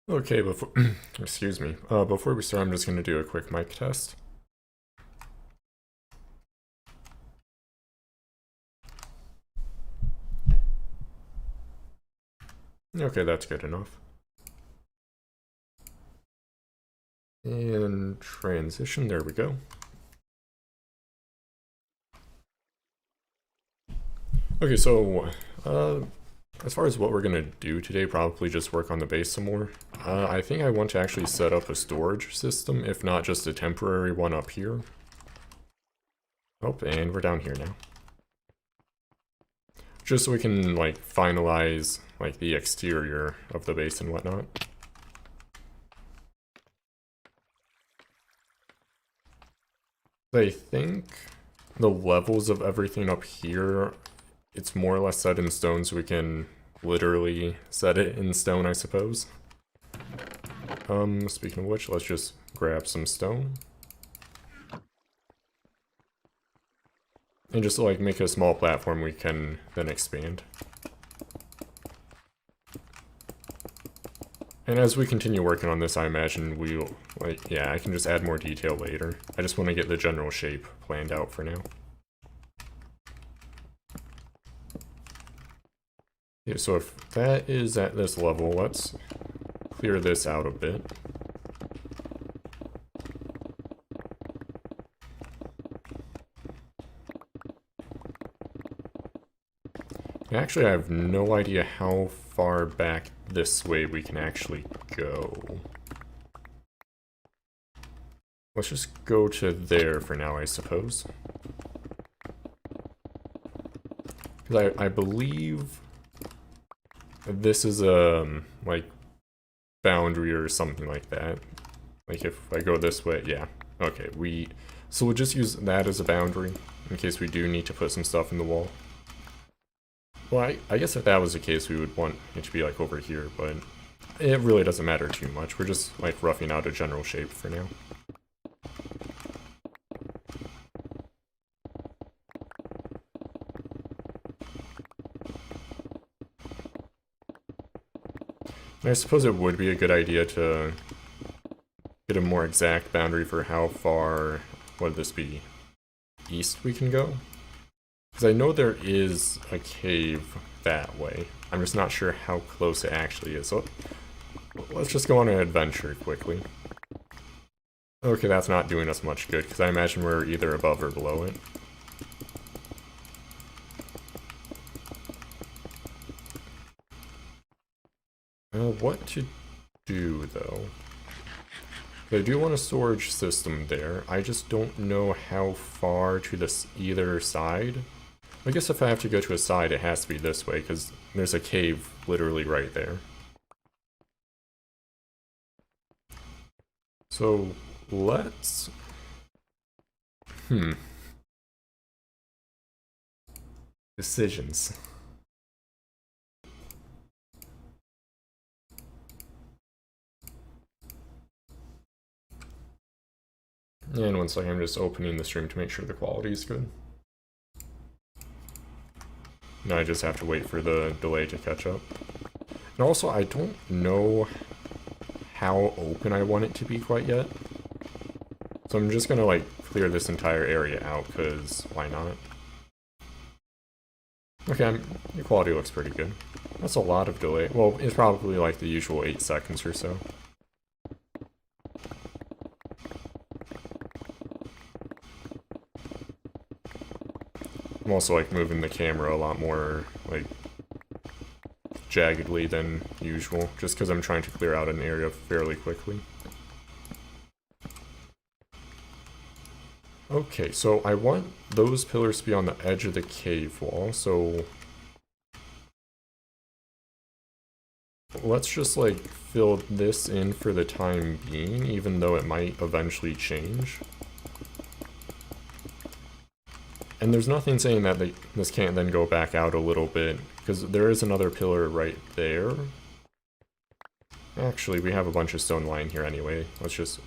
Okay, before excuse me. Before we start, I'm just gonna do a quick mic test. Okay, that's good enough. And transition, there we go. Okay, so as far as what we're gonna do today, probably just work on the base some more. I think I want to actually set up a storage system, if not just a temporary one up here. Oh, and we're down here now. Just so we can, like, finalize, like, the exterior of the base and whatnot. I think the levels of everything up here, it's more or less set in stone, so we can literally set it in stone, I suppose. Speaking of which, let's just grab some stone. And just like make a small platform we can then expand. And as we continue working on this, I imagine we'll, like, yeah, I can just add more detail later. I just want to get the general shape planned out for now. Yeah, so if that is at this level, let's clear this out a bit. Actually, I have no idea how far back this way we can actually go. Let's just go to there for now, I suppose. Because I believe this is a, like, boundary or something like that. Like, if I go this way, yeah. Okay, so we'll just use that as a boundary in case we do need to put some stuff in the wall. Well, I guess if that was the case, we would want it to be, like, over here, but it really doesn't matter too much. We're just, like, roughing out a general shape for now. And I suppose it would be a good idea to get a more exact boundary for how far, what would this be, east we can go? Because I know there is a cave that way. I'm just not sure how close it actually is. So let's just go on an adventure quickly. Okay, that's not doing us much good, because I imagine we're either above or below it. What to do, though? I do want a storage system there. I just don't know how far to this either side. I guess if I have to go to a side, it has to be this way, because there's a cave literally right there. So, let's... Decisions. And one second, I'm just opening the stream to make sure the quality is good. Now I just have to wait for the delay to catch up. And also, I don't know how open I want it to be quite yet. So I'm just gonna, like, clear this entire area out, because why not? Okay, the quality looks pretty good. That's a lot of delay. Well, it's probably like the usual 8 seconds or so. I'm also, like, moving the camera a lot more, like, jaggedly than usual, just because I'm trying to clear out an area fairly quickly. Okay, so I want those pillars to be on the edge of the cave wall, so let's just, like, fill this in for the time being, even though it might eventually change. And there's nothing saying that this can't then go back out a little bit, because there is another pillar right there. Actually, we have a bunch of stone lying here anyway. Let's just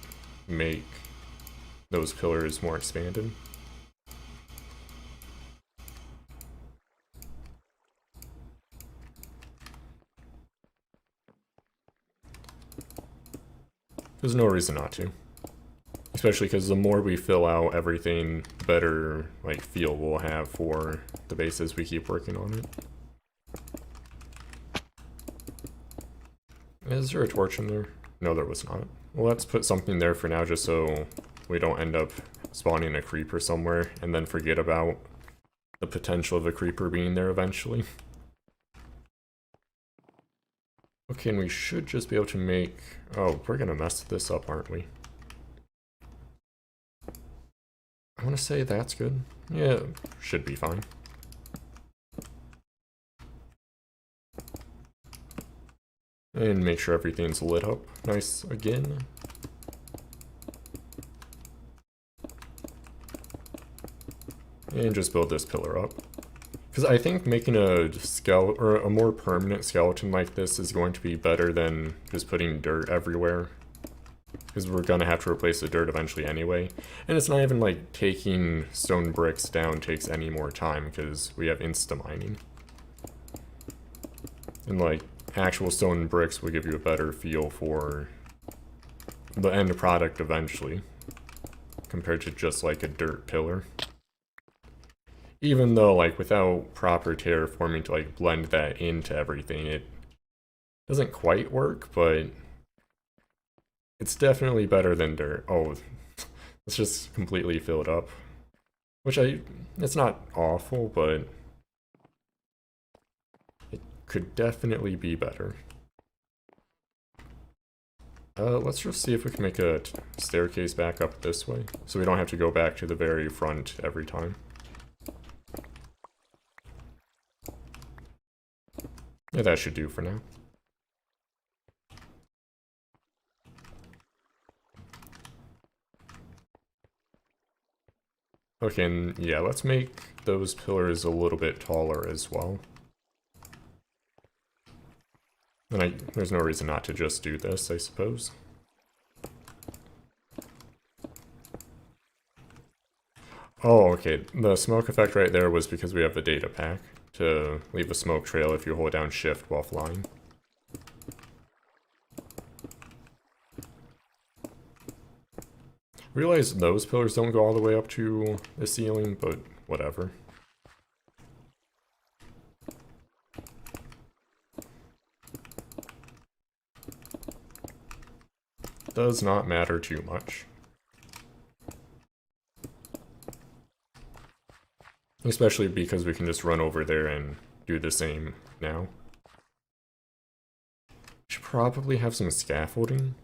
make those pillars more expanded. There's no reason not to. Especially because the more we fill out everything, the better like feel we'll have for the base as we keep working on it. Is there a torch in there? No, there was not. Well, let's put something there for now just so we don't end up spawning a creeper somewhere and then forget about the potential of a creeper being there eventually. Okay, and we should just be able to make... Oh, we're gonna mess this up, aren't we? I want to say that's good. Yeah, should be fine. And make sure everything's lit up nice again. And just build this pillar up. Because I think making a skeleton, or a more permanent skeleton like this is going to be better than just putting dirt everywhere. Because we're gonna have to replace the dirt eventually anyway. And it's not even like taking stone bricks down takes any more time because we have insta-mining. And like, actual stone bricks will give you a better feel for the end product eventually, compared to just like a dirt pillar. Even though like without proper terraforming to like blend that into everything, it doesn't quite work, but it's definitely better than dirt. Oh, it's just completely filled up. Which it's not awful, but it could definitely be better. Let's just see if we can make a staircase back up this way, so we don't have to go back to the very front every time. Yeah, that should do for now. Okay, and yeah, let's make those pillars a little bit taller as well. And there's no reason not to just do this, I suppose. Oh, okay, the smoke effect right there was because we have the data pack to leave a smoke trail if you hold down shift while flying. Realize those pillars don't go all the way up to the ceiling, but whatever. Does not matter too much. Especially because we can just run over there and do the same now. Should probably have some scaffolding.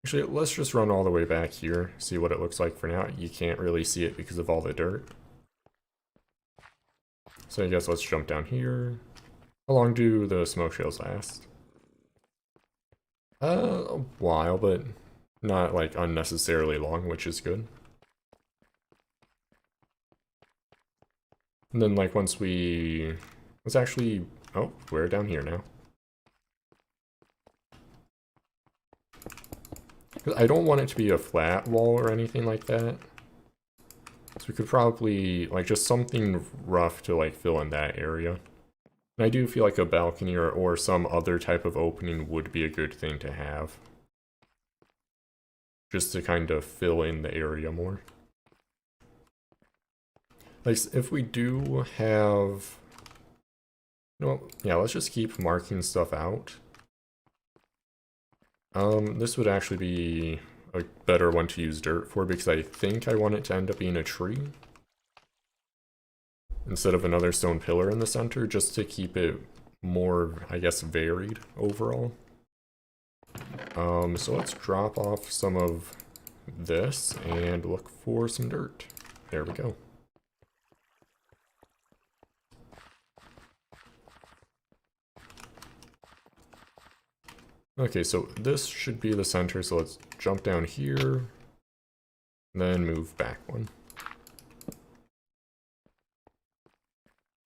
Actually, let's just run all the way back here, see what it looks like for now. You can't really see it because of all the dirt. So I guess let's jump down here. How long do the smoke trails last? A while, but not like unnecessarily long, which is good. And then like once let's actually, oh, we're down here now. I don't want it to be a flat wall or anything like that. So we could probably, like, just something rough to, like, fill in that area. And I do feel like a balcony or some other type of opening would be a good thing to have. Just to kind of fill in the area more. Like, if we do have... No, yeah, let's just keep marking stuff out. This would actually be a better one to use dirt for because I think I want it to end up being a tree instead of another stone pillar in the center, just to keep it more, I guess, varied overall. So let's drop off some of this and look for some dirt. There we go. Okay, so this should be the center, so let's jump down here, then move back one.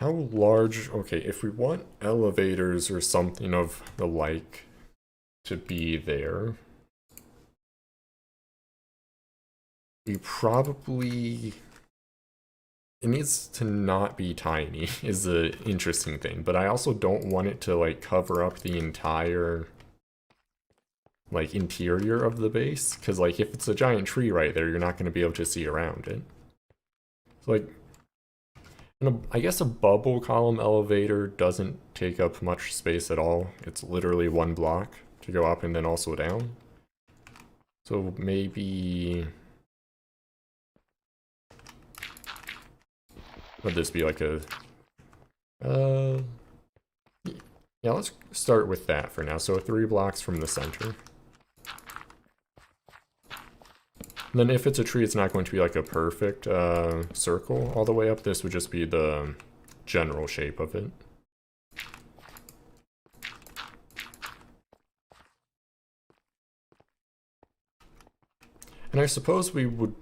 How large, okay, if we want elevators or something of the like to be there, we probably, it needs to not be tiny is the interesting thing, but I also don't want it to like cover up the entire like interior of the base, because like if it's a giant tree right there, you're not going to be able to see around it. So like, I guess a bubble column elevator doesn't take up much space at all. It's literally one block to go up and then also down. So maybe... would this be like a... yeah, let's start with that for now. So 3 blocks from the center. And then if it's a tree, it's not going to be like a perfect circle all the way up. This would just be the general shape of it. And I suppose we would...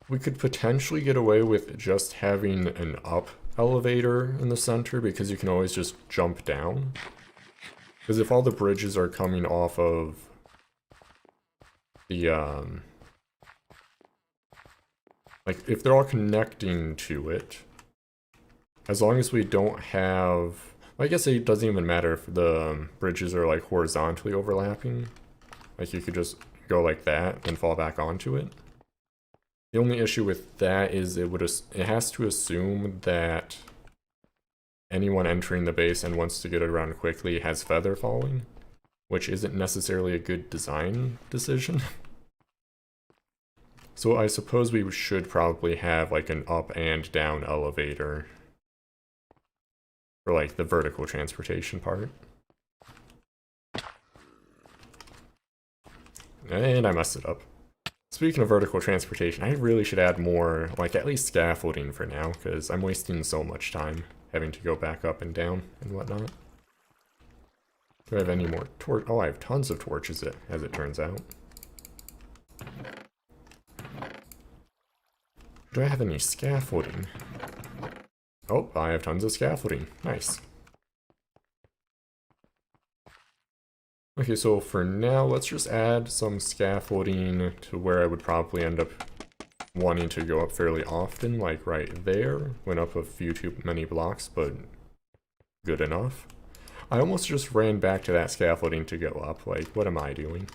we could potentially get away with just having an up elevator in the center, because you can always just jump down. Because if all the bridges are coming off of the, like, if they're all connecting to it, as long as we don't have... I guess it doesn't even matter if the bridges are, like, horizontally overlapping. Like, you could just go like that and fall back onto it. The only issue with that is it has to assume that anyone entering the base and wants to get around quickly has feather falling, which isn't necessarily a good design decision. So I suppose we should probably have like an up and down elevator for like the vertical transportation part. And I messed it up. Speaking of vertical transportation, I really should add more, like at least scaffolding for now, because I'm wasting so much time having to go back up and down and whatnot. Do I have any more torch? Oh, I have tons of torches, as it turns out. Do I have any scaffolding? Oh, I have tons of scaffolding. Nice. Okay, so for now, let's just add some scaffolding to where I would probably end up wanting to go up fairly often, like right there. Went up a few too many blocks, but good enough. I almost just ran back to that scaffolding to go up. Like, what am I doing?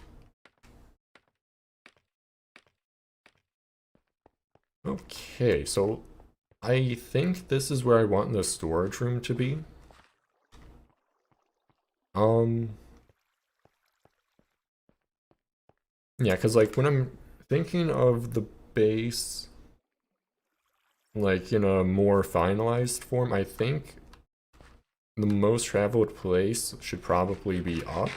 Okay, so I think this is where I want the storage room to be. Yeah, because like when I'm thinking of the base, like in a more finalized form, I think the most traveled place should probably be up.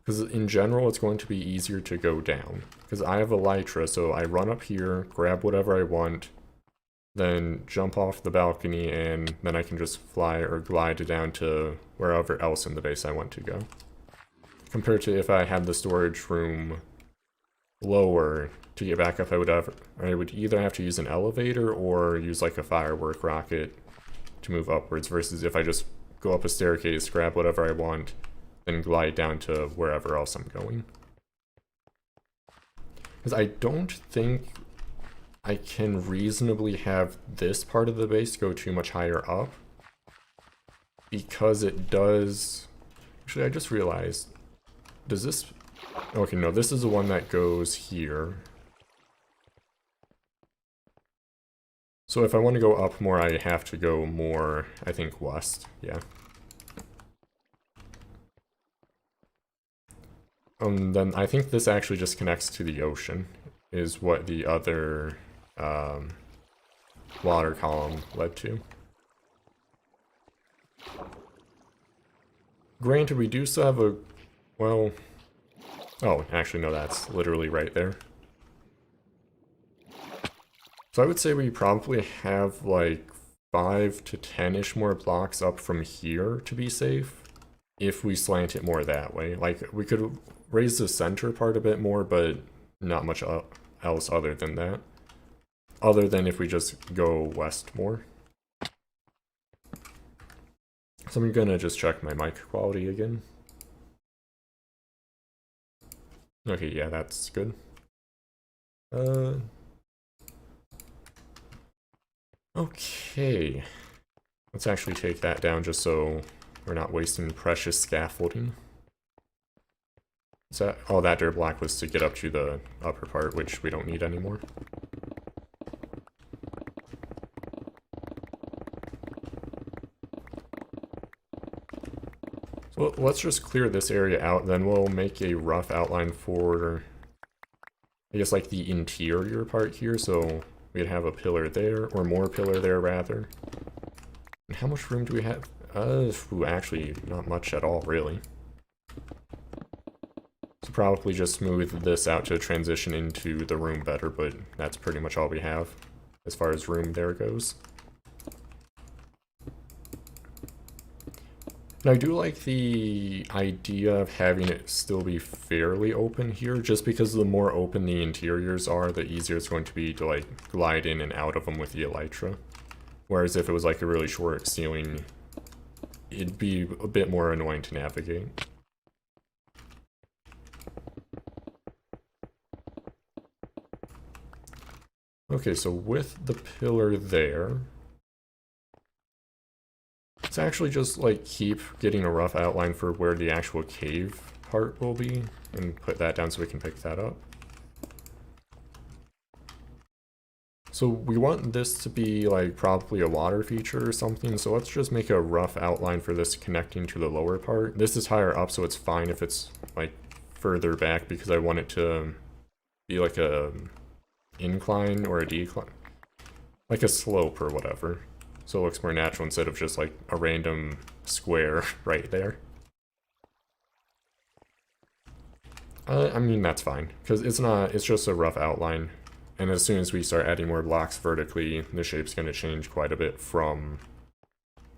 Because in general, it's going to be easier to go down. Because I have Elytra, so I run up here, grab whatever I want, then jump off the balcony, and then I can just fly or glide down to wherever else in the base I want to go. Compared to if I had the storage room lower to get back up, I would either have to use an elevator or use like a firework rocket to move upwards, versus if I just go up a staircase, grab whatever I want, then glide down to wherever else I'm going. Because I don't think I can reasonably have this part of the base go too much higher up, because it does... Actually, I just realized, does this... Okay, no, this is the one that goes here. So if I want to go up more, I have to go more, I think, west. Yeah. Then I think this actually just connects to the ocean, is what the other water column led to. Granted, we do still have a... well... Oh, actually, no, that's literally right there. So I would say we probably have like 5 to 10-ish more blocks up from here to be safe, if we slant it more that way. Like, we could raise the center part a bit more, but not much else other than that. Other than if we just go west more. So I'm gonna just check my mic quality again. Okay, yeah, that's good. Okay. Let's actually take that down just so we're not wasting precious scaffolding. So, oh, that dirt block was to get up to the upper part, which we don't need anymore. So let's just clear this area out, then we'll make a rough outline for, I guess, like the interior part here, so we'd have a pillar there, or more pillar there, rather. And how much room do we have? Actually, not much at all, really. So probably just smooth this out to transition into the room better, but that's pretty much all we have as far as room there goes. And I do like the idea of having it still be fairly open here, just because the more open the interiors are, the easier it's going to be to like glide in and out of them with the elytra. Whereas if it was like a really short ceiling, it'd be a bit more annoying to navigate. Okay, so with the pillar there, let's actually just like keep getting a rough outline for where the actual cave part will be and put that down so we can pick that up. So we want this to be like probably a water feature or something, so let's just make a rough outline for this connecting to the lower part. This is higher up, so it's fine if it's like further back because I want it to be like a incline or a decline, like a slope or whatever, so it looks more natural instead of just like a random square right there. I mean, that's fine because it's just a rough outline, and as soon as we start adding more blocks vertically, the shape's going to change quite a bit from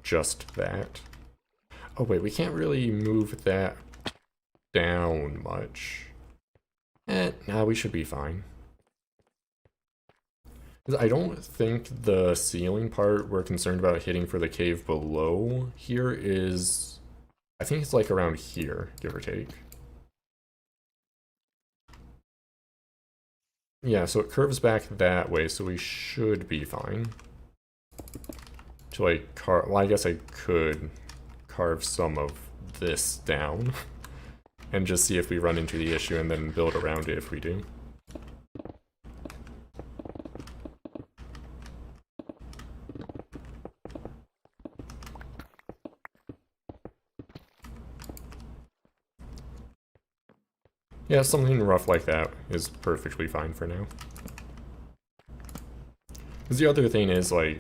just that. Oh wait, we can't really move that down much. Nah, we should be fine. I don't think the ceiling part we're concerned about hitting for the cave below here is... I think it's like around here, give or take. Yeah, so it curves back that way, so we should be fine. To like carve... Well, I guess I could carve some of this down and just see if we run into the issue and then build around it if we do. Yeah, something rough like that is perfectly fine for now. Because the other thing is, like,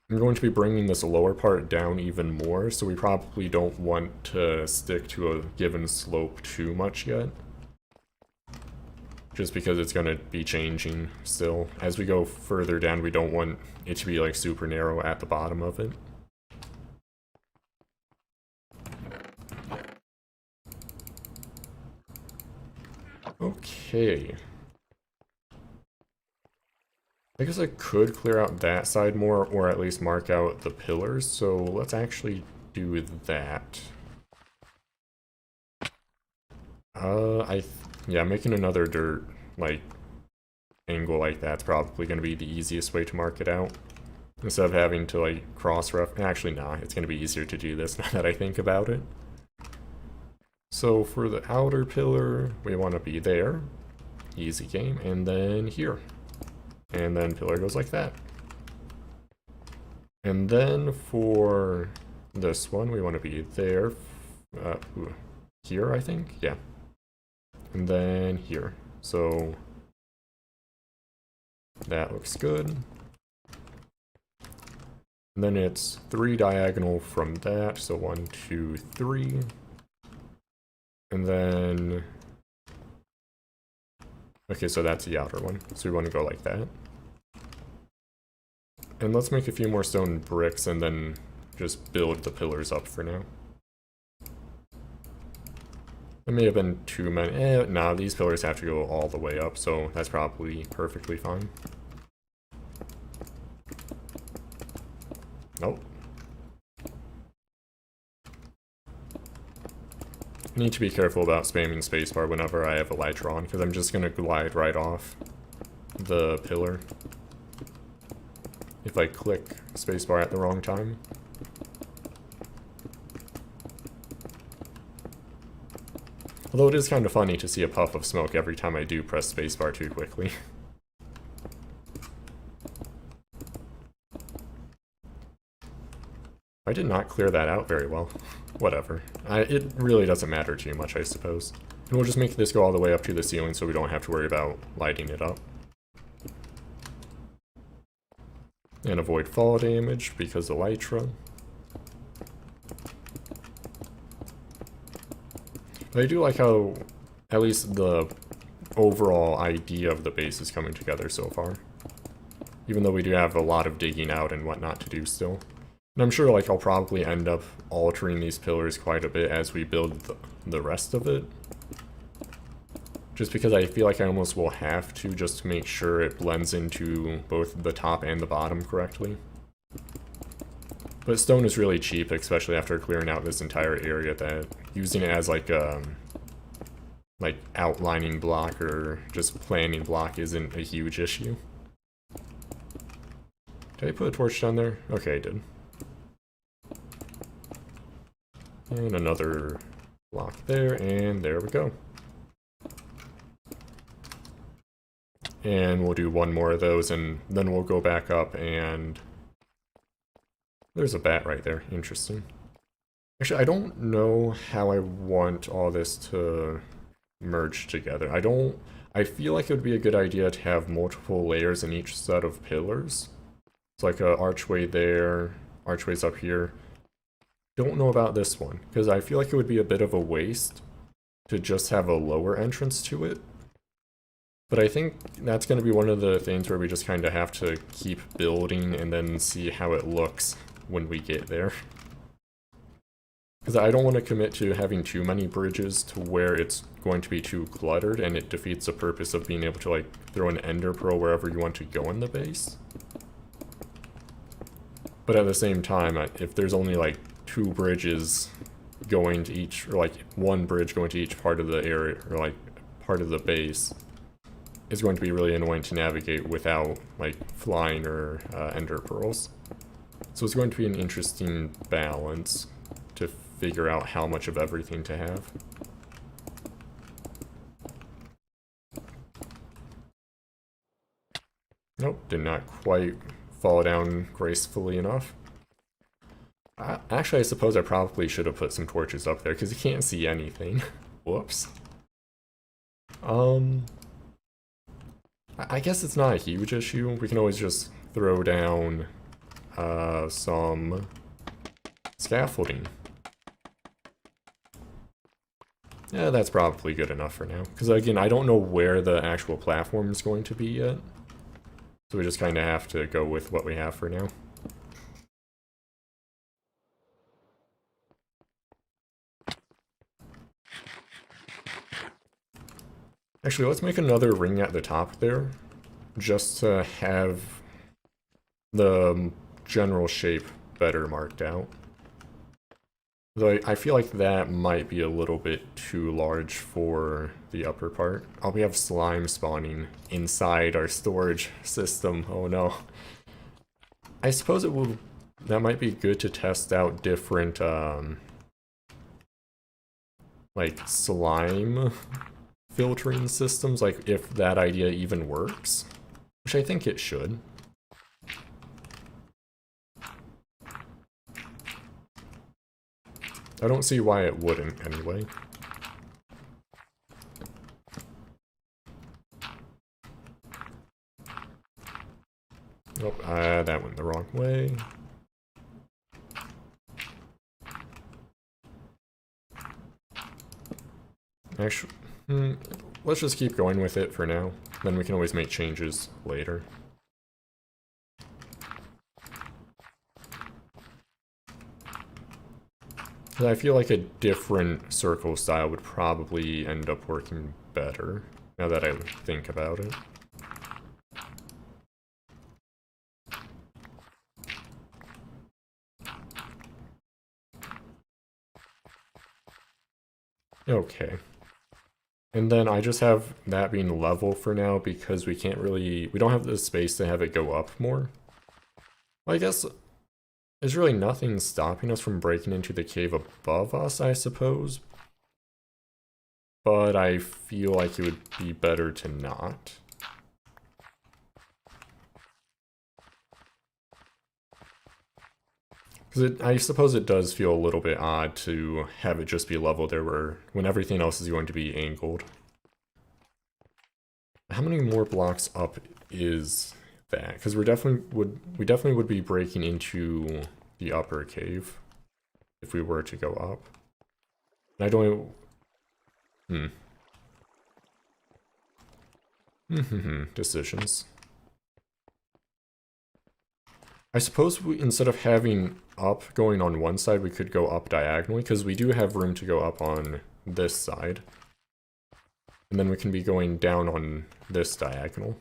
I'm going to be bringing this lower part down even more, so we probably don't want to stick to a given slope too much yet. Just because it's going to be changing still. As we go further down, we don't want it to be, like, super narrow at the bottom of it. Okay. I guess I could clear out that side more, or at least mark out the pillars, so let's actually do that. Yeah, making another dirt, like, angle like that's probably going to be the easiest way to mark it out. Instead of having to, like, cross-ref... Actually, nah, it's going to be easier to do this now that I think about it. So for the outer pillar, we want to be there. Easy game. And then here. And then pillar goes like that. And then for this one, we want to be there. Here, I think? Yeah. And then here. So that looks good. And then it's 3 diagonal from that. So 1, 2, 3. And then... Okay, so that's the outer one. So we want to go like that. And let's make a few more stone bricks and then just build the pillars up for now. It may have been too many. Nah, these pillars have to go all the way up, so that's probably perfectly fine. Nope. I need to be careful about spamming spacebar whenever I have Elytra on, because I'm just going to glide right off the pillar if I click spacebar at the wrong time. Although it is kind of funny to see a puff of smoke every time I do press spacebar too quickly. I did not clear that out very well. Whatever. It really doesn't matter too much, I suppose. And we'll just make this go all the way up to the ceiling so we don't have to worry about lighting it up. And avoid fall damage because of Elytra. But I do like how at least the overall idea of the base is coming together so far. Even though we do have a lot of digging out and whatnot to do still. And I'm sure like I'll probably end up altering these pillars quite a bit as we build the rest of it. Just because I feel like I almost will have to just to make sure it blends into both the top and the bottom correctly. But stone is really cheap, especially after clearing out this entire area, that using it as like outlining block or just planning block isn't a huge issue. Did I put a torch down there? Okay, I did. And another block there, and there we go. And we'll do one more of those, and then we'll go back up, and there's a bat right there. Interesting. Actually, I don't know how I want all this to merge together. I feel like it would be a good idea to have multiple layers in each set of pillars. It's like a archway there, archways up here. Don't know about this one, because I feel like it would be a bit of a waste to just have a lower entrance to it. But I think that's going to be one of the things where we just kind of have to keep building and then see how it looks when we get there. Because I don't want to commit to having too many bridges to where it's going to be too cluttered and it defeats the purpose of being able to like throw an ender pearl wherever you want to go in the base. But at the same time, if there's only like 2 bridges going to each, or like 1 bridge going to each part of the area, or like part of the base, it's going to be really annoying to navigate without like flying or ender pearls. So it's going to be an interesting balance to figure out how much of everything to have. Nope, did not quite fall down gracefully enough. Actually, I suppose I probably should have put some torches up there, because you can't see anything. Whoops. I guess it's not a huge issue. We can always just throw down some scaffolding. Yeah, that's probably good enough for now. Because again, I don't know where the actual platform is going to be yet. So we just kind of have to go with what we have for now. Actually, let's make another ring at the top there, just to have the general shape better marked out. Though I feel like that might be a little bit too large for the upper part. Oh, we have slime spawning inside our storage system. Oh no. I suppose that might be good to test out different, like slime filtering systems, like if that idea even works, which I think it should. I don't see why it wouldn't anyway. Oh, that went the wrong way. Actually, let's just keep going with it for now. Then we can always make changes later. I feel like a different circle style would probably end up working better, now that I think about it. Okay. And then I just have that being level for now because we don't have the space to have it go up more. Well, I guess there's really nothing stopping us from breaking into the cave above us, I suppose. but I feel like it would be better to not. Because I suppose it does feel a little bit odd to have it just be level there when everything else is going to be angled. How many more blocks up is that? Because we definitely would be breaking into the upper cave if we were to go up. And I don't. Decisions. I suppose instead of having up going on one side, we could go up diagonally, because we do have room to go up on this side. And then we can be going down on this diagonal.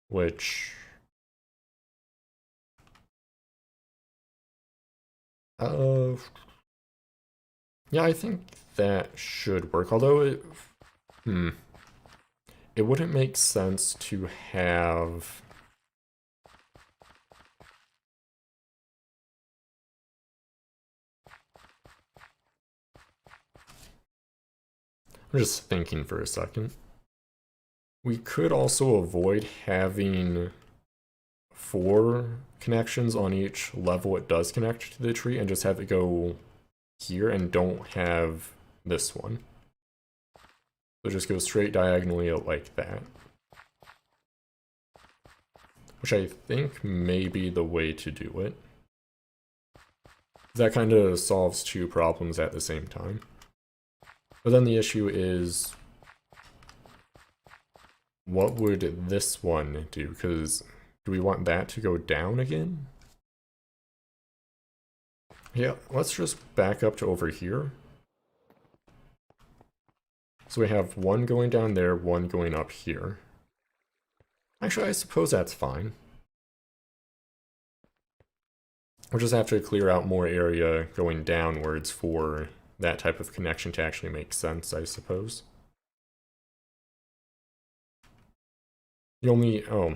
Which... yeah, I think that should work, although it wouldn't make sense to have... I'm just thinking for a second. We could also avoid having 4 connections on each level it does connect to the tree and just have it go here and don't have this one. So just go straight diagonally like that. Which I think may be the way to do it. That kind of solves 2 problems at the same time. But then the issue is, what would this one do? Because do we want that to go down again? Yeah, let's just back up to over here. So we have one going down there, one going up here. Actually, I suppose that's fine. We'll just have to clear out more area going downwards for that type of connection to actually make sense, I suppose. The only... oh,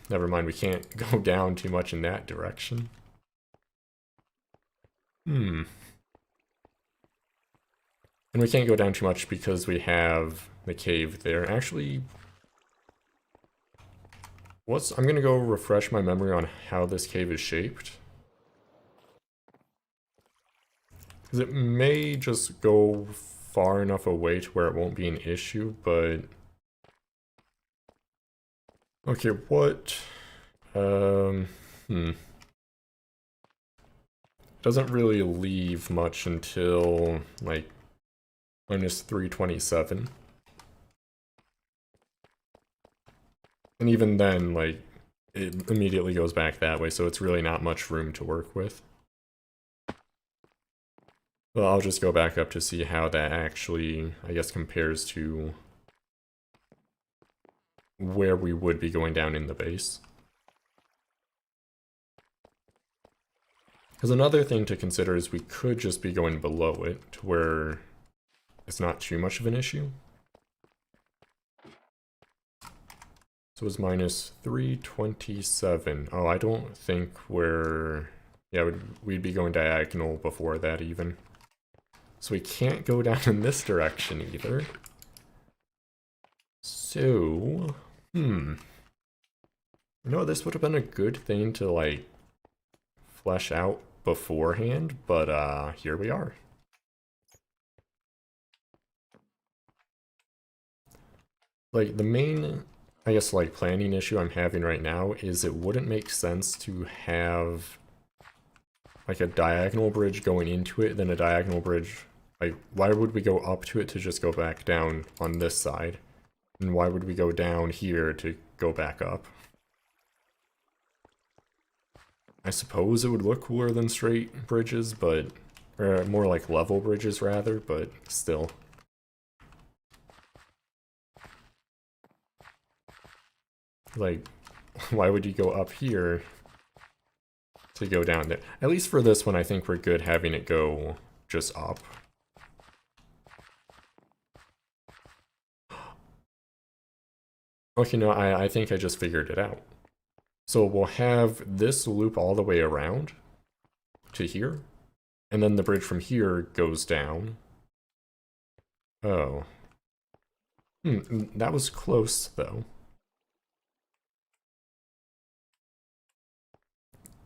never mind, we can't go down too much in that direction. And we can't go down too much because we have the cave there. Actually, I'm gonna go refresh my memory on how this cave is shaped. Because it may just go far enough away to where it won't be an issue, but... okay, what... doesn't really leave much until, like, minus 327. And even then, like, it immediately goes back that way, so it's really not much room to work with. Well, I'll just go back up to see how that actually, I guess, compares to where we would be going down in the base. Because another thing to consider is we could just be going below it, to where it's not too much of an issue. So it's minus 327. Oh, I don't think we're... yeah, we'd be going diagonal before that even. So we can't go down in this direction either. So... you know, this would have been a good thing to, like, flesh out beforehand, but here we are. Like, the main, I guess, like, planning issue I'm having right now is it wouldn't make sense to have, like, a diagonal bridge going into it, then a diagonal bridge, like, why would we go up to it to just go back down on this side? And why would we go down here to go back up? I suppose it would look cooler than straight bridges, but... or more like level bridges, rather, but still. Like, why would you go up here to go down there? At least for this one, I think we're good having it go just up. Okay, no, I think I just figured it out. So we'll have this loop all the way around to here, and then the bridge from here goes down, Oh. That was close, though.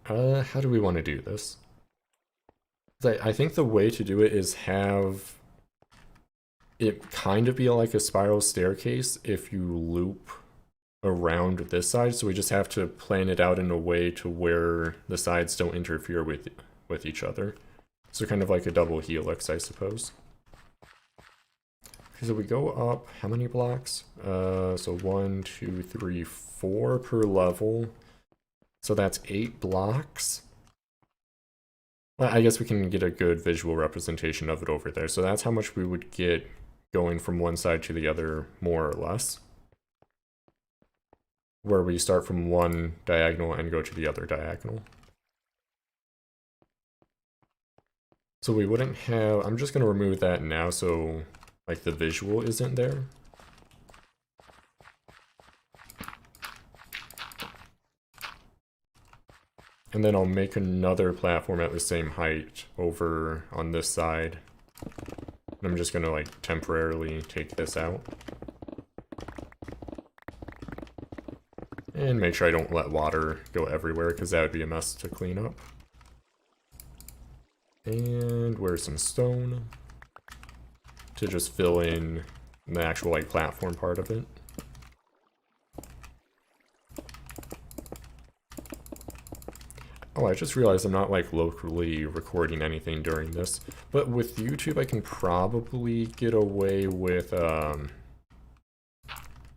How do we want to do this? I think the way to do it is have it kind of be like a spiral staircase if you loop around this side, so we just have to plan it out in a way to where the sides don't interfere with each other. So kind of like a double helix, I suppose. Okay, so we go up, how many blocks? So 1, 2, 3, 4 per level. So that's 8 blocks. Well, I guess we can get a good visual representation of it over there. So that's how much we would get going from one side to the other, more or less. Where we start from one diagonal and go to the other diagonal. So we wouldn't have, I'm just going to remove that now so like the visual isn't there. And then I'll make another platform at the same height over on this side. And I'm just going to like temporarily take this out. And make sure I don't let water go everywhere because that would be a mess to clean up. And where's some stone to just fill in the actual like platform part of it. Oh, I just realized I'm not like locally recording anything during this, but with YouTube I can probably get away with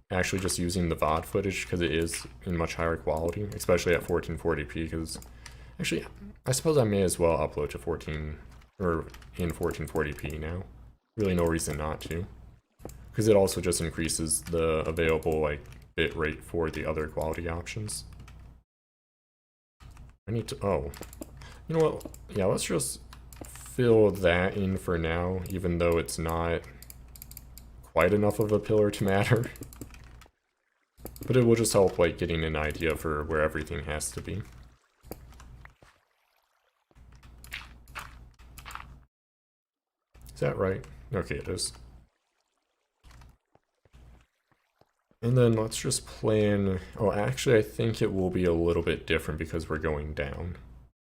actually just using the VOD footage because it is in much higher quality, especially at 1440p. Because actually, I suppose I may as well upload to 1440p now. Really, no reason not to, because it also just increases the available like bit rate for the other quality options. I need to, oh, you know what, yeah, let's just fill that in for now, even though it's not quite enough of a pillar to matter. But it will just help like getting an idea for where everything has to be. Is that right? Okay, it is. And then let's just plan, oh actually I think it will be a little bit different because we're going down.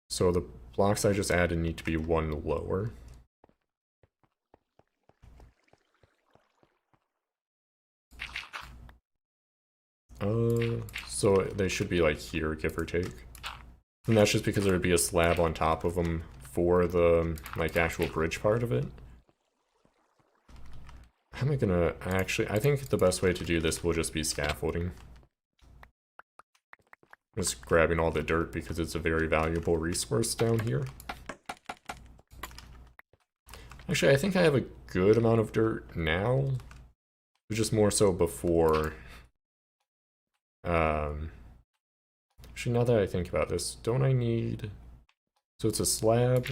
So the blocks I just added need to be one lower. So they should be like here, give or take. And that's just because there would be a slab on top of them for the like actual bridge part of it. How am I gonna actually, I think the best way to do this will just be scaffolding. Just grabbing all the dirt because it's a very valuable resource down here. Actually, I think I have a good amount of dirt now. Just more so before. Actually, now that I think about this, don't I need... So it's a slab,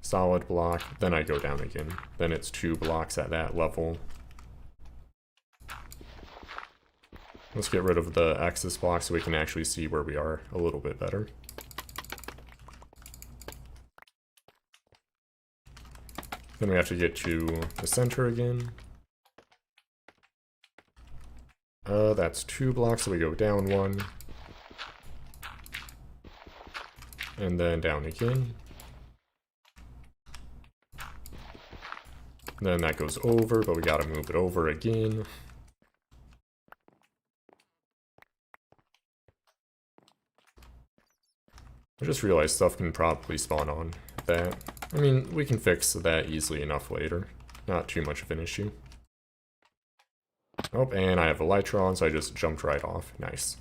solid block, then I go down again. Then it's 2 blocks at that level. Let's get rid of the axis block so we can actually see where we are a little bit better. Then we have to get to the center again. That's 2 blocks, so we go down 1. And then down again. And then that goes over, but we gotta move it over again. I just realized stuff can probably spawn on that. I mean, we can fix that easily enough later. Not too much of an issue. Oh, and I have Elytron, so I just jumped right off. Nice.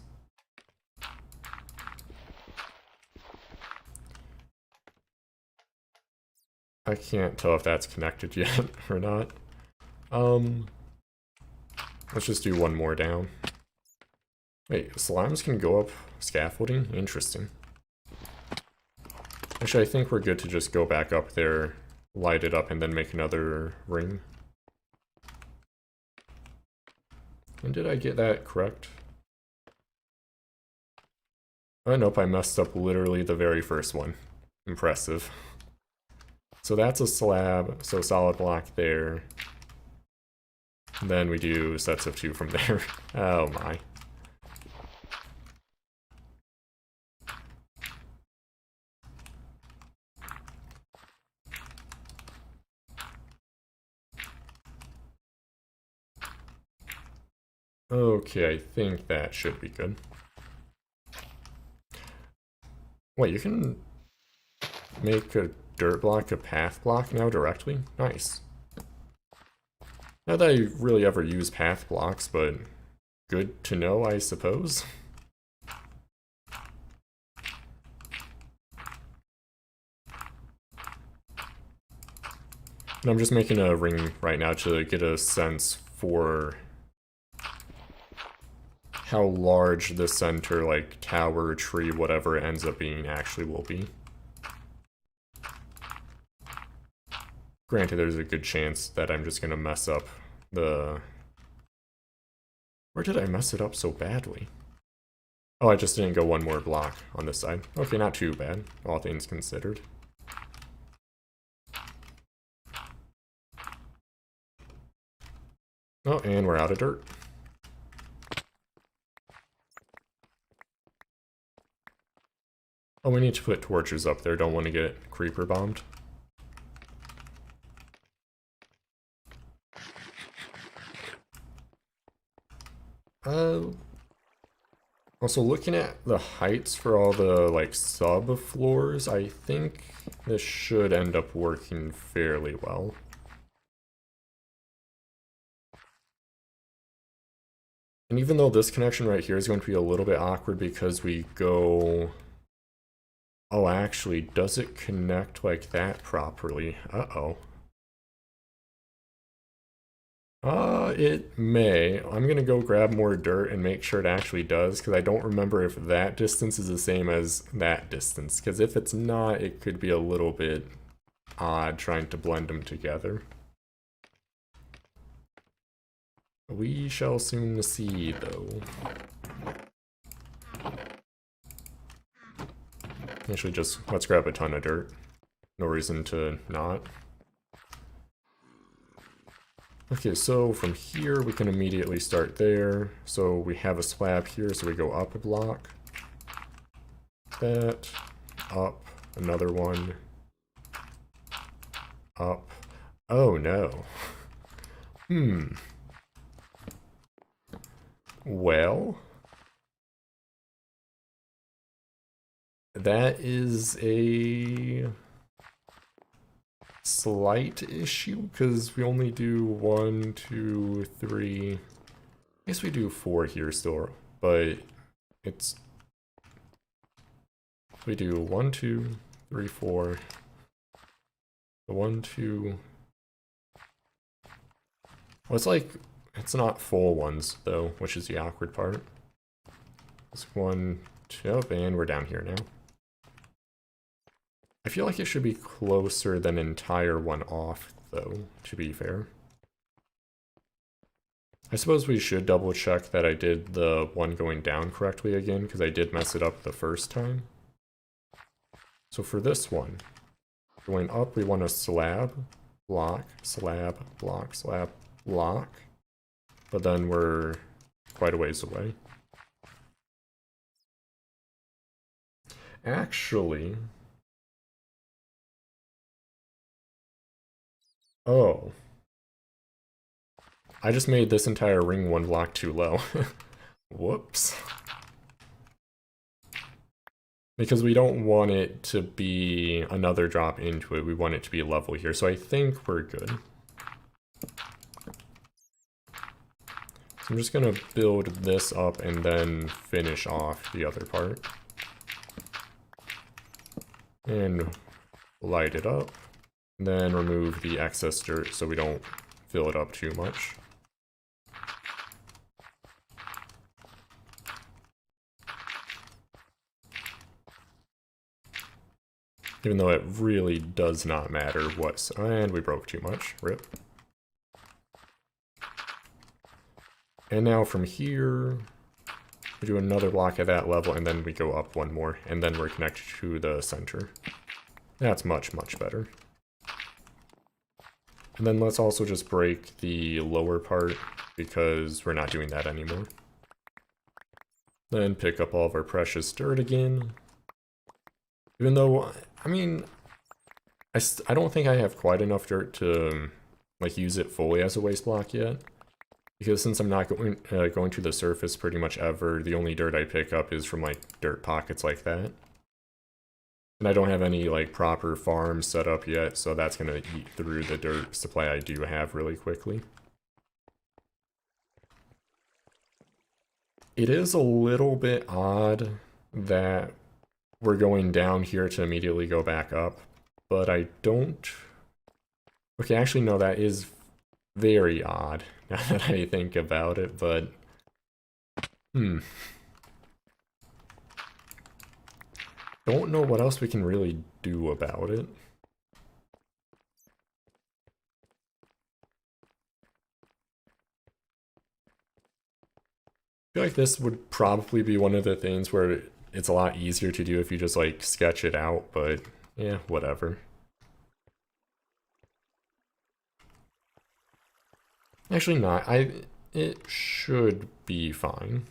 I can't tell if that's connected yet or not. Let's just do one more down. Wait, slimes can go up scaffolding? Interesting. Actually, I think we're good to just go back up there, light it up, and then make another ring. And did I get that correct? Oh, nope, I messed up literally the very first one. Impressive. So that's a slab, so solid block there. Then we do sets of 2 from there. Oh my. Okay, I think that should be good. Wait, you can make a dirt block a path block now directly? Nice. Not that I really ever use path blocks, but good to know, I suppose. And I'm just making a ring right now to get a sense for how large the center, like, tower, tree, whatever it ends up being actually will be. Granted, there's a good chance that I'm just gonna mess up the... Where did I mess it up so badly? Oh, I just didn't go one more block on this side. Okay, not too bad, all things considered. Oh, and we're out of dirt. Oh, we need to put torches up there. Don't want to get creeper bombed. Also looking at the heights for all the, like, sub-floors, I think this should end up working fairly well. And even though this connection right here is going to be a little bit awkward because we go... Oh, actually, does it connect like that properly? Uh-oh. It may. I'm gonna go grab more dirt and make sure it actually does, because I don't remember if that distance is the same as that distance, because if it's not, it could be a little bit odd trying to blend them together. We shall soon see, though. Actually, just let's grab a ton of dirt. No reason to not. Okay, so from here we can immediately start there. So we have a slab here, so we go up a block. That, up, another one. Up. Oh no. Well, that is a slight issue, because we only do 1, 2, 3. I guess we do 4 here still, but it's... We do 1, 2, 3, 4. 1, 2... Well, it's like... It's not full ones, though, which is the awkward part. It's 1, 2, and we're down here now. I feel like it should be closer than entire one off, though, to be fair. I suppose we should double check that I did the one going down correctly again, because I did mess it up the first time. So for this one, going up, we want a slab, block, slab, block, slab, block. But then we're quite a ways away. Actually... Oh. I just made this entire ring 1 block too low. Whoops. Because we don't want it to be another drop into it, we want it to be level here, so I think we're good. So I'm just gonna build this up and then finish off the other part. And light it up. Then remove the excess dirt so we don't fill it up too much. Even though it really does not matter what's... And we broke too much. Rip. And now from here, we do another block at that level, and then we go up 1 more, and then we're connected to the center. That's much, much better. And then let's also just break the lower part, because we're not doing that anymore. Then pick up all of our precious dirt again. Even though, I mean, I don't think I have quite enough dirt to like use it fully as a waste block yet. Because since I'm not going to the surface pretty much ever, the only dirt I pick up is from like dirt pockets like that. And I don't have any like proper farms set up yet, so that's gonna eat through the dirt supply I do have really quickly. It is a little bit odd that we're going down here to immediately go back up, but I don't... Okay, actually no, that is very odd now that I think about it, but... Don't know what else we can really do about it. I feel like this would probably be one of the things where it's a lot easier to do if you just like sketch it out, but yeah, whatever. Actually not, it should be fine.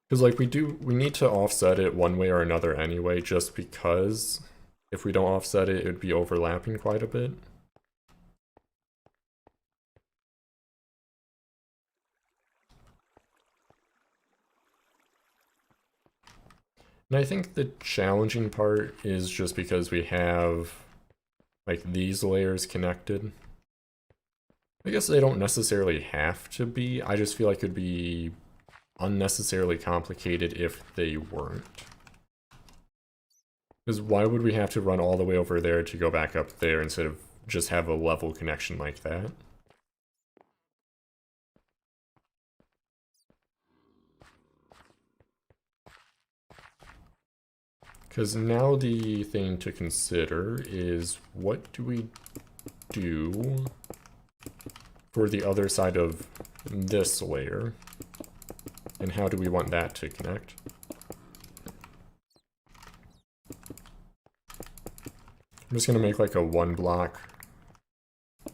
Because like we need to offset it one way or another anyway, just because if we don't offset it, it would be overlapping quite a bit. And I think the challenging part is just because we have like these layers connected. I guess they don't necessarily have to be, I just feel like it'd be unnecessarily complicated if they weren't. Because why would we have to run all the way over there to go back up there instead of just have a level connection like that? Because now the thing to consider is what do we do for the other side of this layer? And how do we want that to connect? I'm just going to make like a one block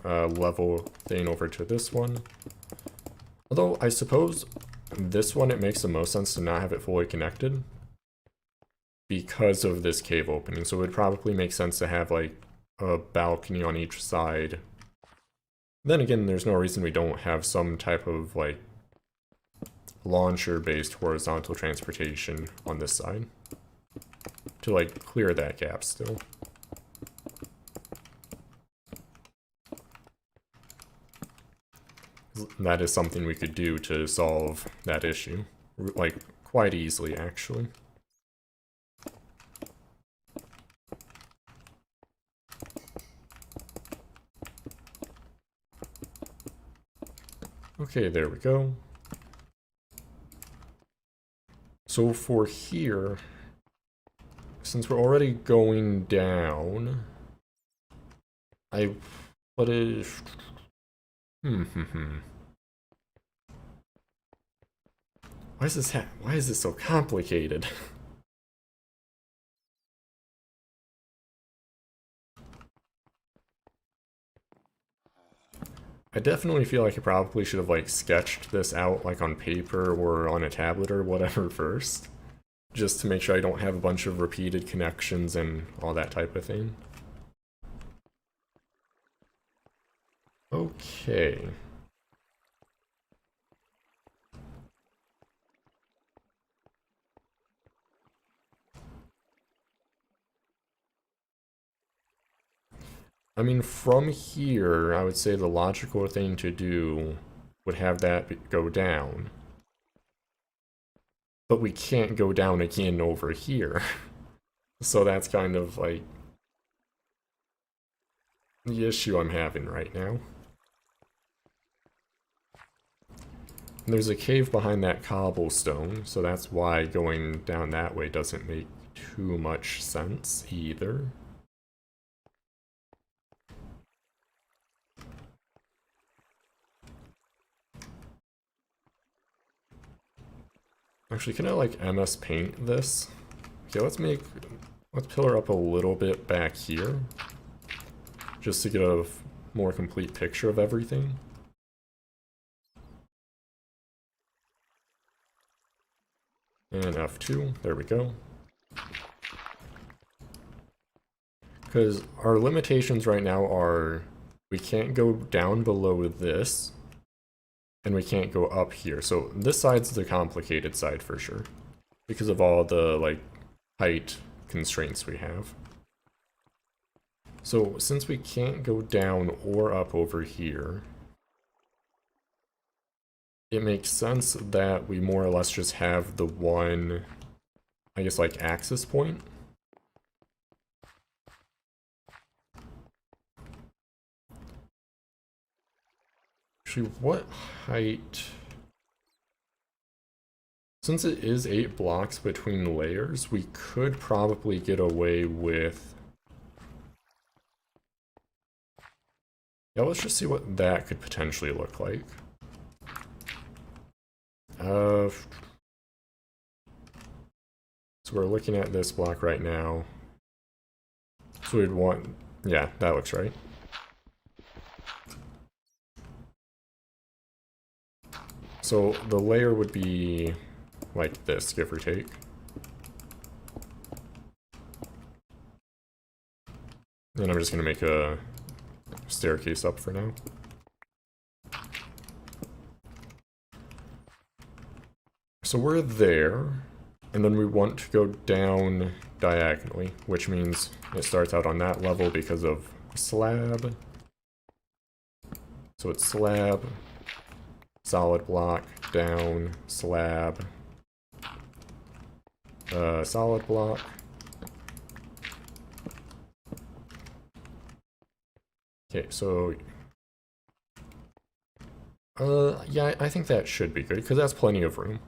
level thing over to this one. Although I suppose this one it makes the most sense to not have it fully connected because of this cave opening. So it would probably make sense to have like a balcony on each side. Then again, there's no reason we don't have some type of like launcher-based horizontal transportation on this side to like clear that gap still. That is something we could do to solve that issue, like quite easily actually. Okay, there we go. So for here, since we're already going down, what is... Why is this so complicated? I definitely feel like I probably should have like sketched this out like on paper or on a tablet or whatever first, just to make sure I don't have a bunch of repeated connections and all that type of thing. Okay. I mean, from here, I would say the logical thing to do would have that go down. But we can't go down again over here. So that's kind of like the issue I'm having right now. And there's a cave behind that cobblestone, so that's why going down that way doesn't make too much sense either. Actually, can I like MS Paint this? Okay, let's pillar up a little bit back here. Just to get a more complete picture of everything. And F2, there we go. Because our limitations right now are we can't go down below this, and we can't go up here. So this side's the complicated side for sure, because of all the like height constraints we have. So since we can't go down or up over here, it makes sense that we more or less just have the one, I guess, like axis point. Actually, what height? Since it is 8 blocks between layers, we could probably get away with... Yeah, let's just see what that could potentially look like. So we're looking at this block right now. So we'd want... Yeah, that looks right. So the layer would be like this, give or take. And I'm just going to make a staircase up for now. So we're there, and then we want to go down diagonally, which means it starts out on that level because of slab. So it's slab, solid block, down, slab, solid block. Okay, so yeah, I think that should be good because that's plenty of room.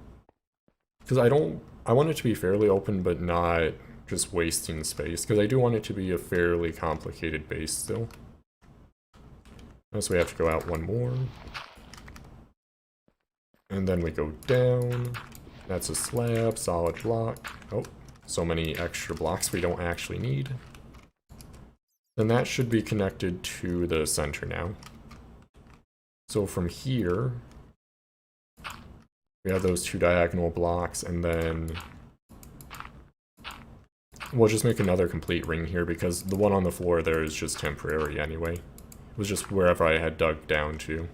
Because I want it to be fairly open, but not just wasting space. Because I do want it to be a fairly complicated base still. So we have to go out one more. And then we go down. That's a slab, solid block. Oh, so many extra blocks we don't actually need. Then that should be connected to the center now. So from here, we have those 2 diagonal blocks, and then we'll just make another complete ring here because the one on the floor there is just temporary anyway. It was just wherever I had dug down to.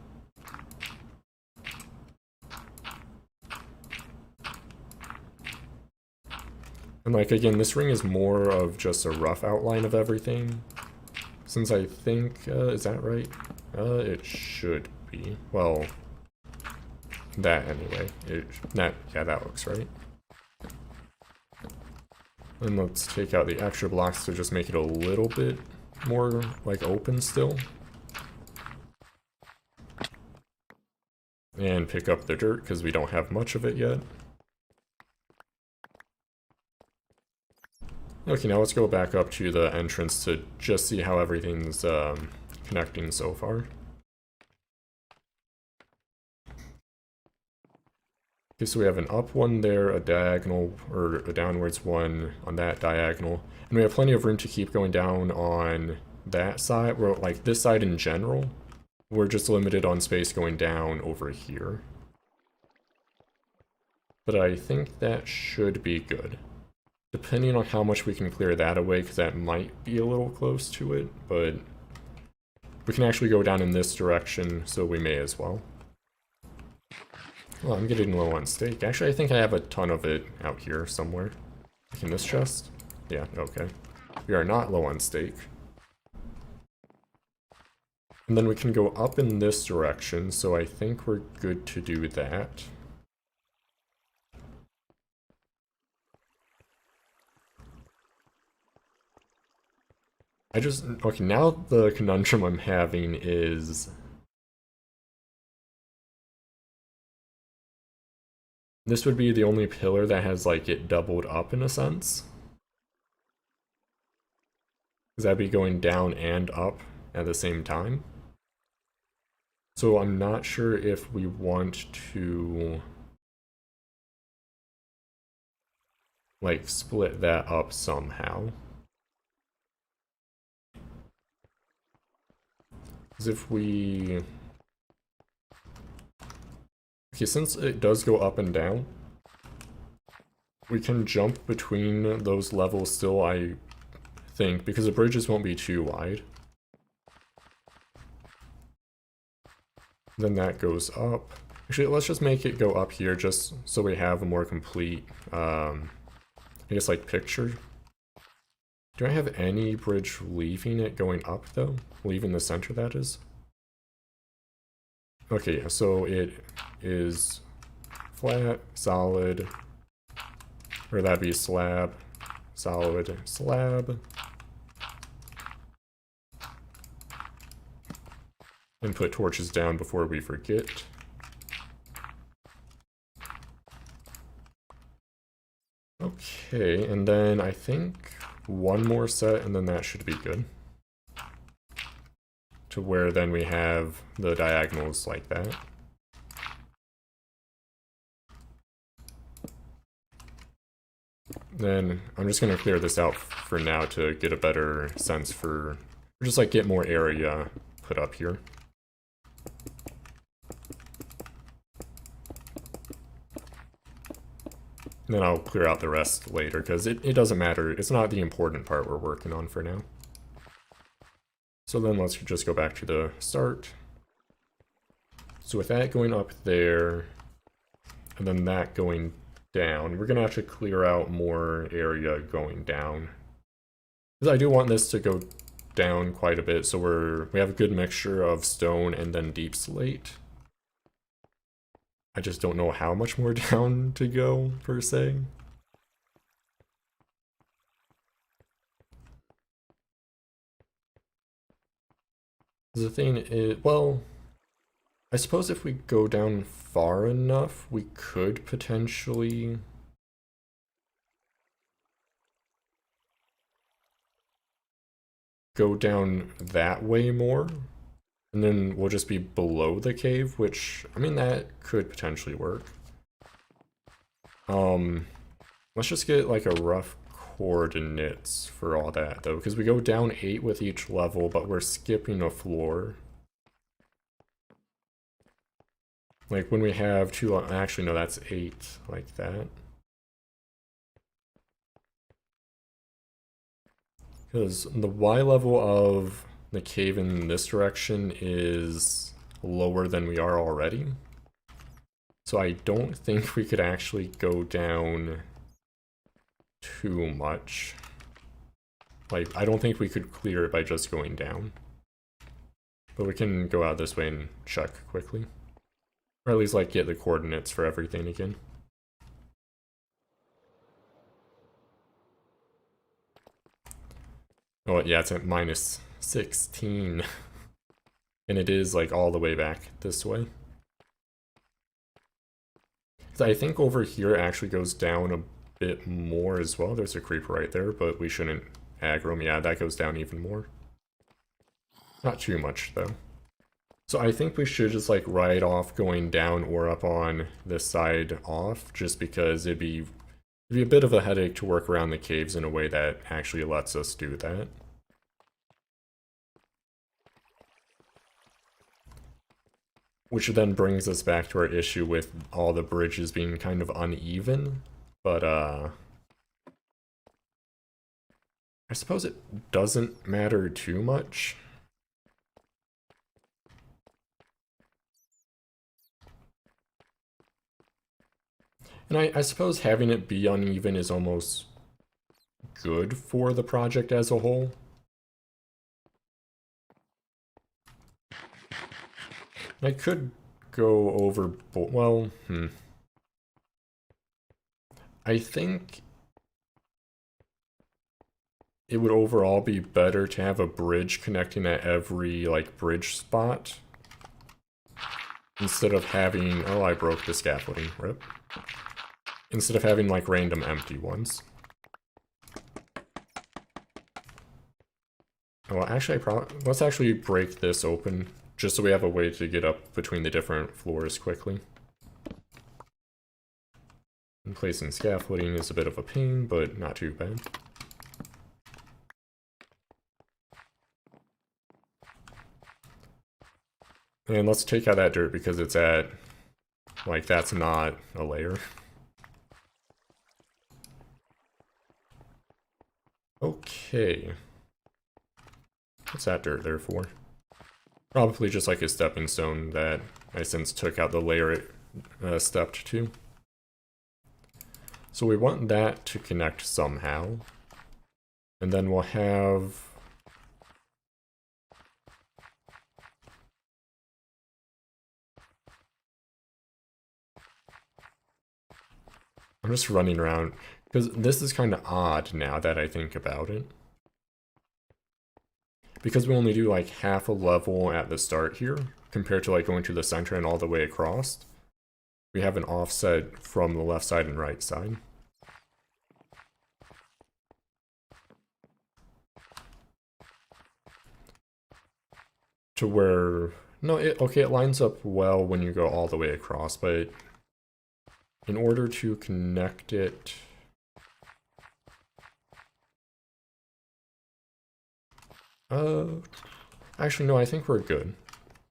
And like, again, this ring is more of just a rough outline of everything. Since I think, is that right? It should be. Well, that anyway. Yeah, that looks right. And let's take out the extra blocks to just make it a little bit more, like, open still. And pick up the dirt, because we don't have much of it yet. Okay, now let's go back up to the entrance to just see how everything's connecting so far. Okay, so we have an up one there, a diagonal, or a downwards one on that diagonal. And we have plenty of room to keep going down on that side. We're like this side in general. We're just limited on space going down over here. But I think that should be good. Depending on how much we can clear that away, because that might be a little close to it, but we can actually go down in this direction, so we may as well. Well, I'm getting low on steak. Actually, I think I have a ton of it out here somewhere. Like in this chest? Yeah, okay. We are not low on steak. And then we can go up in this direction, so I think we're good to do that. Okay, now the conundrum I'm having is... This would be the only pillar that has, like, it doubled up in a sense. Because that'd be going down and up at the same time. So I'm not sure if we want to... like split that up somehow. Because if we... Okay, since it does go up and down, we can jump between those levels still, I think, because the bridges won't be too wide. Then that goes up. Actually, let's just make it go up here just so we have a more complete, I guess, like, picture. Do I have any bridge leaving it going up, though? Leaving the center, that is? Okay, yeah, so it is flat, solid, or that'd be slab, solid, slab. And put torches down before we forget. Okay, and then I think one more set and then that should be good. To where then we have the diagonals like that. Then I'm just going to clear this out for now to get a better sense for, or just like get more area put up here. And then I'll clear out the rest later, because it doesn't matter. It's not the important part we're working on for now. So then let's just go back to the start. So with that going up there, and then that going down, we're going to have to clear out more area going down. Because I do want this to go down quite a bit, so we have a good mixture of stone and then deep slate. I just don't know how much more down to go, per se. The thing is, well, I suppose if we go down far enough, we could potentially... go down that way more. And then we'll just be below the cave, which, I mean, that could potentially work. Let's just get like a rough coordinates for all that, though, because we go down 8 with each level, but we're skipping a floor. Like when we have two, actually no, that's 8, like that. Because the Y level of the cave in this direction is lower than we are already. So I don't think we could actually go down too much. Like, I don't think we could clear it by just going down. But we can go out this way and check quickly. Or at least, like, get the coordinates for everything again. Oh, yeah, it's at minus 16. And it is, like, all the way back this way. So I think over here it actually goes down a bit more as well. There's a creeper right there, but we shouldn't aggro him. Yeah, that goes down even more. Not too much, though. So I think we should just, like, ride off going down or up on this side off, just because it'd be a bit of a headache to work around the caves in a way that actually lets us do that. Which then brings us back to our issue with all the bridges being kind of uneven, but I suppose it doesn't matter too much. And I suppose having it be uneven is almost good for the project as a whole. I could go over, well, I think it would overall be better to have a bridge connecting at every, like, bridge spot. Instead of having, oh, I broke the scaffolding, rip. Instead of having, like, random empty ones. Well, actually, let's actually break this open, just so we have a way to get up between the different floors quickly. placing scaffolding is a bit of a pain, but not too bad. And let's take out that dirt because it's at, like, that's not a layer. Okay. What's that dirt there for? Probably just like a stepping stone that I since took out the layer it stepped to. So we want that to connect somehow. And then we'll have... I'm just running around, because this is kind of odd now that I think about it. Because we only do like half a level at the start here, compared to like going to the center and all the way across. We have an offset from the left side and right side. To where, no, okay, it lines up well when you go all the way across, but in order to connect it, actually no, I think we're good,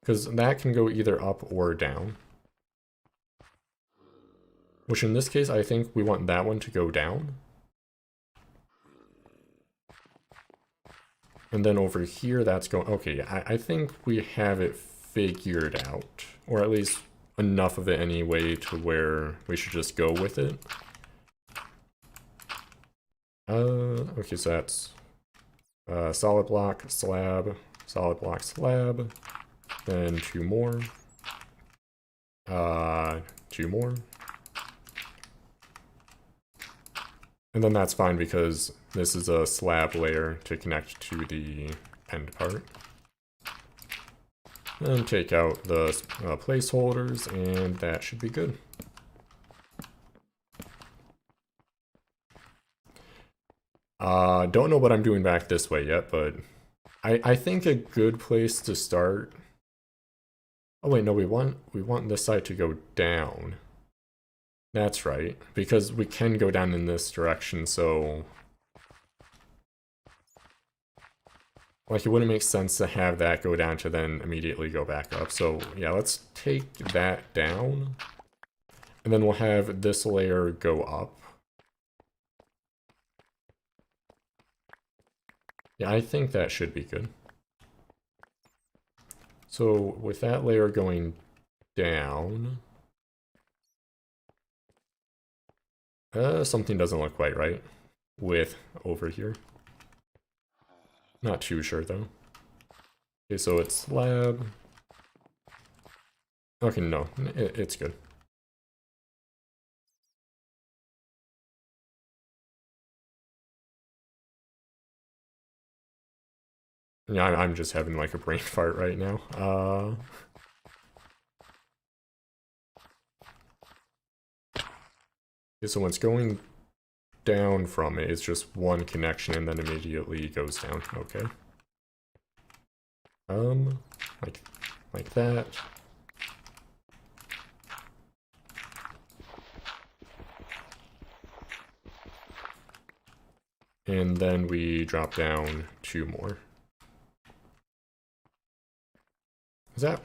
because that can go either up or down. Which in this case, I think we want that one to go down. And then over here, that's going... Okay, yeah, I think we have it figured out. Or at least enough of it anyway to where we should just go with it. Okay, so that's solid block, slab, then two more. Two more. And then that's fine because this is a slab layer to connect to the end part. Then take out the placeholders, and that should be good. Don't know what I'm doing back this way yet, but I think a good place to start... Oh wait, no, we want this side to go down. That's right, because we can go down in this direction, so... Like, it wouldn't make sense to have that go down to then immediately go back up. So, yeah, let's take that down. And then we'll have this layer go up. Yeah, I think that should be good. So, with that layer going down... something doesn't look quite right with over here. Not too sure though. Okay, so it's slab. Okay, no, it's good. Yeah, I'm just having like a brain fart right now. Okay, so when it's going down from it, it's just one connection and then immediately goes down. Okay. Like that. And then we drop down two more. Is that,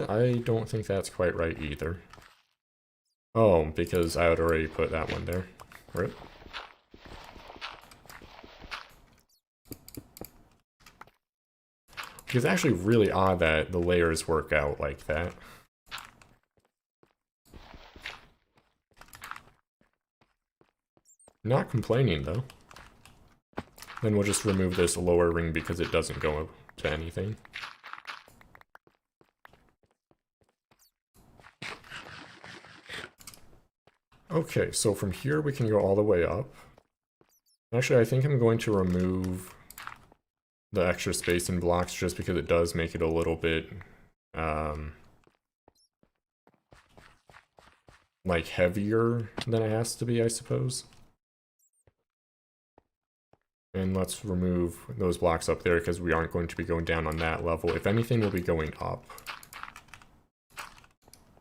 I don't think that's quite right either. Oh, because I had already put that one there. Right? It's actually really odd that the layers work out like that. Not complaining though. Then we'll just remove this lower ring because it doesn't go to anything. Okay, so from here we can go all the way up. Actually, I think I'm going to remove the extra space in blocks just because it does make it a little bit, like heavier than it has to be, I suppose. And let's remove those blocks up there because we aren't going to be going down on that level. If anything, we'll be going up.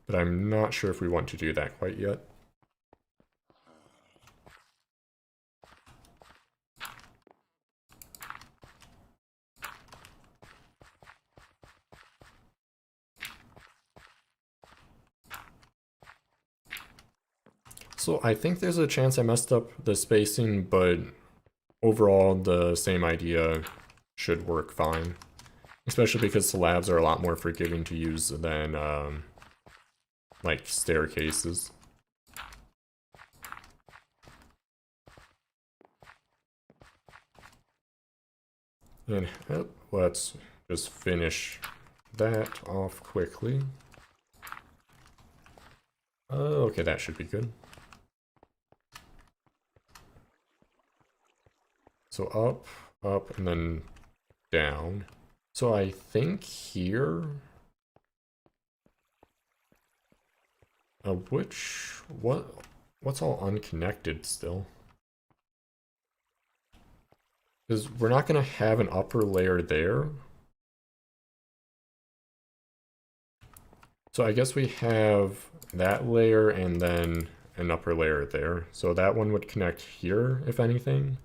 But I'm not sure if we want to do that quite yet. So I think there's a chance I messed up the spacing, but overall the same idea should work fine. Especially because slabs are a lot more forgiving to use than like staircases. And let's just finish that off quickly. Okay, that should be good. So up, up, and then down. So I think here... what's all unconnected still? Because we're not going to have an upper layer there. So I guess we have that layer and then an upper layer there. So that one would connect here, if anything.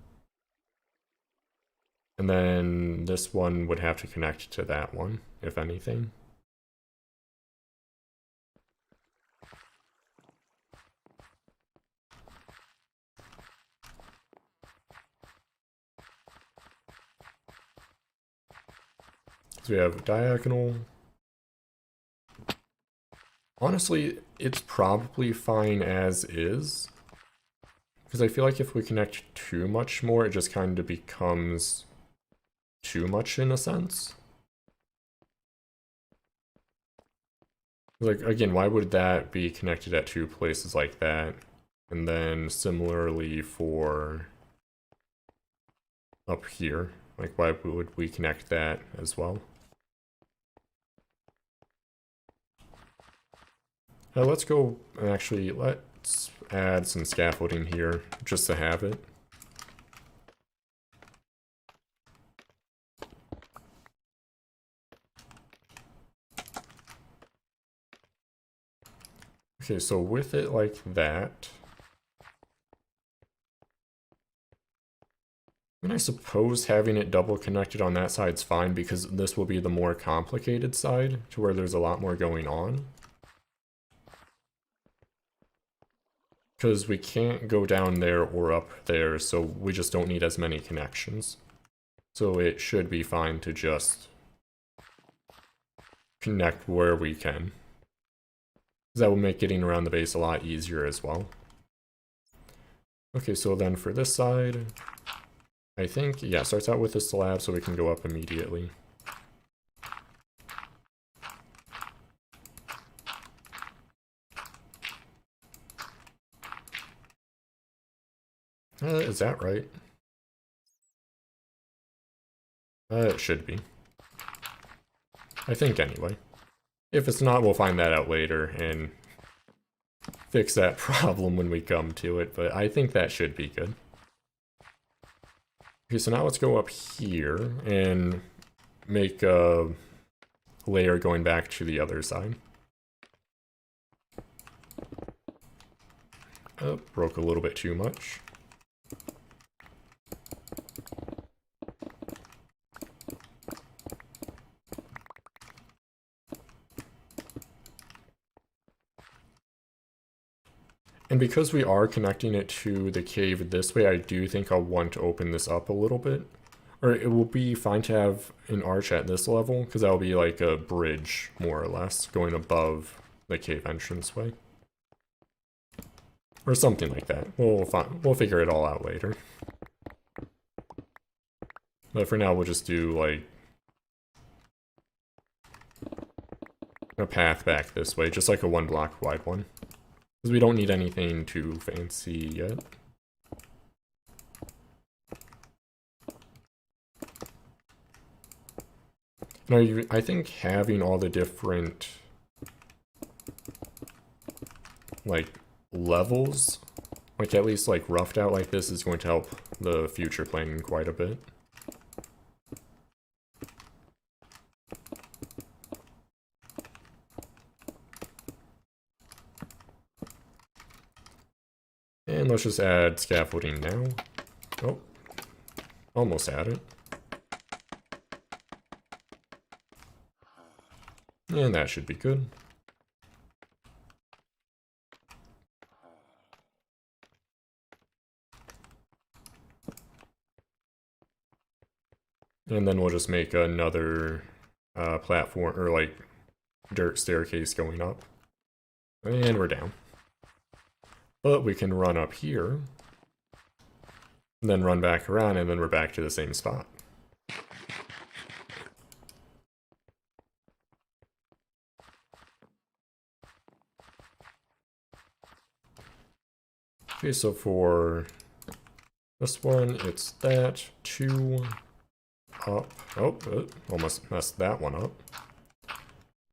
And then this one would have to connect to that one, if anything. So we have diagonal. Honestly, it's probably fine as is. Because I feel like if we connect too much more, it just kind of becomes too much in a sense. Like, again, why would that be connected at two places like that? And then similarly for up here, like why would we connect that as well? Let's go, actually, let's add some scaffolding here, just to have it. Okay, so with it like that, I mean, I suppose having it double connected on that side's fine because this will be the more complicated side to where there's a lot more going on. Because we can't go down there or up there, so we just don't need as many connections. So it should be fine to just connect where we can. That will make getting around the base a lot easier as well. Okay, so then for this side, I think, yeah, starts out with a slab so we can go up immediately. Is that right? It should be. I think anyway. If it's not, we'll find that out later and fix that problem when we come to it, but I think that should be good. Okay, so now let's go up here and make a layer going back to the other side. Oh, broke a little bit too much. And because we are connecting it to the cave this way, I do think I'll want to open this up a little bit. Or it will be fine to have an arch at this level, because that'll be like a bridge, more or less, going above the cave entranceway. Or something like that. We'll figure it all out later. But for now, we'll just do, like, a path back this way, just like a 1 block wide one. Because we don't need anything too fancy yet. Now, I think having all the different, like, levels, like at least like roughed out like this, is going to help the future planning quite a bit. And let's just add scaffolding now. Oh, almost had it. And that should be good. And then we'll just make another platform, or like dirt staircase going up. And we're down. But we can run up here, and then run back around, and then we're back to the same spot. Okay, so for this one, it's that, 2 up. Oh, almost messed that one up.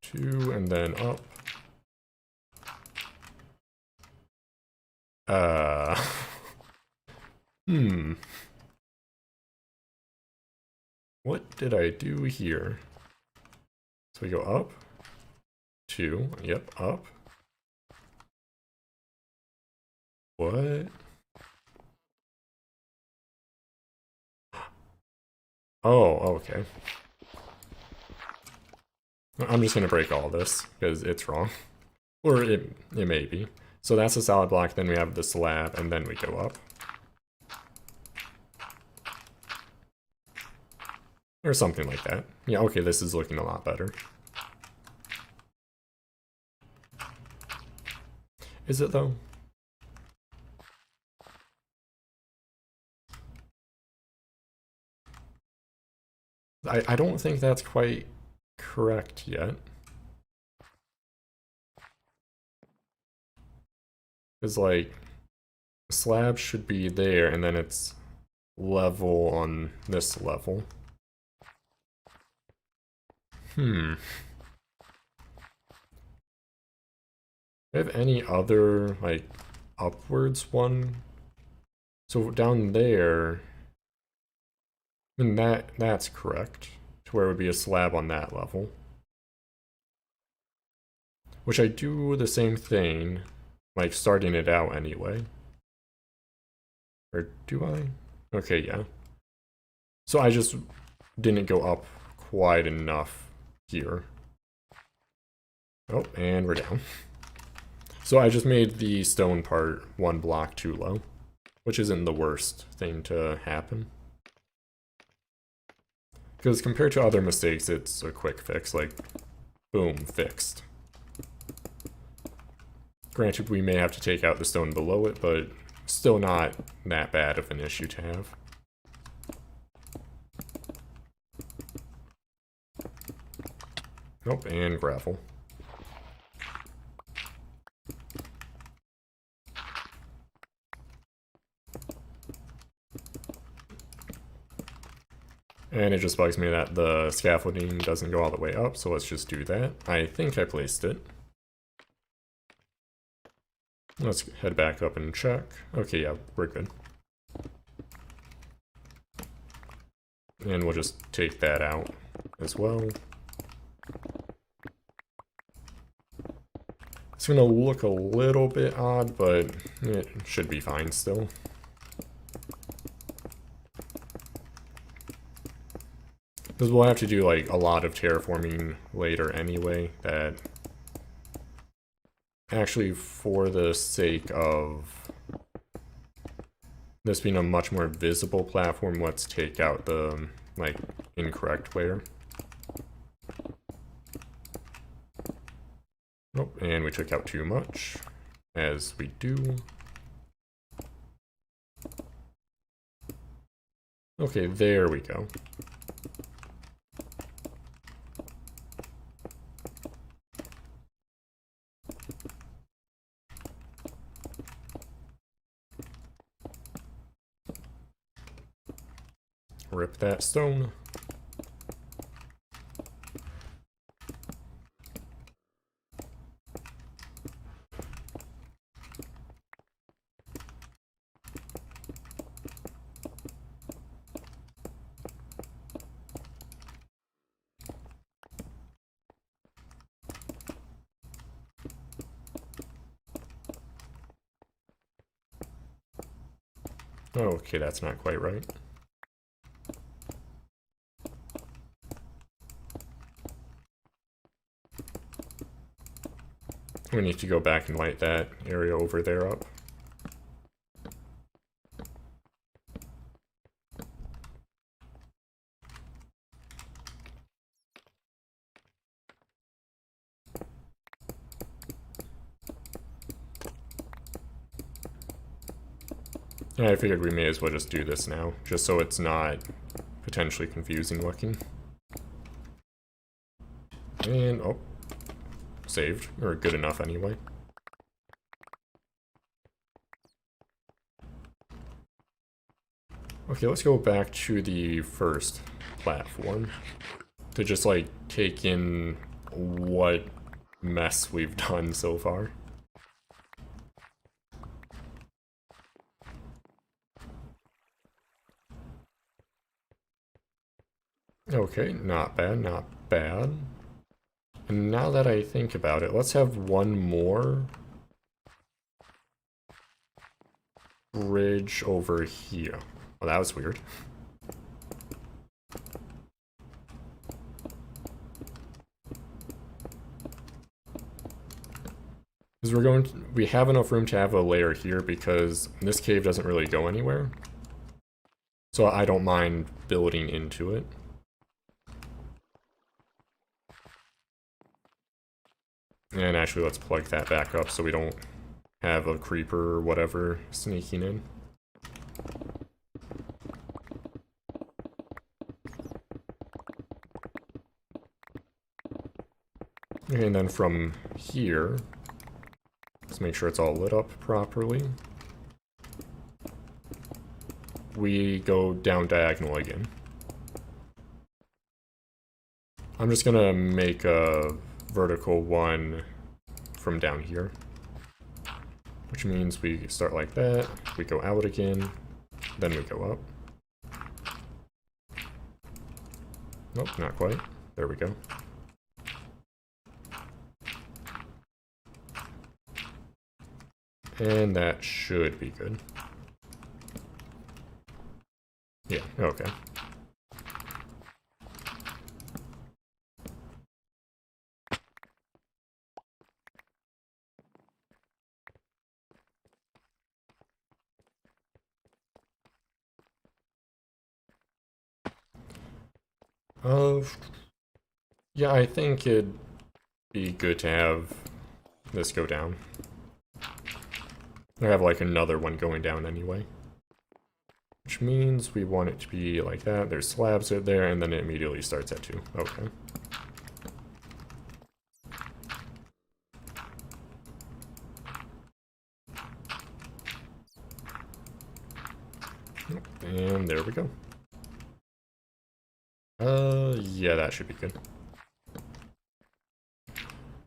2, and then up. What did I do here? So we go up. 2, yep, up. What? Oh, okay. I'm just gonna break all this, because it's wrong. Or it may be. So that's a solid block, then we have the slab, and then we go up. Or something like that. Yeah, okay, this is looking a lot better. Is it, though? I don't think that's quite correct yet. Because, like, slab should be there, and then it's level on this level. Do I have any other, like, upwards one? So down there, I mean, that's correct. To where it would be a slab on that level. Which I do the same thing, like starting it out anyway. Or do I? Okay, yeah. So I just didn't go up quite enough here. Oh, and we're down. So I just made the stone part 1 block too low, which isn't the worst thing to happen. Because compared to other mistakes, it's a quick fix, like, boom, fixed. Granted, we may have to take out the stone below it, but still not that bad of an issue to have. Nope, and gravel. And it just bugs me that the scaffolding doesn't go all the way up, so let's just do that. I think I placed it. Let's head back up and check. Okay, yeah, we're good. And we'll just take that out as well. It's gonna look a little bit odd, but it should be fine still. Because we'll have to do like a lot of terraforming later anyway, that actually, for the sake of this being a much more visible platform, let's take out the like incorrect layer. Nope, and we took out too much, as we do. Okay, there we go. Rip that stone. Okay, that's not quite right. We need to go back and light that area over there up. And I figured we may as well just do this now, just so it's not potentially confusing looking. And, oh, saved, or good enough anyway. Okay, let's go back to the first platform to just like take in what mess we've done so far. Okay, not bad, not bad. And now that I think about it, let's have one more bridge over here. Well, that was weird. Because we have enough room to have a layer here because this cave doesn't really go anywhere. So I don't mind building into it. And actually, let's plug that back up so we don't have a creeper or whatever sneaking in. Okay, and then from here, let's make sure it's all lit up properly. We go down diagonal again. I'm just gonna make a vertical one from down here, which means we start like that, we go out again, then we go up. Nope, not quite. There we go. And that should be good. Yeah, okay. Yeah, I think it'd be good to have this go down. I have like another one going down anyway. Which means we want it to be like that. There's slabs right there, and then it immediately starts at 2. Okay. And there we go. Yeah, that should be good.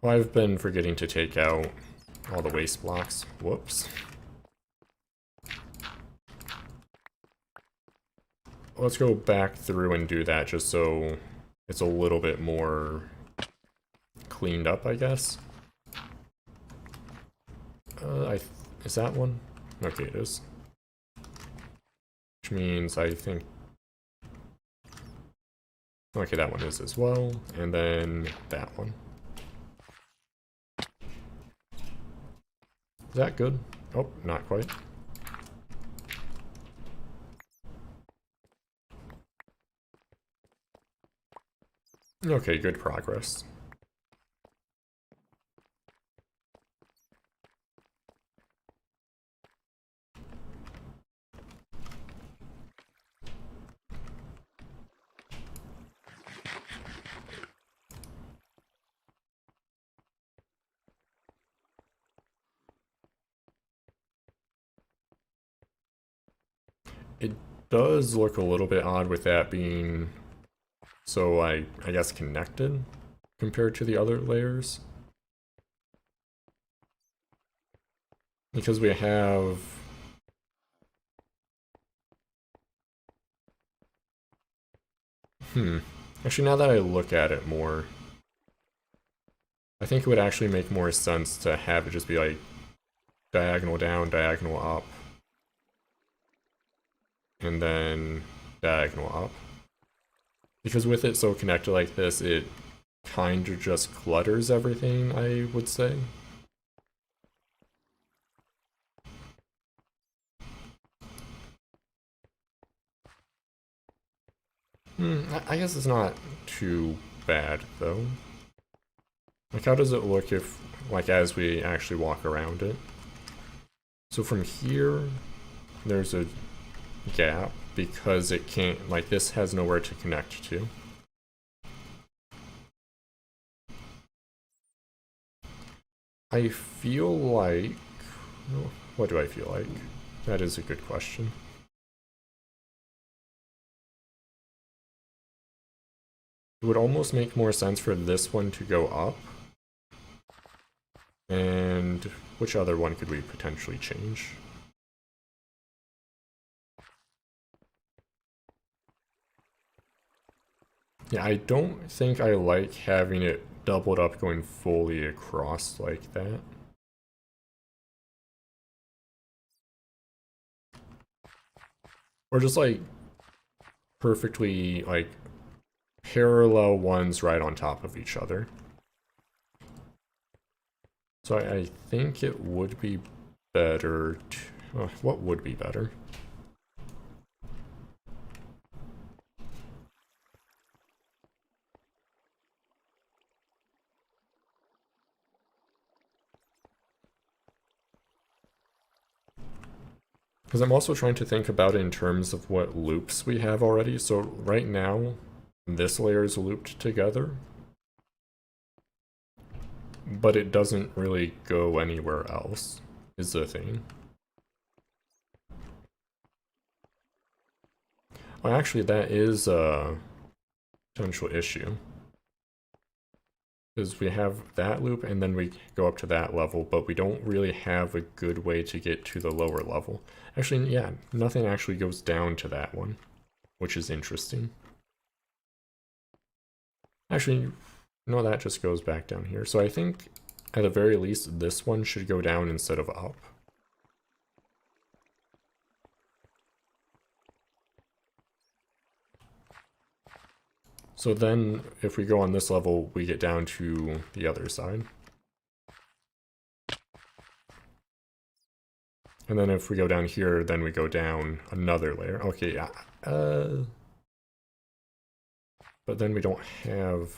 Well, I've been forgetting to take out all the waste blocks. Whoops. Let's go back through and do that just so it's a little bit more cleaned up, I guess. Is that one? Okay, it is. Which means I think... Okay, that one is as well. And then that one. Is that good? Oh, not quite. Okay, good progress. It does look a little bit odd with that being so I guess connected compared to the other layers. Because we have... Actually, now that I look at it more, I think it would actually make more sense to have it just be like diagonal down, diagonal up, and then diagonal up. Because with it so connected like this, it kind of just clutters everything, I would say. I guess it's not too bad, though. Like, how does it look if, like, as we actually walk around it? So from here, there's a gap because it can't, like, this has nowhere to connect to. I feel like... What do I feel like? That is a good question. It would almost make more sense for this one to go up. And which other one could we potentially change? Yeah, I don't think I like having it doubled up going fully across like that. Or just like perfectly like parallel ones right on top of each other. So I think it would be better to, what would be better? Because I'm also trying to think about it in terms of what loops we have already. So right now, this layer is looped together, but it doesn't really go anywhere else, is the thing. Well, actually, that is a potential issue. Because we have that loop and then we go up to that level, but we don't really have a good way to get to the lower level. Actually, yeah, nothing actually goes down to that one, which is interesting. Actually, no, that just goes back down here. So I think, at the very least, this one should go down instead of up. So then, if we go on this level, we get down to the other side. And then if we go down here, then we go down another layer. Okay, yeah. But then we don't have...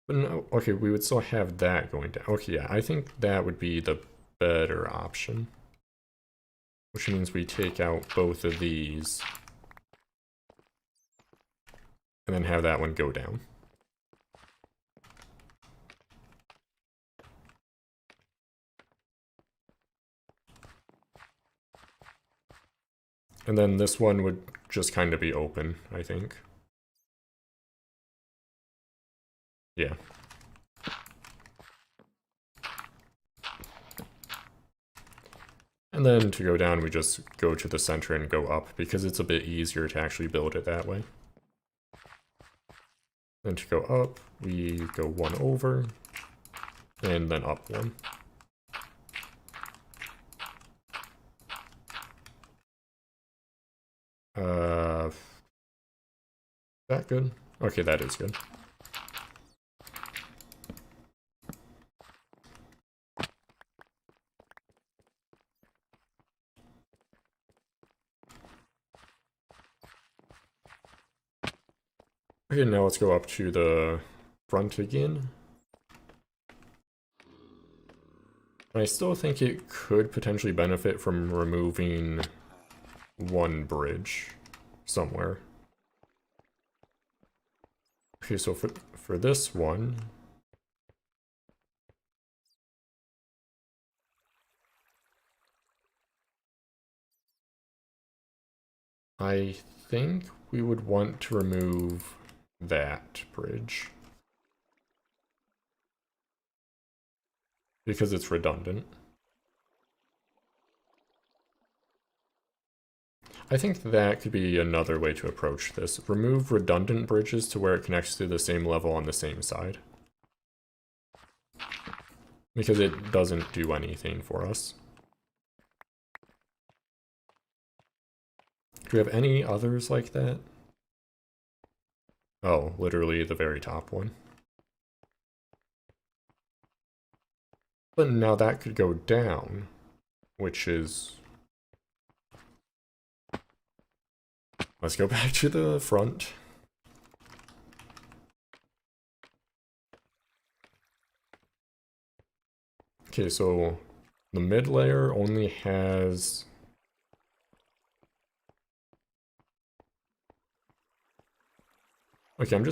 But no, okay, we would still have that going down. Okay, yeah, I think that would be the better option. Which means we take out both of these. And then have that one go down. And then this one would just kind of be open, I think. Yeah. And then to go down, we just go to the center and go up, because it's a bit easier to actually build it that way. Then to go up, we go one over, and then up one. That good? Okay, that is good. Okay, now let's go up to the front again. I still think it could potentially benefit from removing one bridge somewhere. Okay, so for this one, I think we would want to remove that bridge. Because it's redundant. I think that could be another way to approach this. Remove redundant bridges to where it connects to the same level on the same side. Because it doesn't do anything for us. Do we have any others like that? Oh, literally the very top one. But now that could go down, which is... Let's go back to the front. Okay, so the mid layer only has Okay, I'm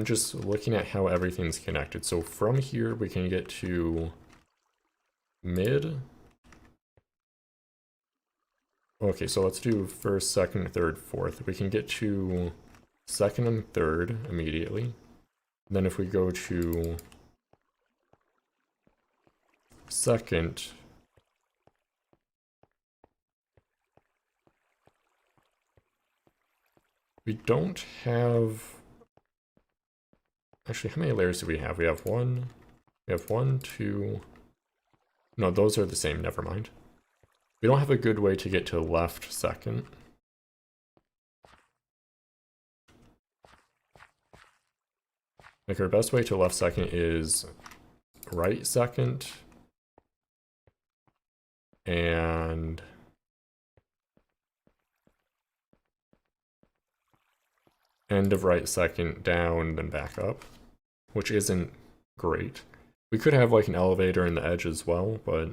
just looking at how everything's connected. So from here we can get to mid. Okay, so let's do first, second, third, fourth. We can get to second and third immediately. Then if we go to second, we don't have... Actually, how many layers do we have? We have one, two... No, those are the same, never mind. We don't have a good way to get to left second. Like, our best way to left second is right second, and end of right second, down, then back up, which isn't great. We could have like an elevator in the edge as well, but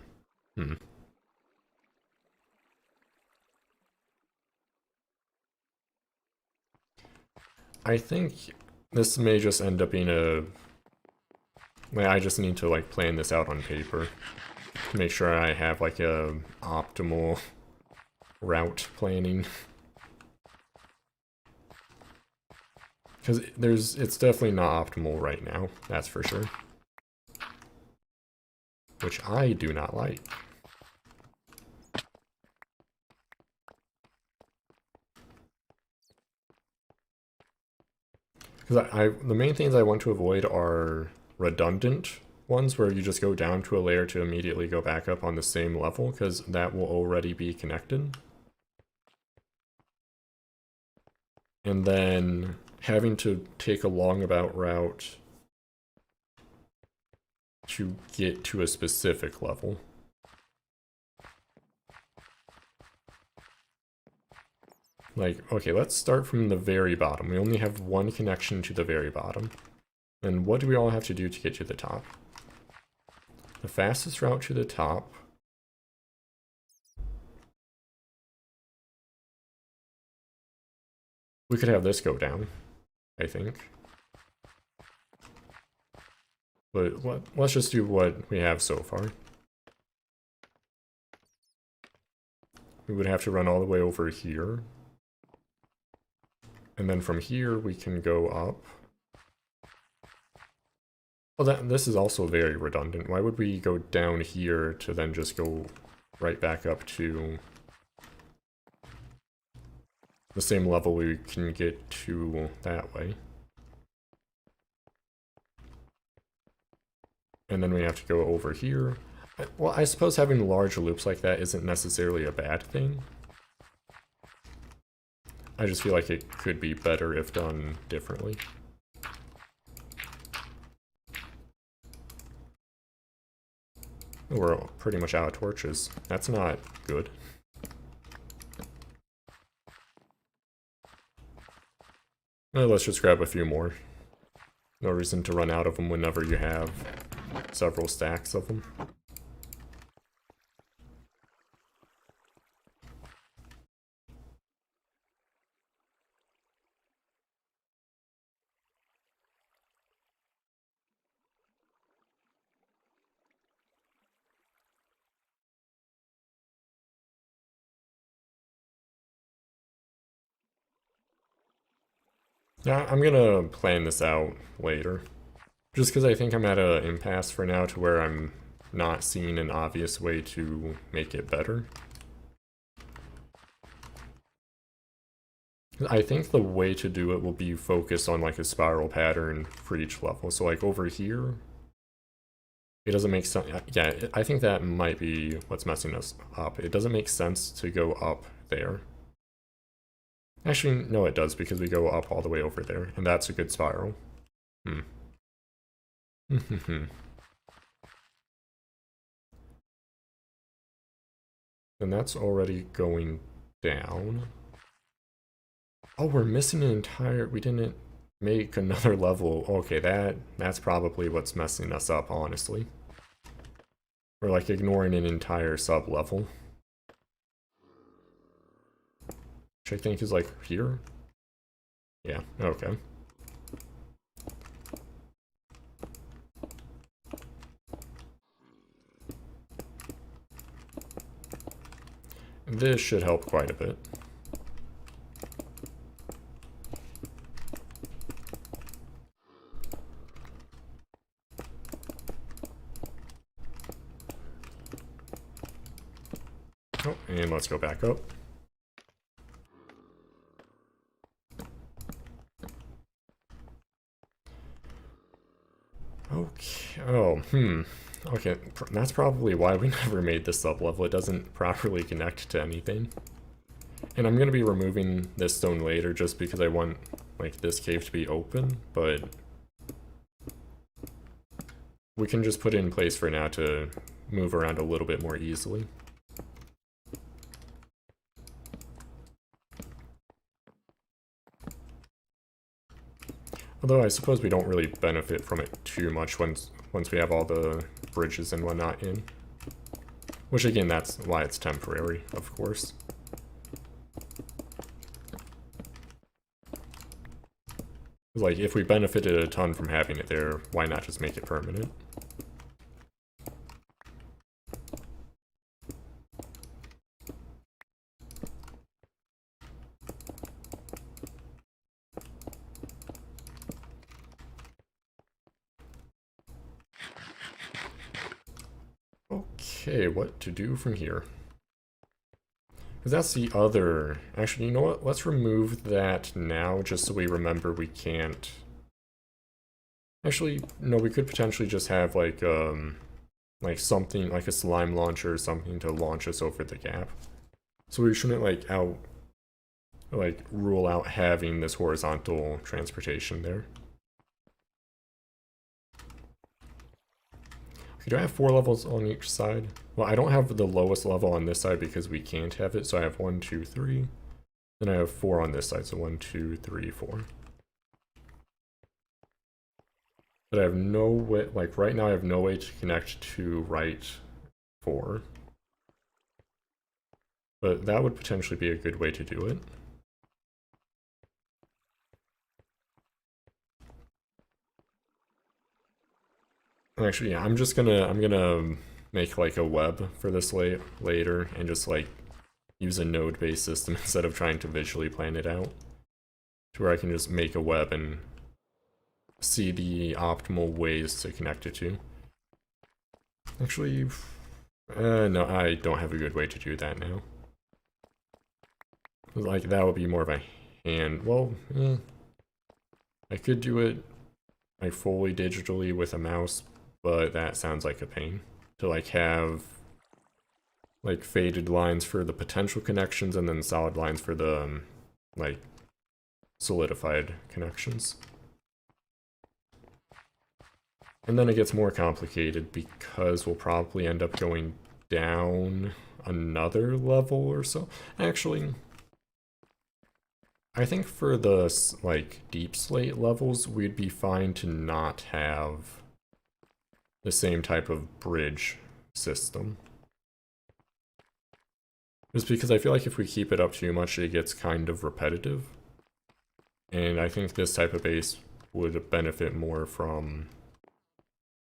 I think this may just end up being a... Like, I just need to like plan this out on paper to make sure I have like a optimal route planning. Because it's definitely not optimal right now, that's for sure. Which I do not like. Because the main things I want to avoid are redundant ones where you just go down to a layer to immediately go back up on the same level, because that will already be connected. And then having to take a longabout route to get to a specific level. Like, okay, let's start from the very bottom. We only have one connection to the very bottom. And what do we all have to do to get to the top? The fastest route to the top... We could have this go down, I think. But let's just do what we have so far. We would have to run all the way over here. And then from here we can go up. Well, this is also very redundant. Why would we go down here to then just go right back up to the same level we can get to that way? And then we have to go over here. Well, I suppose having large loops like that isn't necessarily a bad thing. I just feel like it could be better if done differently. We're pretty much out of torches. That's not good. Well, let's just grab a few more. No reason to run out of them whenever you have several stacks of them. Yeah, I'm gonna plan this out later. Just because I think I'm at an impasse for now to where I'm not seeing an obvious way to make it better. I think the way to do it will be focused on like a spiral pattern for each level. So like over here, it doesn't make sense. Yeah, I think that might be what's messing us up. It doesn't make sense to go up there. Actually, no it does, because we go up all the way over there, and that's a good spiral. Then that's already going down. Oh, we're missing an entire... We didn't make another level. Okay, that's probably what's messing us up, honestly. We're like ignoring an entire sub-level. Which I think is like here. Yeah, okay. This should help quite a bit. Oh, and let's go back up. Okay, oh, okay, that's probably why we never made this sub-level. It doesn't properly connect to anything. And I'm gonna be removing this stone later just because I want, like, this cave to be open, but we can just put it in place for now to move around a little bit more easily. Although I suppose we don't really benefit from it too much once we have all the bridges and whatnot in. Which again, that's why it's temporary, of course. Like, if we benefited a ton from having it there, why not just make it permanent? Okay, what to do from here? Because that's the other... Actually, you know what? Let's remove that now, just so we remember we can't... Actually, no, we could potentially just have, like something, like a slime launcher or something to launch us over the gap. So we shouldn't, rule out having this horizontal transportation there. Okay, do I have 4 levels on each side? Well, I don't have the lowest level on this side because we can't have it, so I have 1, 2, 3. Then I have 4 on this side, so 1, 2, 3, 4. But I have no way, like right now I have no way to connect to right 4. But that would potentially be a good way to do it. Actually, yeah, I'm gonna make like a web for this later and just like use a node-based system instead of trying to visually plan it out. To where I can just make a web and see the optimal ways to connect it to. Actually, no, I don't have a good way to do that now. Like, that would be more of a hand, well, I could do it like fully digitally with a mouse, but that sounds like a pain. To like have like faded lines for the potential connections and then solid lines for the like solidified connections. And then it gets more complicated because we'll probably end up going down another level or so. Actually, I think for the like deep slate levels, we'd be fine to not have the same type of bridge system. Just because I feel like if we keep it up too much, it gets kind of repetitive. And I think this type of base would benefit more from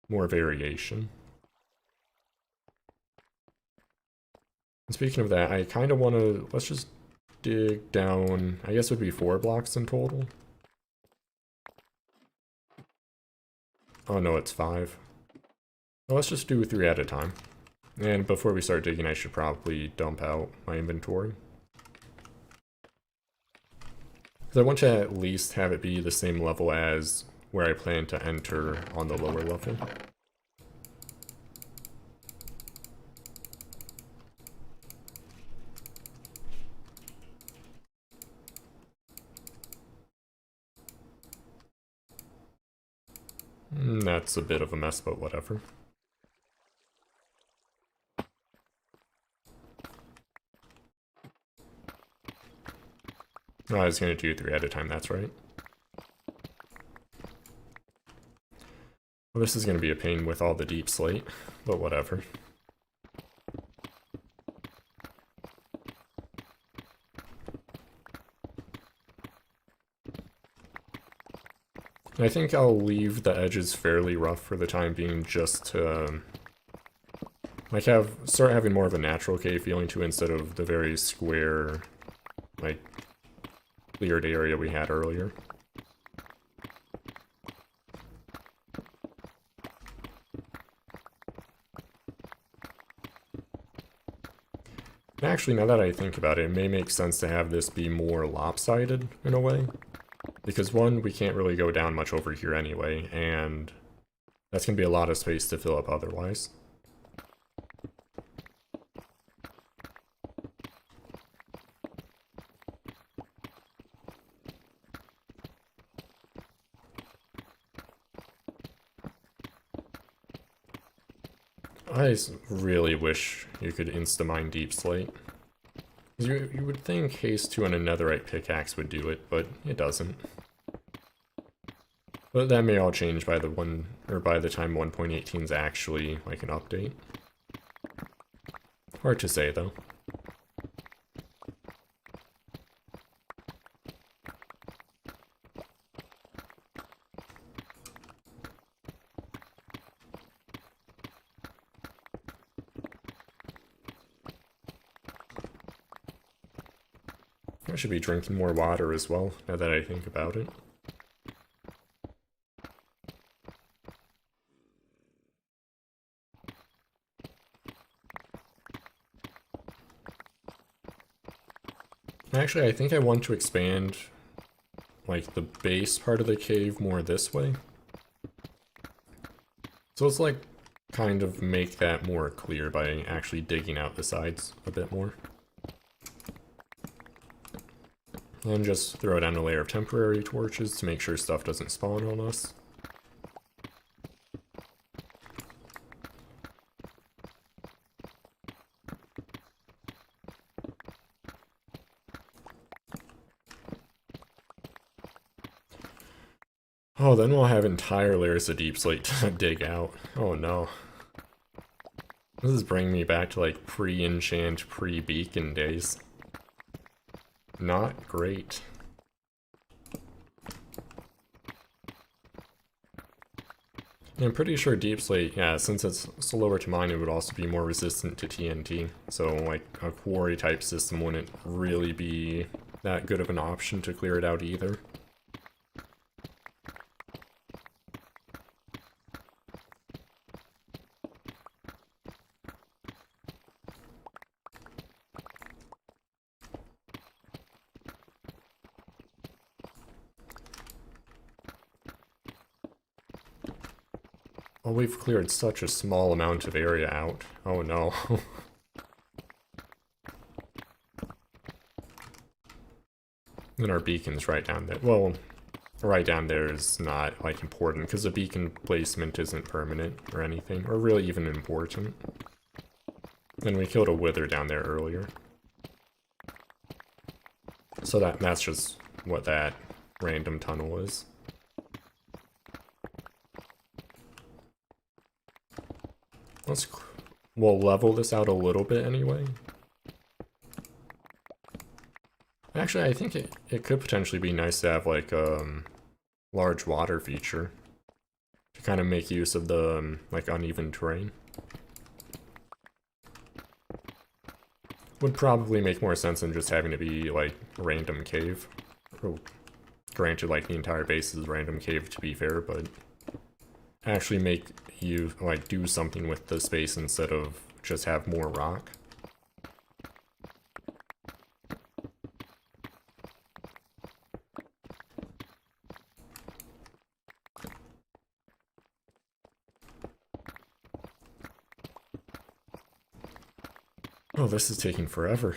more variation. And speaking of that, I kind of want to, let's just dig down, I guess it would be 4 blocks in total. Oh no, it's 5. Well, let's just do 3 at a time. And before we start digging, I should probably dump out my inventory. Because I want to at least have it be the same level as where I plan to enter on the lower level. That's a bit of a mess, but whatever. Oh, I was going to do 3 at a time, that's right. Well, this is going to be a pain with all the deep slate, but whatever. I think I'll leave the edges fairly rough for the time being, just to like start having more of a natural cave feeling to, instead of the very square, like, cleared area we had earlier. Actually, now that I think about it, it may make sense to have this be more lopsided in a way. Because one, we can't really go down much over here anyway, and that's going to be a lot of space to fill up otherwise. I really wish you could insta-mine Deep Slate. You would think Haste 2 on a Netherite pickaxe would do it, but it doesn't. But that may all change by the time 1.18 is actually like an update. Hard to say though. I should be drinking more water as well, now that I think about it. Actually, I think I want to expand, like, the base part of the cave more this way. So let's, like, kind of make that more clear by actually digging out the sides a bit more. And just throw down a layer of temporary torches to make sure stuff doesn't spawn on us. Oh, then we'll have entire layers of Deep Slate to dig out. Oh no. This is bringing me back to like pre-enchant, pre-beacon days. Not great. I'm pretty sure Deep Slate, yeah, since it's slower to mine, it would also be more resistant to TNT. So like a quarry type system wouldn't really be that good of an option to clear it out either. Oh, we've cleared such a small amount of area out. Oh no. And our beacon's right down there. Well, right down there is not, like, important, because the beacon placement isn't permanent or anything, or really even important. And we killed a wither down there earlier. So that's just what that random tunnel is. We'll level this out a little bit anyway. Actually, I think it could potentially be nice to have like a large water feature to kind of make use of the like uneven terrain. Would probably make more sense than just having to be like a random cave. Oh, granted, like the entire base is a random cave to be fair, but actually make you like do something with the space instead of just have more rock. Oh, this is taking forever.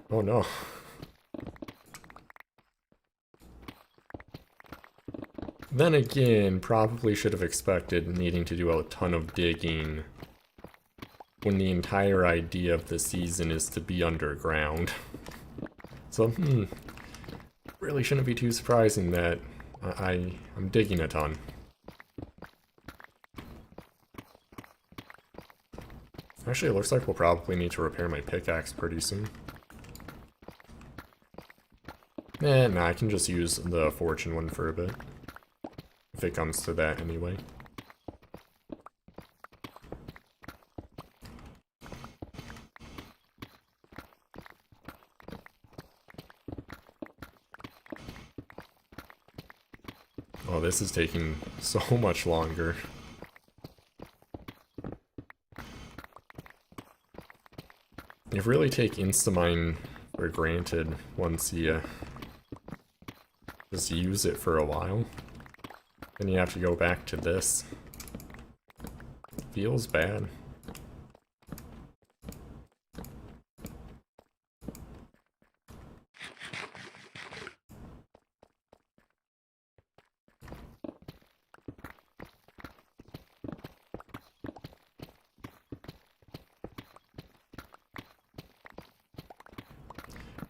Oh no. Then again, probably should have expected needing to do a ton of digging when the entire idea of the season is to be underground. So, really shouldn't be too surprising that I'm digging a ton. Actually, it looks like we'll probably need to repair my pickaxe pretty soon. Nah, I can just use the fortune one for a bit. if it comes to that anyway. Oh, this is taking so much longer. You really take Instamine for granted once you just use it for a while. Then you have to go back to this. Feels bad.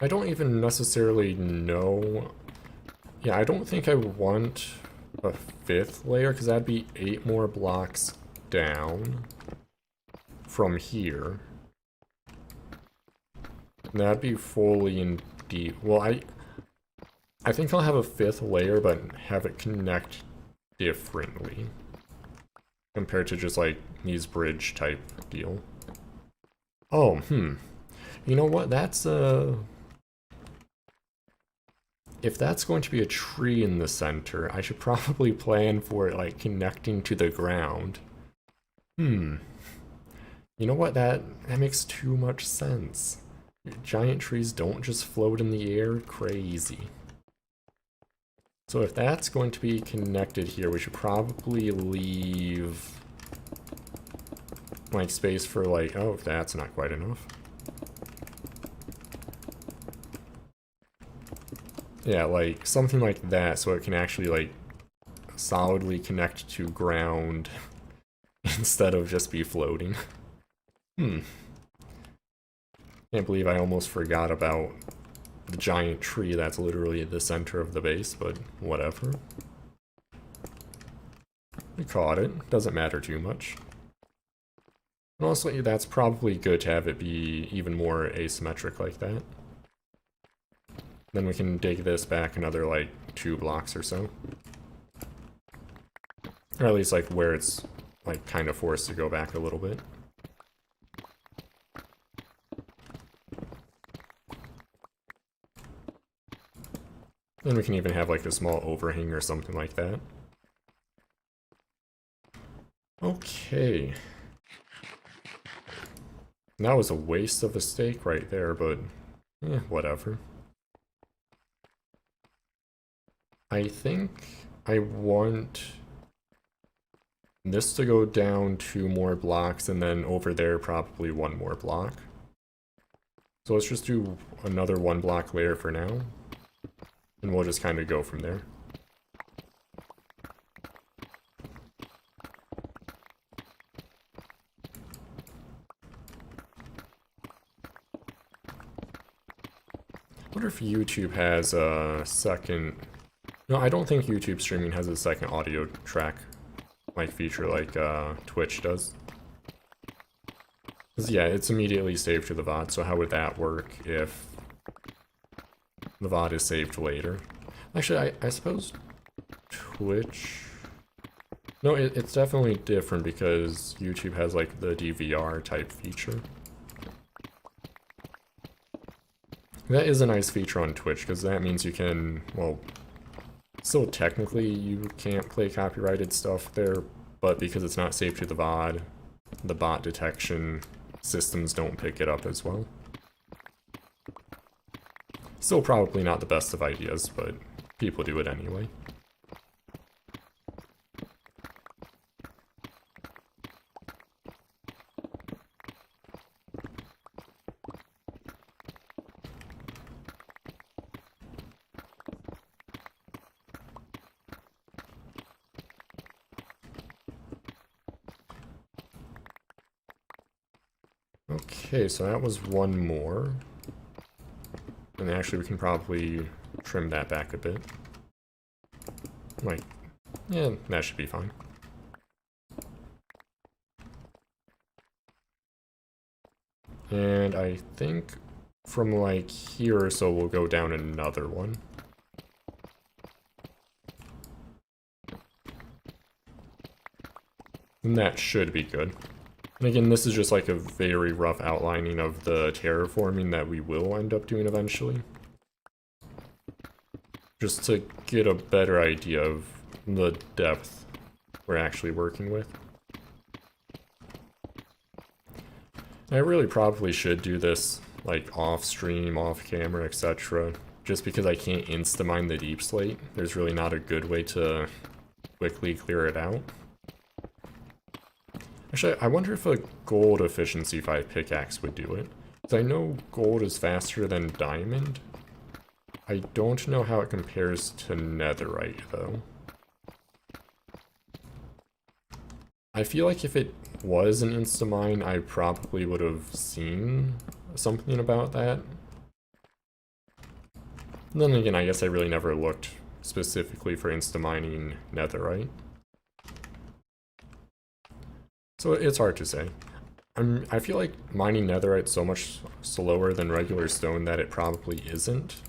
I don't even necessarily know. Yeah, I don't think I want a 5th layer, because that'd be 8 more blocks down from here. And that'd be fully in deep. Well, I think I'll have a 5th layer, but have it connect differently compared to just like these bridge type deal. Oh, you know what? That's if that's going to be a tree in the center, I should probably plan for it like connecting to the ground. You know what? That makes too much sense. Giant trees don't just float in the air. Crazy. So if that's going to be connected here, we should probably leave like space for like, oh, that's not quite enough. Yeah, like something like that, so it can actually like solidly connect to ground instead of just be floating. Can't believe I almost forgot about the giant tree that's literally the center of the base, but whatever. We caught it. Doesn't matter too much. And also, that's probably good to have it be even more asymmetric like that. Then we can dig this back another, like, 2 blocks or so. Or at least, like, where it's, like, kind of forced to go back a little bit. Then we can even have, like, a small overhang or something like that. Okay. That was a waste of a stake right there, but, whatever. I think I want this to go down 2 more blocks, and then over there probably 1 more block. So let's just do another 1 block layer for now, and we'll just kind of go from there. I wonder if YouTube has a second... No, I don't think YouTube streaming has a second audio track like feature like Twitch does. 'Cause yeah, it's immediately saved to the VOD, so how would that work if the VOD is saved later? Actually, I suppose Twitch... No, it's definitely different because YouTube has like the DVR type feature. That is a nice feature on Twitch, because that means you can, well, still technically you can't play copyrighted stuff there, but because it's not saved to the VOD, the bot detection systems don't pick it up as well. Still probably not the best of ideas, but people do it anyway. Okay, so that was 1 more. And actually we can probably trim that back a bit. Like, yeah, that should be fine. And I think from like here or so we'll go down another one. And that should be good. And again, this is just like a very rough outlining of the terraforming that we will end up doing eventually. Just to get a better idea of the depth we're actually working with. I really probably should do this like off stream, off camera, etc. Just because I can't insta-mine the deep slate. There's really not a good way to quickly clear it out. Actually, I wonder if a gold efficiency 5 pickaxe would do it. Because I know gold is faster than diamond. I don't know how it compares to netherite, though. I feel like if it was an insta-mine, I probably would have seen something about that. And then again, I guess I really never looked specifically for insta-mining netherite. So it's hard to say. I feel like mining netherite so much slower than regular stone that it probably isn't.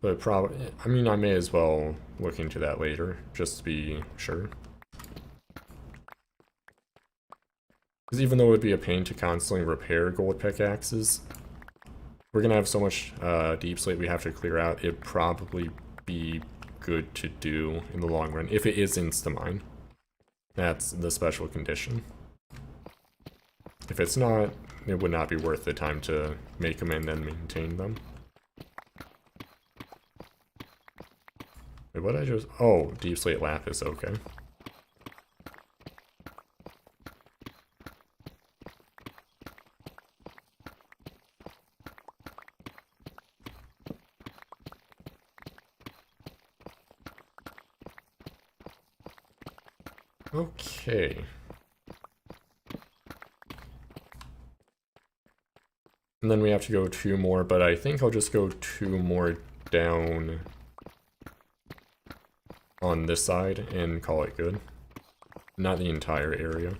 But probably, I mean, I may as well look into that later, just to be sure. Because even though it would be a pain to constantly repair gold pickaxes, we're gonna have so much deep slate we have to clear out, it'd probably be good to do in the long run, if it is insta-mine. That's the special condition. If it's not, it would not be worth the time to make them and then maintain them. Wait, what I just... Oh, deep slate lapis, okay. Okay. And then we have to go 2 more, but I think I'll just go 2 more down on this side and call it good. Not the entire area.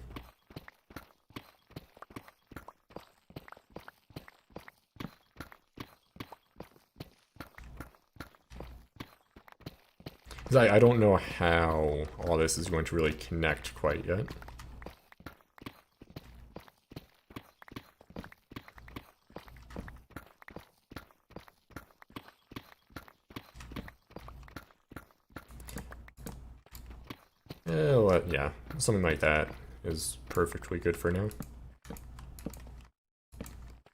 Because I don't know how all this is going to really connect quite yet. Yeah, something like that is perfectly good for now.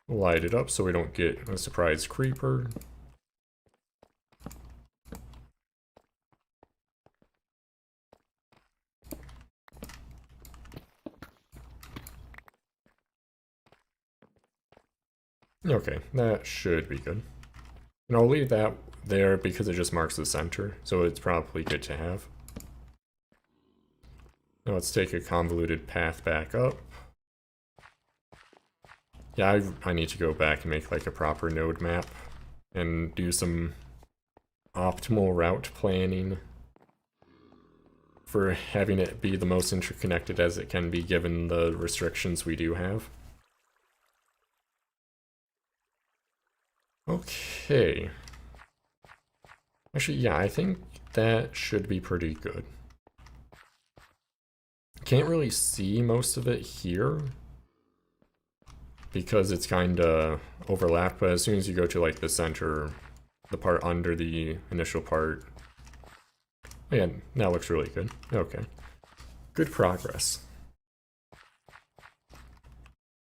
Light it up so we don't get a surprise creeper. Okay, that should be good. And I'll leave that there because it just marks the center, so it's probably good to have. Now let's take a convoluted path back up. Yeah, I need to go back and make like a proper node map and do some optimal route planning for having it be the most interconnected as it can be given the restrictions we do have. Okay. Actually, yeah, I think that should be pretty good. Can't really see most of it here because it's kind of overlapped, but as soon as you go to like the center, the part under the initial part, yeah, that looks really good. Okay. Good progress.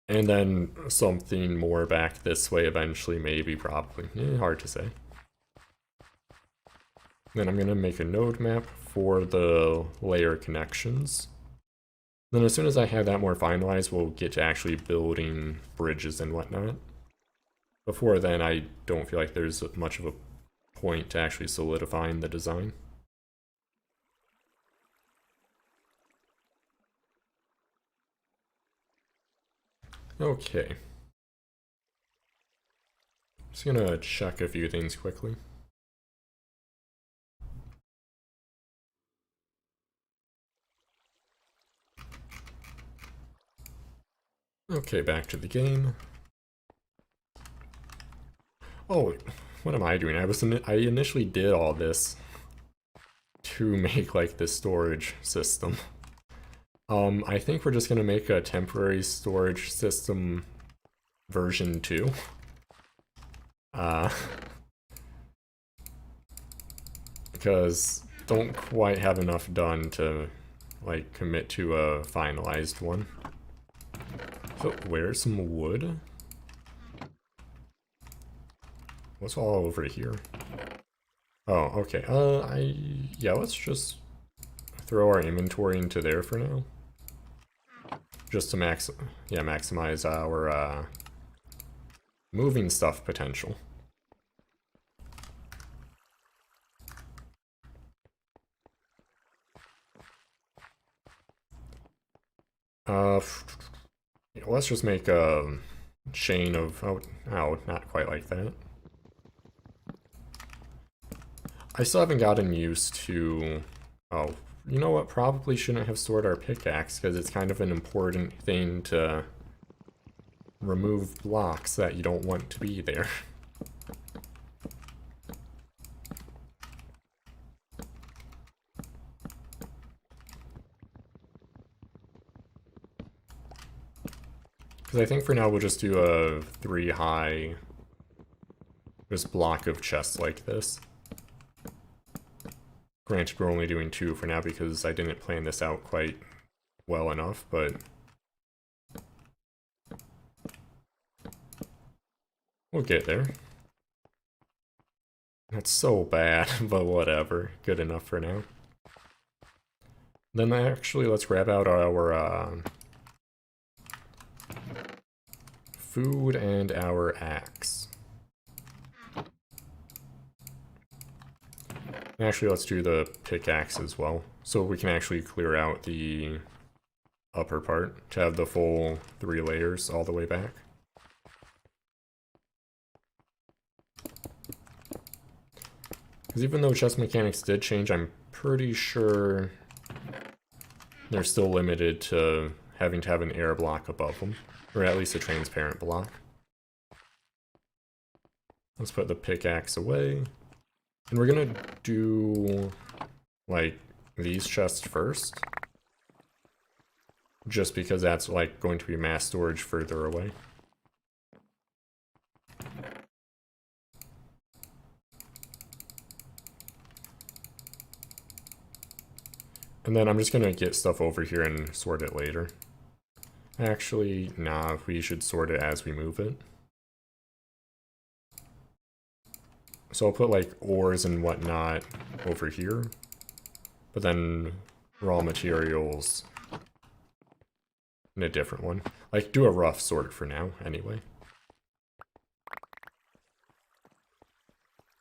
And then something more back this way eventually, maybe, probably. Hard to say. Then I'm going to make a node map for the layer connections. Then as soon as I have that more finalized, we'll get to actually building bridges and whatnot. Before then, I don't feel like there's much of a point to actually solidifying the design. Okay. Just gonna check a few things quickly. Okay, back to the game. Oh, what am I doing? I initially did all this to make like this storage system. I think we're just gonna make a temporary storage system version 2. Because don't quite have enough done to like commit to a finalized one. So where's some wood? What's all over here? Oh, okay. Yeah, let's just throw our inventory into there for now. Just to maximize our moving stuff potential. Let's just make a chain of, oh, not quite like that. I still haven't gotten used to, oh, you know what, probably shouldn't have stored our pickaxe, because it's kind of an important thing to remove blocks that you don't want to be there. Because I think for now we'll just do a 3 high, just block of chests like this. Granted, we're only doing 2 for now because I didn't plan this out quite well enough, but we'll get there. That's so bad, but whatever. Good enough for now. Then actually, let's grab out our food and our axe. Actually, let's do the pickaxe as well, so we can actually clear out the upper part to have the full 3 layers all the way back. Because even though chest mechanics did change, I'm pretty sure they're still limited to having to have an air block above them, or at least a transparent block. Let's put the pickaxe away. And we're gonna do, like, these chests first. Just because that's, like, going to be mass storage further away. And then I'm just gonna get stuff over here and sort it later. Actually, nah, we should sort it as we move it. So I'll put like ores and whatnot over here, but then raw materials in a different one. Like do a rough sort for now, anyway.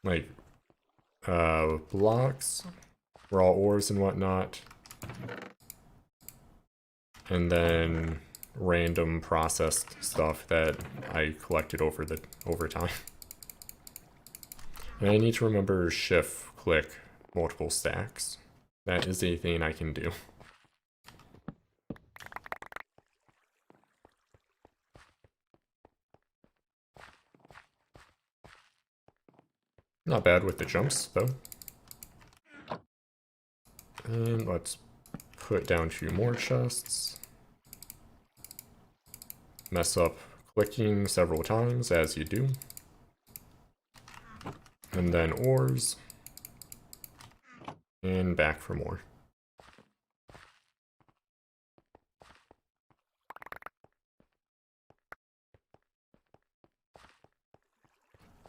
Like blocks, raw ores and whatnot, and then random processed stuff that I collected over time. And I need to remember shift click multiple stacks. That is a thing I can do. Not bad with the jumps, though. And let's put down 2 more chests. Mess up clicking several times, as you do. And then ores. And back for more.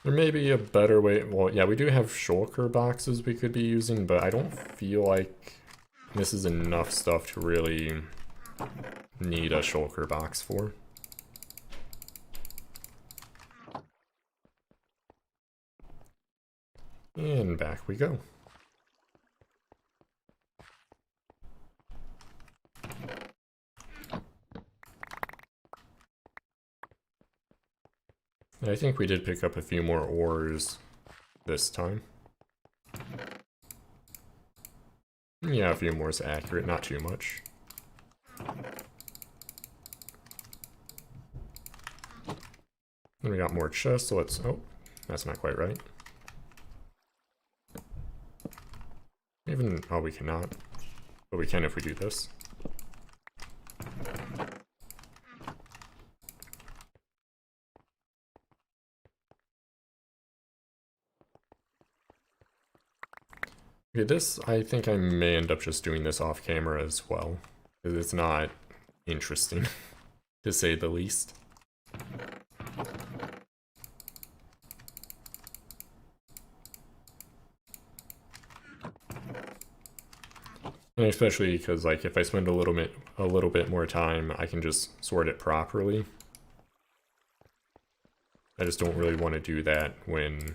There may be a better way. Well, yeah, we do have shulker boxes we could be using, but I don't feel like this is enough stuff to really need a shulker box for. And back we go. I think we did pick up a few more ores this time. Yeah, a few more is accurate, not too much. And we got more chests, so let's... Oh, that's not quite right. Even, oh, we cannot. But we can if we do this. Okay, this, I think I may end up just doing this off camera as well. Because it's not interesting, to say the least. And especially because, like, if I spend a little bit more time, I can just sort it properly. I just don't really want to do that when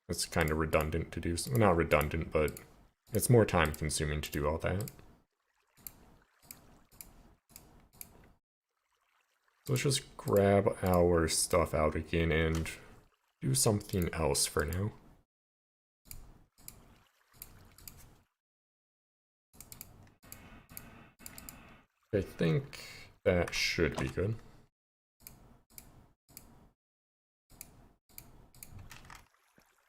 it's kind of redundant to do. Well, not redundant, but it's more time consuming to do all that. So let's just grab our stuff out again and do something else for now. I think that should be good.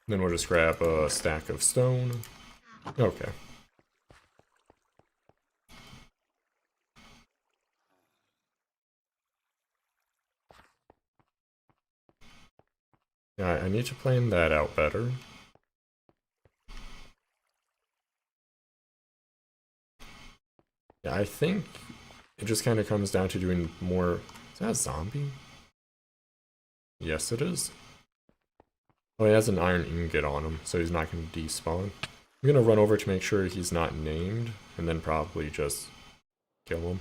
Then we'll just grab a stack of stone. Okay. Yeah, I need to plan that out better. Yeah, I think it just kind of comes down to doing more... Is that a zombie? Yes, it is. Oh, he has an iron ingot on him, so he's not going to despawn. I'm going to run over to make sure he's not named, and then probably just kill him.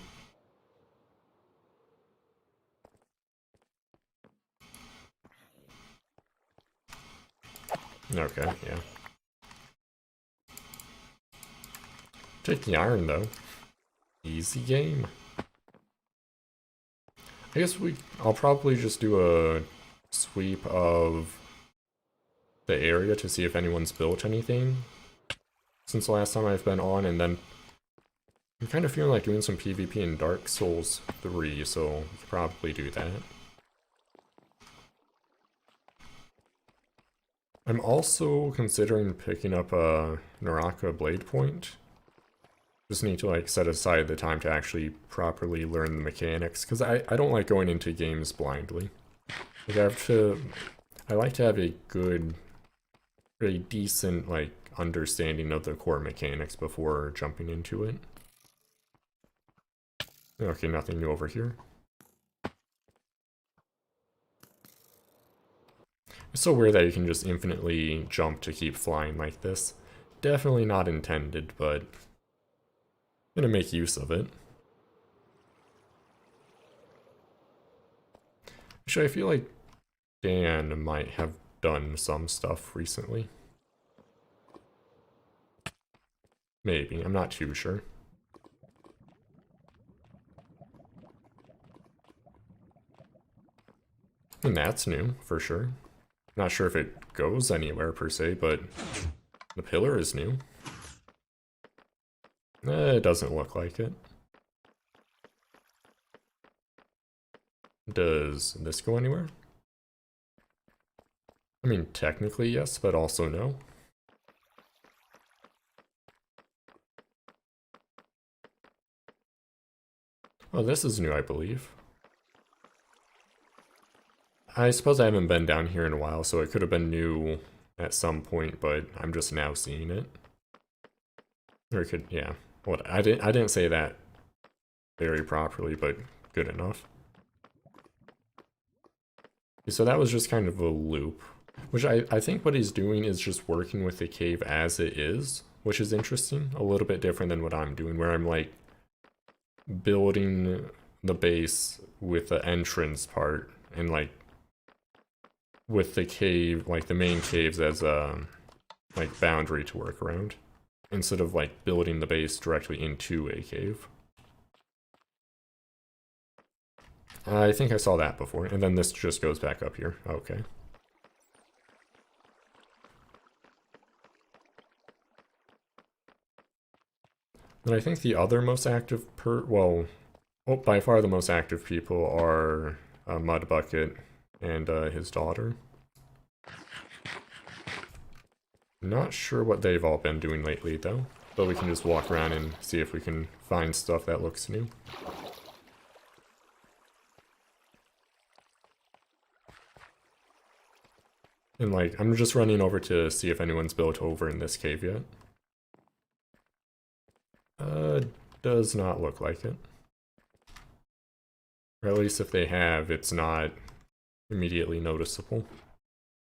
Okay, yeah. Take the iron, though. Easy game. I guess I'll probably just do a sweep of the area to see if anyone's built anything since the last time I've been on, and then I'm kind of feeling like doing some PvP in Dark Souls 3, so we could probably do that. I'm also considering picking up a Naraka Blade Point. Just need to like set aside the time to actually properly learn the mechanics, because I don't like going into games blindly. Like I like to have a decent like understanding of the core mechanics before jumping into it. Okay, nothing new over here. It's so weird that you can just infinitely jump to keep flying like this. Definitely not intended, but I'm gonna make use of it. Actually, I feel like Dan might have done some stuff recently. Maybe, I'm not too sure. And that's new, for sure. Not sure if it goes anywhere per se, but the pillar is new. It doesn't look like it. Does this go anywhere? I mean, technically yes, but also no. Oh, this is new, I believe. I suppose I haven't been down here in a while, so it could have been new at some point, but I'm just now seeing it. Or it could, yeah. Well, I didn't say that very properly, but good enough. So that was just kind of a loop, which I think what he's doing is just working with the cave as it is, which is interesting. A little bit different than what I'm doing, where I'm like building the base with the entrance part and like with the cave, like the main caves as a like boundary to work around, instead of like building the base directly into a cave. I think I saw that before, and then this just goes back up here. Okay. Then I think the other most active by far the most active people are Mudbucket and his daughter. Not sure what they've all been doing lately, though. But we can just walk around and see if we can find stuff that looks new. And like, I'm just running over to see if anyone's built over in this cave yet. Does not look like it. Or at least if they have, it's not immediately noticeable.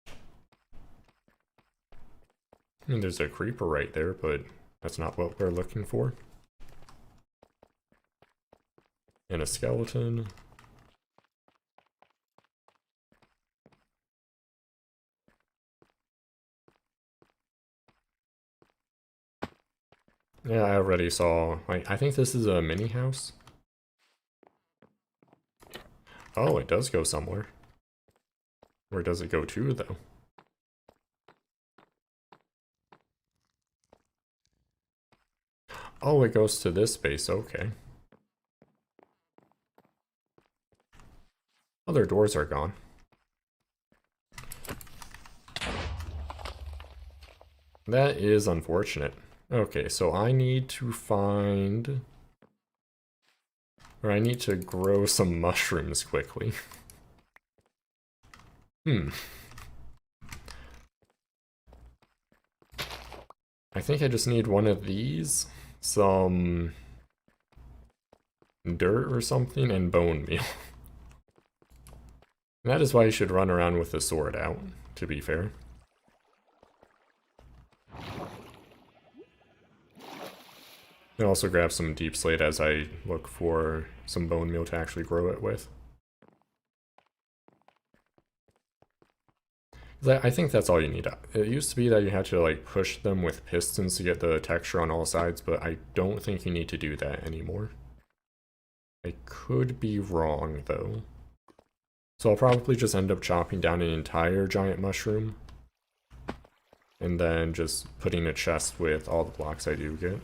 I mean, there's a creeper right there, but that's not what we're looking for. And a skeleton. Yeah, I already saw, like, I think this is a mini house. Oh, it does go somewhere. Where does it go to, though? Oh, it goes to this base, okay. Other doors are gone. That is unfortunate. Okay, so I need to find... Or I need to grow some mushrooms quickly. I think I just need one of these, some dirt or something, and bone meal. That is why you should run around with the sword out, to be fair. And also grab some deep slate as I look for some bone meal to actually grow it with. I think that's all you need. It used to be that you had to like push them with pistons to get the texture on all sides, but I don't think you need to do that anymore. I could be wrong though. So I'll probably just end up chopping down an entire giant mushroom and then just putting a chest with all the blocks I do get.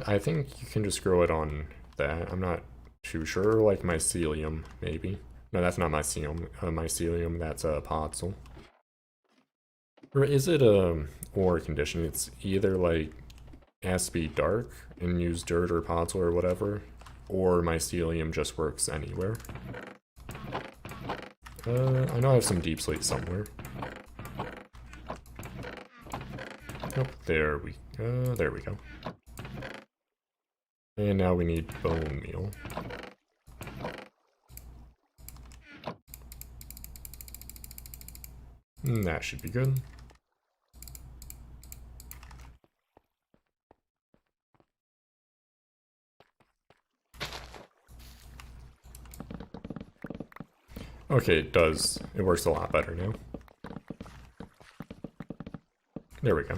I think you can just grow it on that. I'm not too sure, like mycelium, maybe. No, that's not mycelium, that's a podzol. Or is it a ore condition? It's either like it has to be dark and use dirt or podzol or whatever, or mycelium just works anywhere. I know I have some deep slate somewhere. Oh, there we go. And now we need bone meal. That should be good. Okay, it does. It works a lot better now. There we go.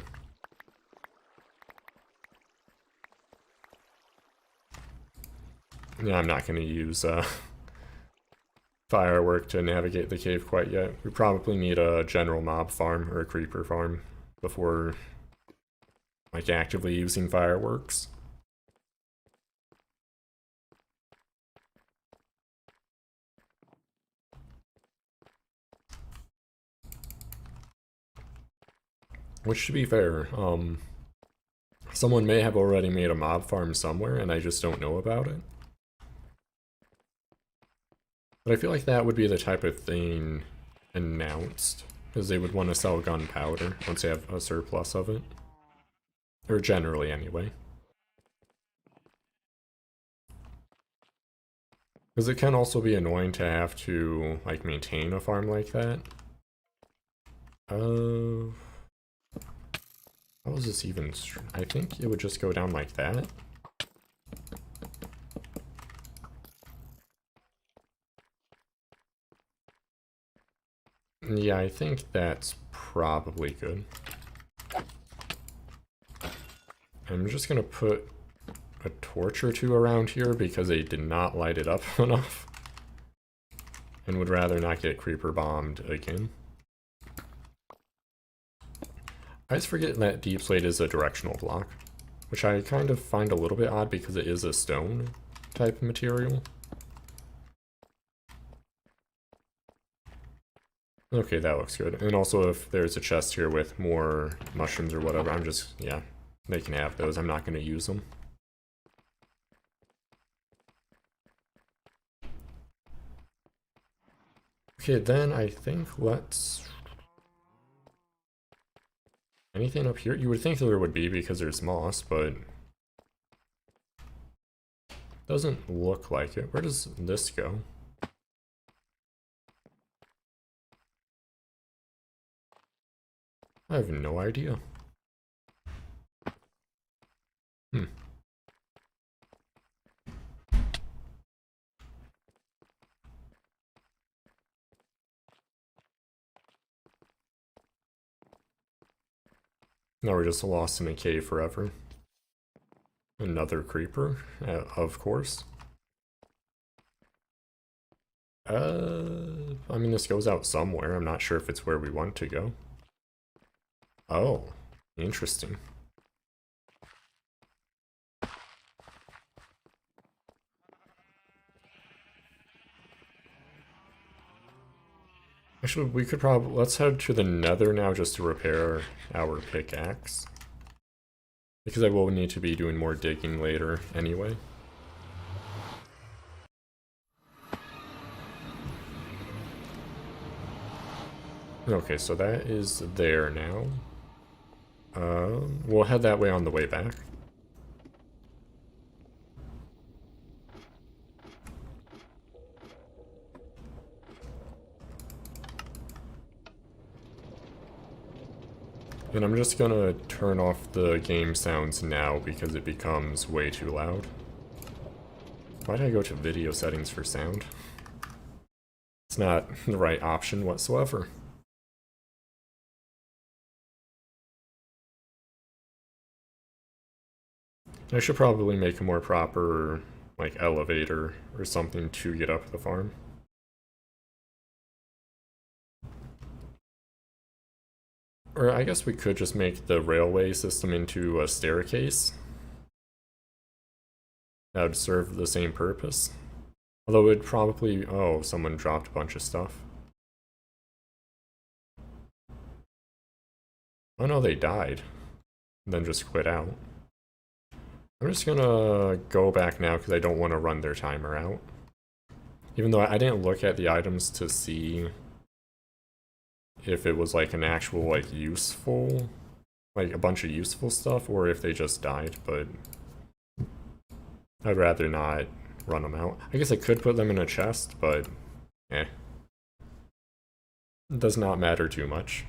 Yeah, I'm not going to use firework to navigate the cave quite yet. We probably need a general mob farm or a creeper farm before like actively using fireworks. Which, to be fair, someone may have already made a mob farm somewhere and I just don't know about it. But I feel like that would be the type of thing announced, because they would want to sell gunpowder once they have a surplus of it. Or generally, anyway. Because it can also be annoying to have to, like, maintain a farm like that. How is this even... I think it would just go down like that. Yeah, I think that's probably good. I'm just gonna put a torch or two around here because they did not light it up enough. And would rather not get creeper bombed again. I just forget that deep slate is a directional block, which I kind of find a little bit odd because it is a stone type of material. Okay, that looks good. And also if there's a chest here with more mushrooms or whatever, I'm just, yeah, they can have those. I'm not going to use them. Okay, then I think let's... Anything up here? You would think there would be because there's moss, but... Doesn't look like it. Where does this go? I have no idea. Hmm. Now we're just lost in a cave forever. Another creeper, of course. I mean, this goes out somewhere. I'm not sure if it's where we want to go. Oh, interesting. Actually, we could probably... Let's head to the nether now just to repair our pickaxe. Because I will need to be doing more digging later anyway. Okay, so that is there now. We'll head that way on the way back. And I'm just gonna turn off the game sounds now because it becomes way too loud. Why did I go to video settings for sound? It's not the right option whatsoever. I should probably make a more proper, like, elevator or something to get up the farm. Or I guess we could just make the railway system into a staircase. That would serve the same purpose. Although it would probably... Oh, someone dropped a bunch of stuff. Oh no, they died. And then just quit out. I'm just gonna go back now because I don't want to run their timer out. Even though I didn't look at the items to see if it was like an actual, like, useful, like a bunch of useful stuff, or if they just died, but I'd rather not run them out. I guess I could put them in a chest, but it does not matter too much.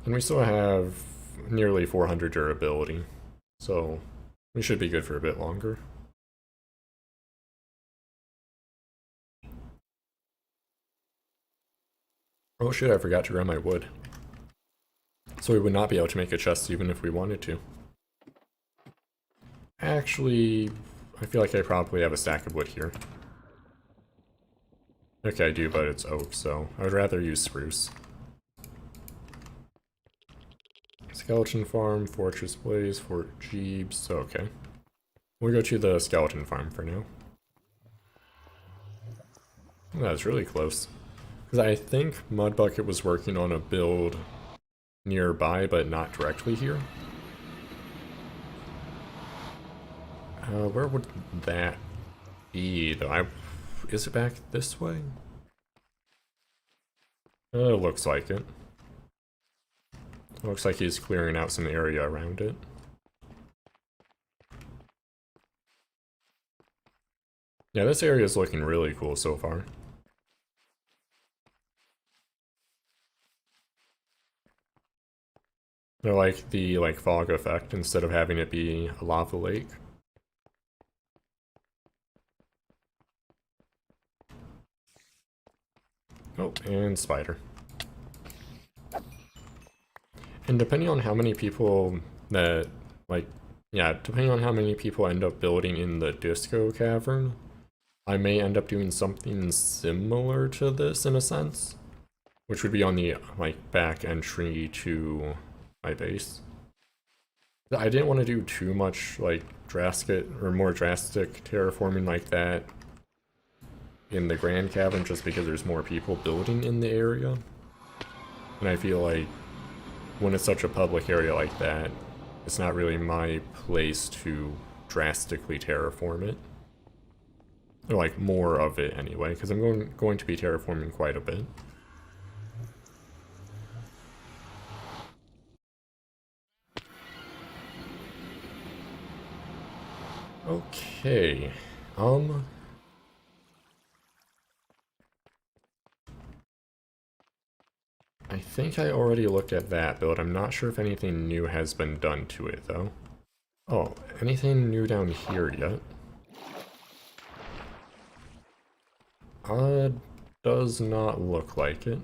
And we still have nearly 400 durability, so we should be good for a bit longer. Oh shit, I forgot to grab my wood. So we would not be able to make a chest even if we wanted to. Actually, I feel like I probably have a stack of wood here. Okay, I do, but it's oak, so I would rather use spruce. Skeleton farm, fortress blaze, Fort Jeeves, okay. We'll go to the skeleton farm for now. That's really close. Because I think Mudbucket was working on a build nearby, but not directly here. Where would that be, though? Is it back this way? It looks like it. Looks like he's clearing out some area around it. Yeah, this area is looking really cool so far. I like the fog effect instead of having it be a lava lake. Oh, and spider. And depending on how many people that, depending on how many people end up building in the disco cavern, I may end up doing something similar to this in a sense, which would be on the, back entry to my base. I didn't want to do too much like drastic or more drastic terraforming like that in the Grand Cavern just because there's more people building in the area. And I feel like when it's such a public area like that, it's not really my place to drastically terraform it. Or like more of it anyway, because I'm going to be terraforming quite a bit. Okay. I think I already looked at that build. I'm not sure if anything new has been done to it, though. Oh, anything new down here yet? Does not look like it.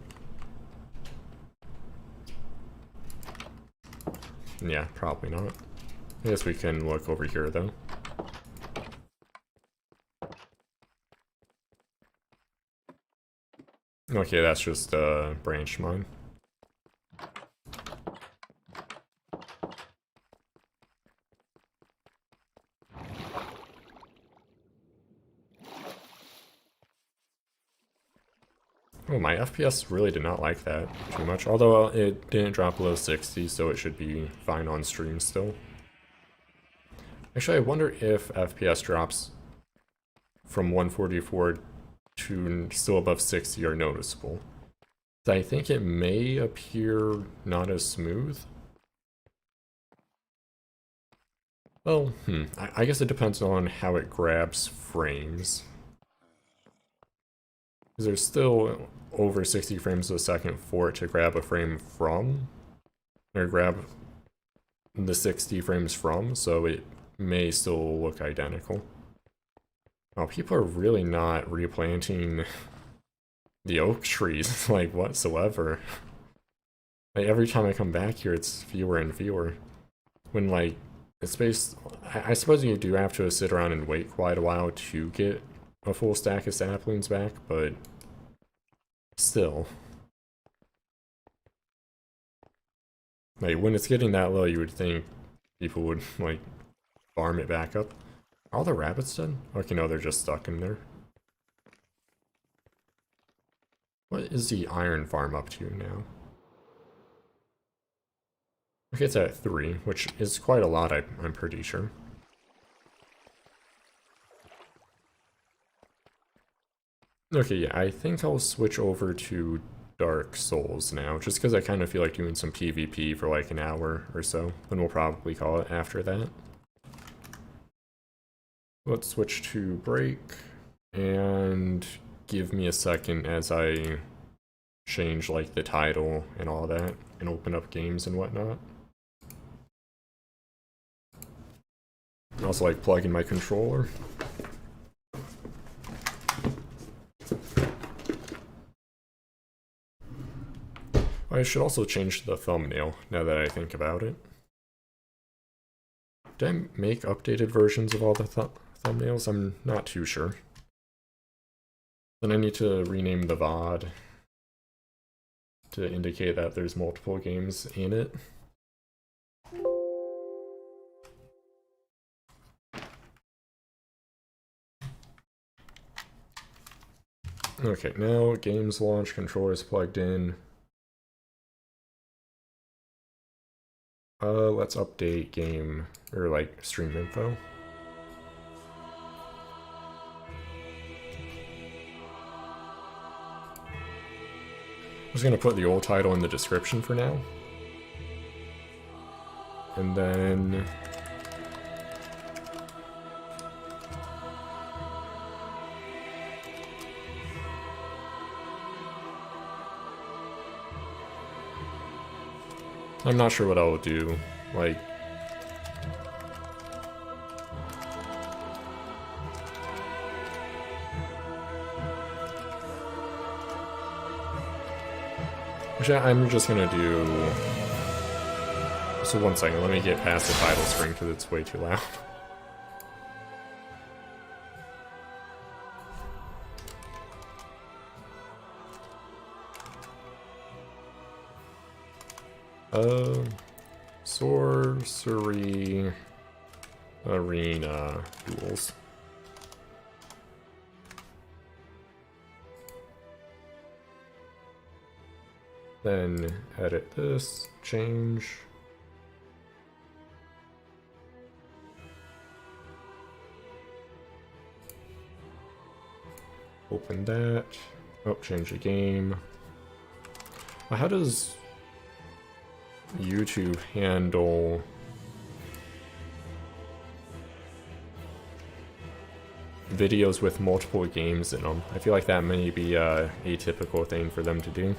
Yeah, probably not. I guess we can look over here, though. Okay, that's just a branch mine. Oh, my FPS really did not like that too much, although it didn't drop below 60, so it should be fine on stream still. Actually, I wonder if FPS drops from 144 to still above 60 are noticeable. I think it may appear not as smooth. Well, I guess it depends on how it grabs frames. Because there's still over 60 frames a second for it to grab a frame from, or grab the 60 frames from, so it may still look identical. Oh, people are really not replanting the oak trees, like, whatsoever. Like, every time I come back here, it's fewer and fewer. When, like, it's based... I suppose you do have to sit around and wait quite a while to get a full stack of saplings back, but still. Like, when it's getting that low, you would think people would, like, farm it back up. Are all the rabbits dead? Okay, no, they're just stuck in there. What is the iron farm up to now? Okay, it's at 3, which is quite a lot, I'm pretty sure. Okay, yeah, I think I'll switch over to Dark Souls now, just because I kind of feel like doing some PvP for like an hour or so, then we'll probably call it after that. Let's switch to break, and give me a second as I change like the title and all that, and open up games and whatnot. Also like plug in my controller. I should also change the thumbnail, now that I think about it. Did I make updated versions of all the thumbnails? I'm not too sure. Then I need to rename the VOD to indicate that there's multiple games in it. Okay, now games launch, controllers plugged in. Let's update game, or like stream info. I'm just gonna put the old title in the description for now. And then... I'm not sure what I'll do, like... Actually, I'm just gonna do... So 1 second, let me get past the title screen because it's way too loud. Sorcery Arena Duels. Then edit this, change. Open that. Oh, change the game. Well, how does YouTube handle videos with multiple games in them? I feel like that may be a atypical thing for them to do.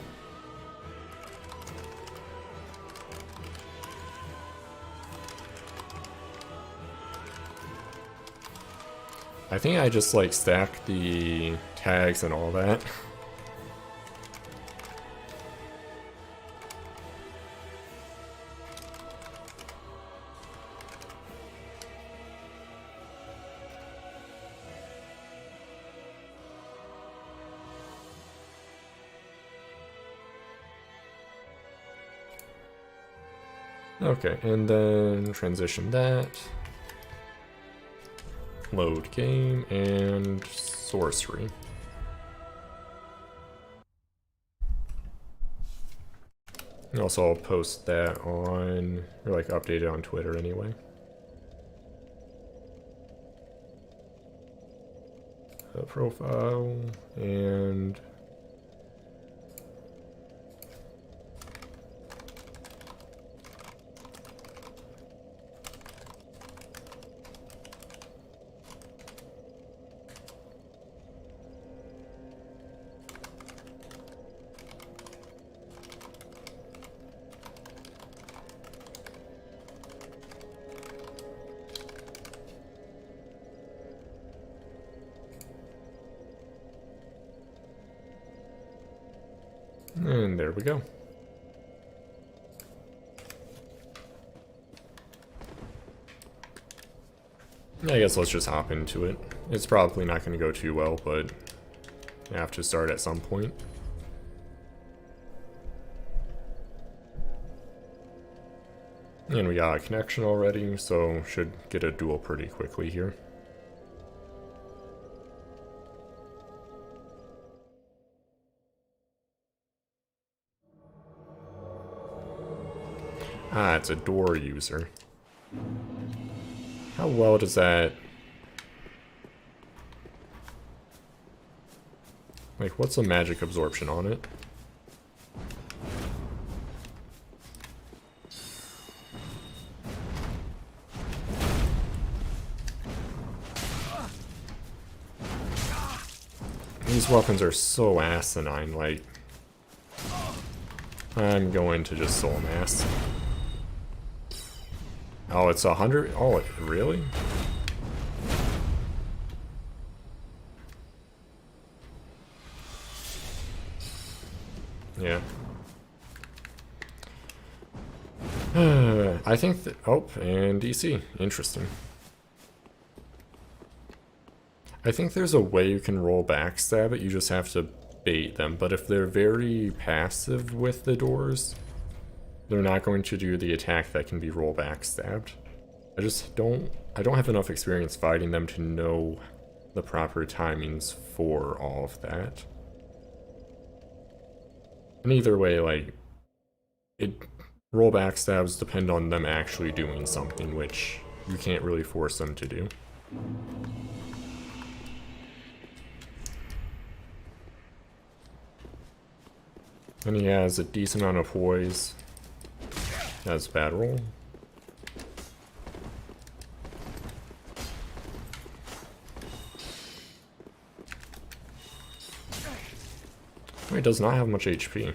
I think I just like stack the tags and all that. Okay, and then transition that. Load game and sorcery. And also I'll post that on, or like update it on Twitter anyway. Profile and there we go. I guess let's just hop into it. It's probably not going to go too well, but I have to start at some point. And we got a connection already, so should get a duel pretty quickly here. Ah, it's a door user. How well does that... Like, what's the magic absorption on it? These weapons are so asinine, like... I'm going to just soul mass. Oh, it's 100? Oh, really? Yeah. I think that... Oh, and DC. Interesting. I think there's a way you can roll backstab it, you just have to bait them. But if they're very passive with the doors, they're not going to do the attack that can be roll backstabbed. I don't have enough experience fighting them to know the proper timings for all of that. And either way, like, roll backstabs depend on them actually doing something, which you can't really force them to do. And he has a decent amount of poise. That's a bad roll. Oh, he does not have much HP.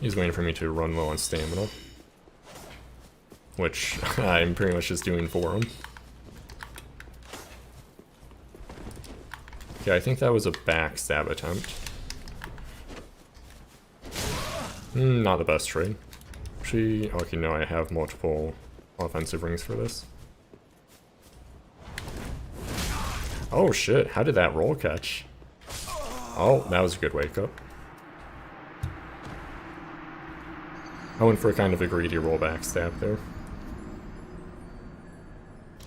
He's waiting for me to run low on stamina, which I'm pretty much just doing for him. Okay, I think that was a backstab attempt. Not the best trade. Actually, okay, no, I have multiple offensive rings for this. Oh shit, how did that roll catch? Oh, that was a good wake up. I went for kind of a greedy rollback stab there.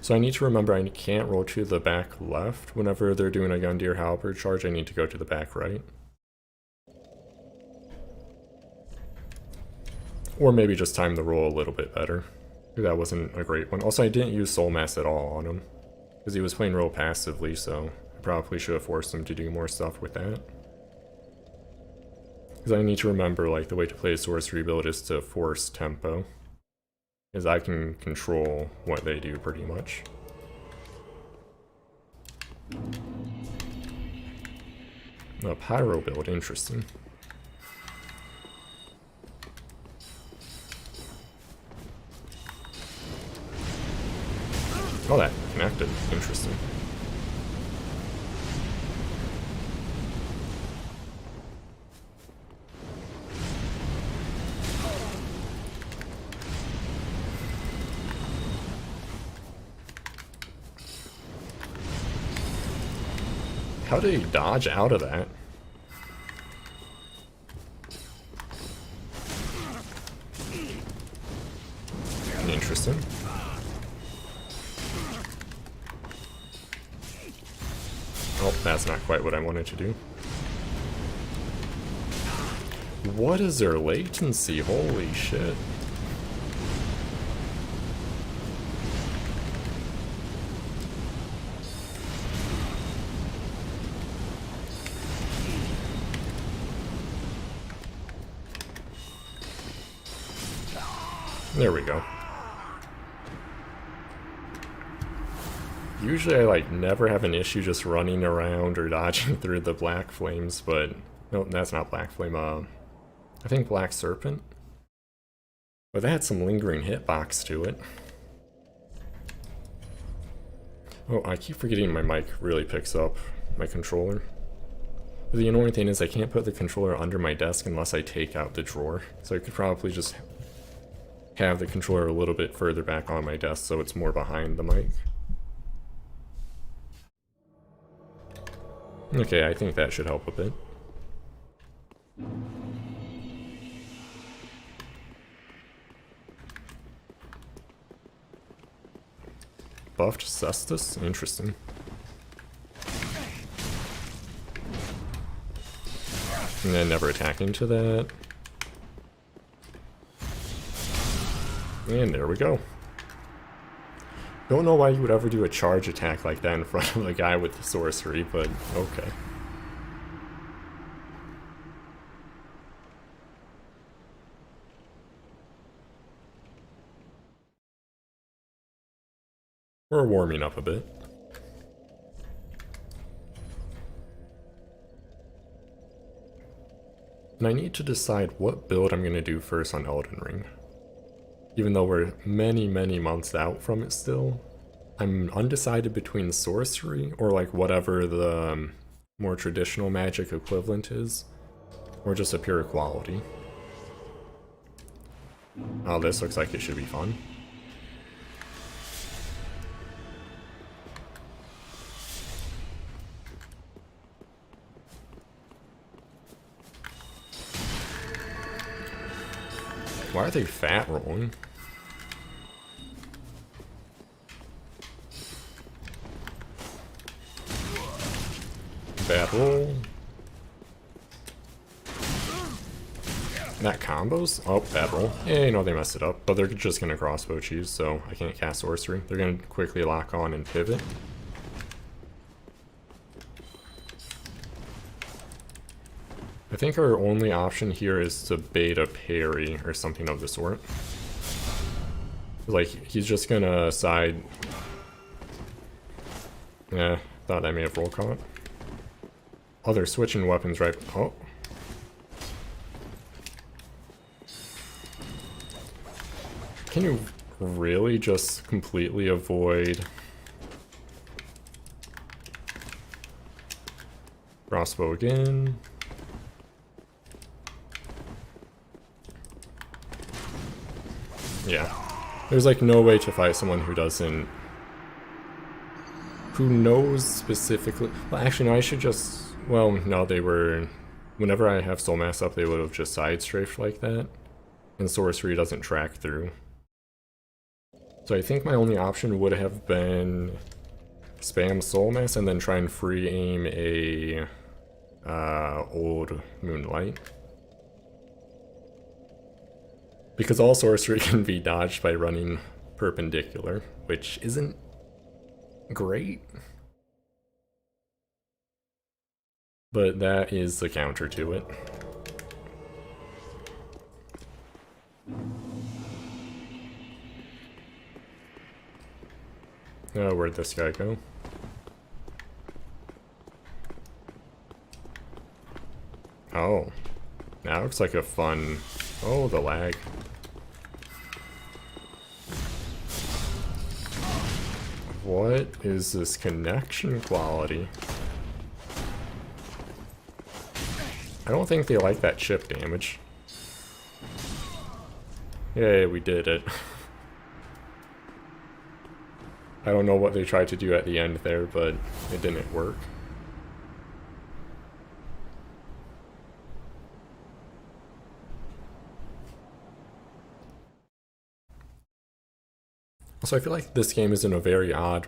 So I need to remember I can't roll to the back left. Whenever they're doing a Gundyr Halberd charge, I need to go to the back right. Or maybe just time the roll a little bit better. That wasn't a great one. Also, I didn't use Soul Mass at all on him, because he was playing real passively, so I probably should have forced him to do more stuff with that. Because I need to remember, like, the way to play a sorcery build is to force tempo. Because I can control what they do pretty much. A pyro build, interesting. Oh, that connected. Interesting. How did he dodge out of that? Interesting. Oh, that's not quite what I wanted to do. What is their latency? Holy shit. There we go. Usually I like never have an issue just running around or dodging through the black flames, but no, that's not black flame. I think black serpent. But that had some lingering hitbox to it. Oh, I keep forgetting my mic really picks up my controller. But the annoying thing is I can't put the controller under my desk unless I take out the drawer. So I could probably just have the controller a little bit further back on my desk so it's more behind the mic. Okay, I think that should help a bit. Buffed Cestus? Interesting. And then never attack into that. And there we go. Don't know why you would ever do a charge attack like that in front of a guy with the sorcery, but okay. We're warming up a bit. And I need to decide what build I'm going to do first on Elden Ring. Even though we're many, many months out from it still, I'm undecided between sorcery or like whatever the more traditional magic equivalent is, or just a pure quality. Oh, this looks like it should be fun. Why are they fat rolling? Bad roll. That combos? Oh, bad roll. Yeah, you know they messed it up, but they're just gonna crossbow cheese, so I can't cast sorcery. They're gonna quickly lock on and pivot. I think our only option here is to bait a parry or something of the sort. Like, he's just gonna side... Yeah, thought I may have roll caught. Oh, they're switching weapons right... Oh. Can you really just completely avoid... Crossbow again? Yeah. There's like no way to fight someone who doesn't who knows specifically? Well, actually, no, I should just... Well, no, they were... Whenever I have Soul Mass up, they would have just side strafed like that. And Sorcery doesn't track through. So I think my only option would have been spam Soul Mass and then try and free aim a old Moonlight. Because all Sorcery can be dodged by running perpendicular, which isn't great. But that is the counter to it. Oh, where'd this guy go? Oh. That looks like a fun... Oh, the lag. What is this connection quality? I don't think they like that chip damage. Yay, we did it. I don't know what they tried to do at the end there, but it didn't work. So I feel like this game is in a very odd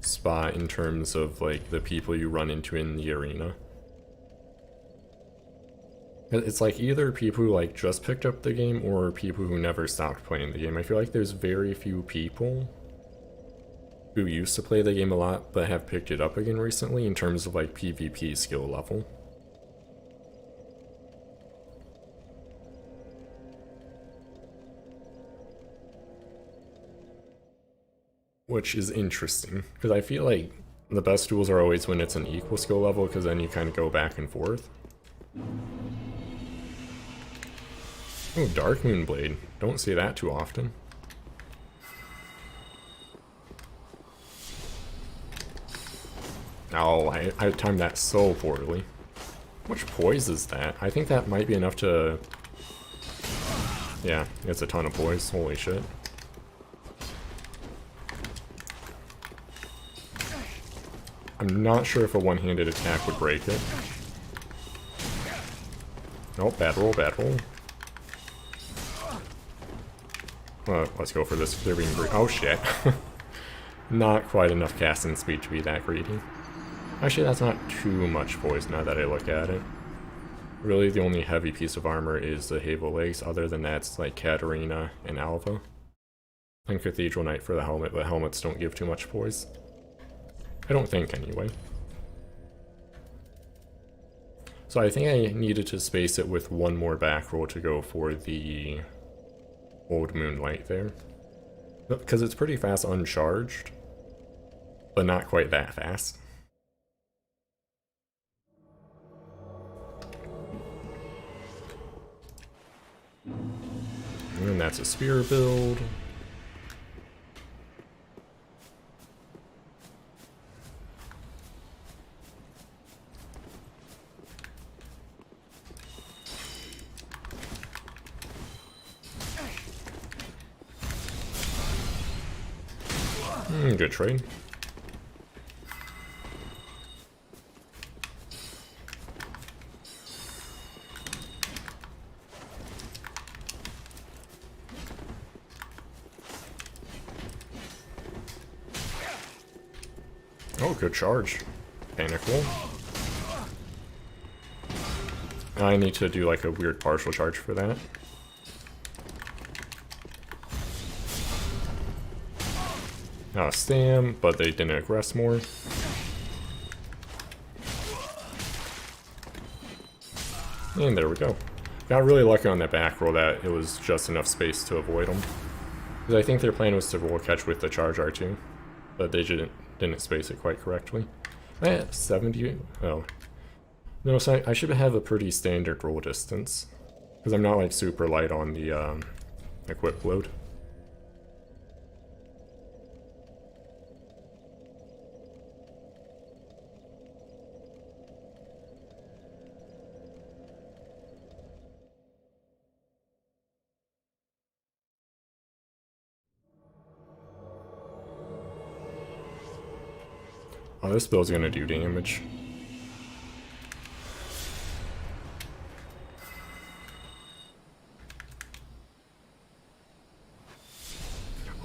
spot in terms of like the people you run into in the arena. It's like either people who like just picked up the game or people who never stopped playing the game. I feel like there's very few people who used to play the game a lot but have picked it up again recently in terms of like PvP skill level. Which is interesting, because I feel like the best duels are always when it's an equal skill level, because then you kind of go back and forth. Oh, Dark Moonblade. Don't see that too often. Oh, I timed that so poorly. How much poise is that? I think that might be enough to... Yeah, it's a ton of poise. Holy shit. I'm not sure if a one-handed attack would break it. Nope, bad roll, bad roll. Let's go for this. They're being greedy. Oh shit. Not quite enough casting speed to be that greedy. Actually, that's not too much poise now that I look at it. Really, the only heavy piece of armor is the Havo legs. Other than that, it's like Katarina and Alva. And Cathedral Knight for the helmet, but helmets don't give too much poise. I don't think, anyway. So I think I needed to space it with one more back roll to go for the old Moonlight there. Because it's pretty fast uncharged, but not quite that fast. And that's a spear build. Good trade. Oh, good charge. Panic roll. I need to do like a weird partial charge for that. Stam, but they didn't aggress more. And there we go. Got really lucky on that back roll that it was just enough space to avoid them. Because I think their plan was to roll catch with the charge R2, but they didn't space it quite correctly. 70? Oh. No, so I should have a pretty standard roll distance. Because I'm not like super light on the equip load. Oh, this build's gonna do damage.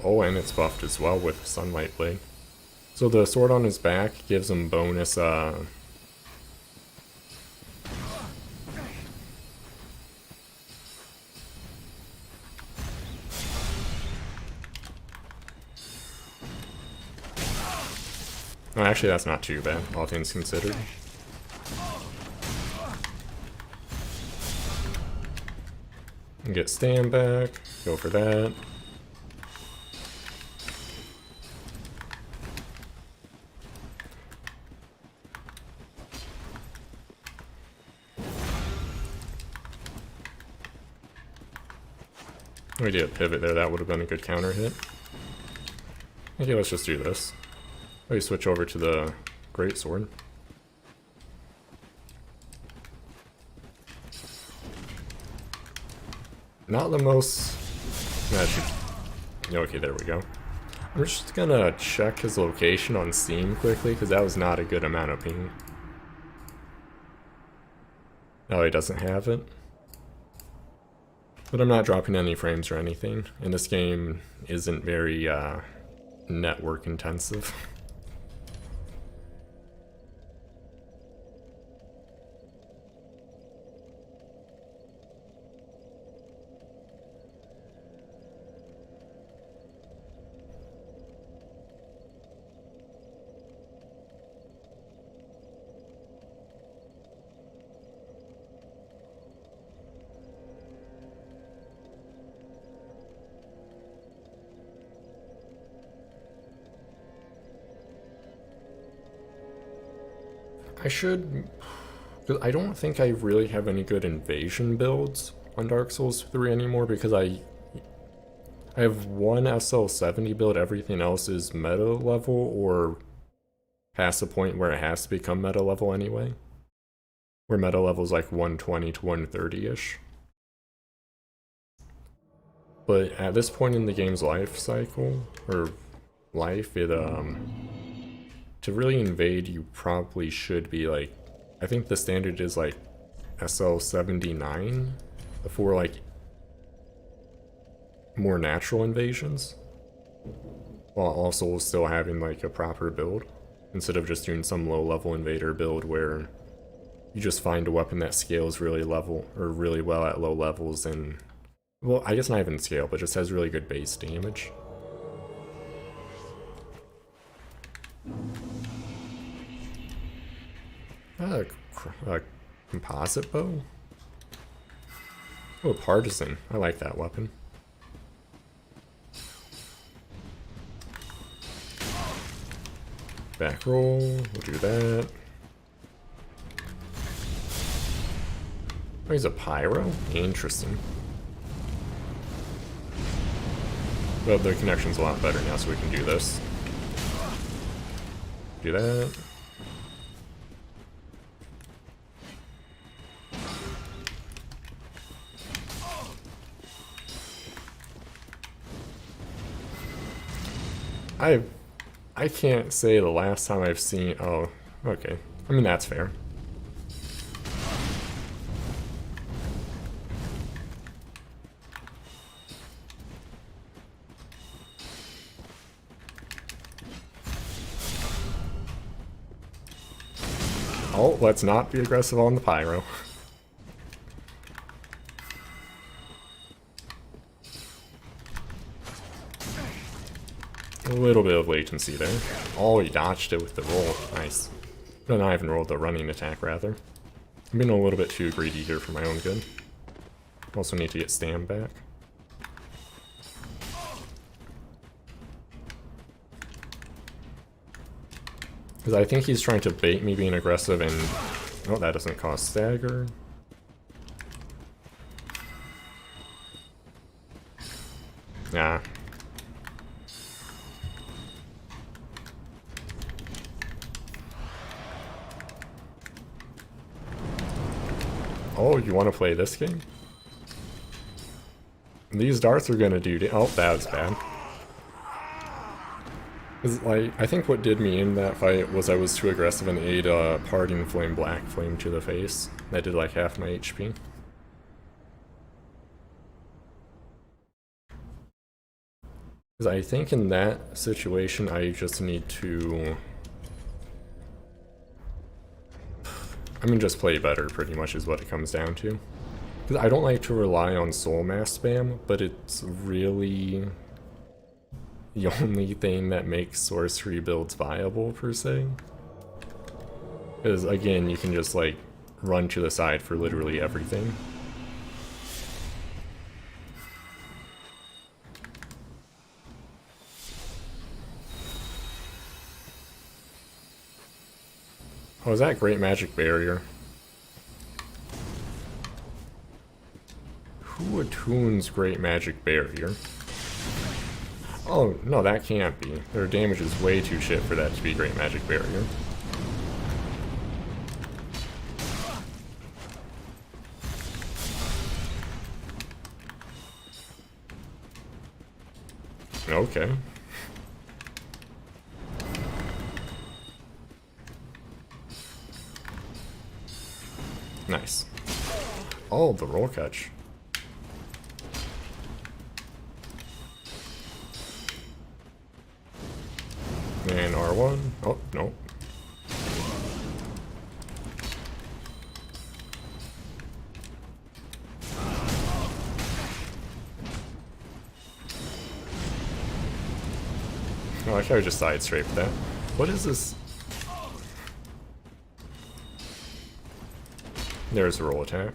Oh, and it's buffed as well with Sunlight Blade. So the sword on his back gives him bonus, Oh, actually, that's not too bad, all things considered. And get stand back, go for that. We did a pivot there, that would have been a good counter hit. Okay, let's just do this. We switch over to the greatsword. Not the most... Okay, there we go. I'm just gonna check his location on Steam quickly, because that was not a good amount of ping. No, he doesn't have it. But I'm not dropping any frames or anything, and this game isn't very network intensive. I should... I don't think I really have any good invasion builds on Dark Souls 3 anymore, because I have one SL70 build, everything else is meta level, or past the point where it has to become meta level anyway. Where meta level is like 120 to 130-ish. But at this point in the game's life cycle, or life, it, to really invade, you probably should be like, I think the standard is like SL79 for like more natural invasions, while also still having like a proper build, instead of just doing some low level invader build where you just find a weapon that scales really level or really well at low levels, and well, I guess not even scale, but just has really good base damage. A composite bow? Oh, partisan. I like that weapon. Back roll, we'll do that. Oh, he's a pyro? Interesting. But the connection's a lot better now, so we can do this. Do that. I can't say the last time I've seen... Oh, okay. I mean, that's fair. Oh, let's not be aggressive on the pyro. A little bit of latency there. Oh, he dodged it with the roll. Nice. No, not even rolled the running attack, rather. I'm being a little bit too greedy here for my own good. Also need to get Stam back. Because I think he's trying to bait me being aggressive, and... Oh, that doesn't cause stagger. Nah. Oh, you want to play this game? These darts are gonna do... Oh, that was bad. 'Cause, like, I think what did me in that fight was I was too aggressive and ate a Parting Flame Black Flame to the face. That did like half my HP. Because I think in that situation I just need to... I mean, just play better, pretty much, is what it comes down to. Because I don't like to rely on Soul Mass spam, but it's really the only thing that makes sorcery builds viable, per se. Because, again, you can just, like, run to the side for literally everything. Oh, is that Great Magic Barrier? Who attunes Great Magic Barrier? Oh, no, that can't be. Their damage is way too shit for that to be Great Magic Barrier. Okay. Nice. Oh, the roll catch. And R1. Oh, no. Oh, I could just side strafed that. What is this? There's a roll attack.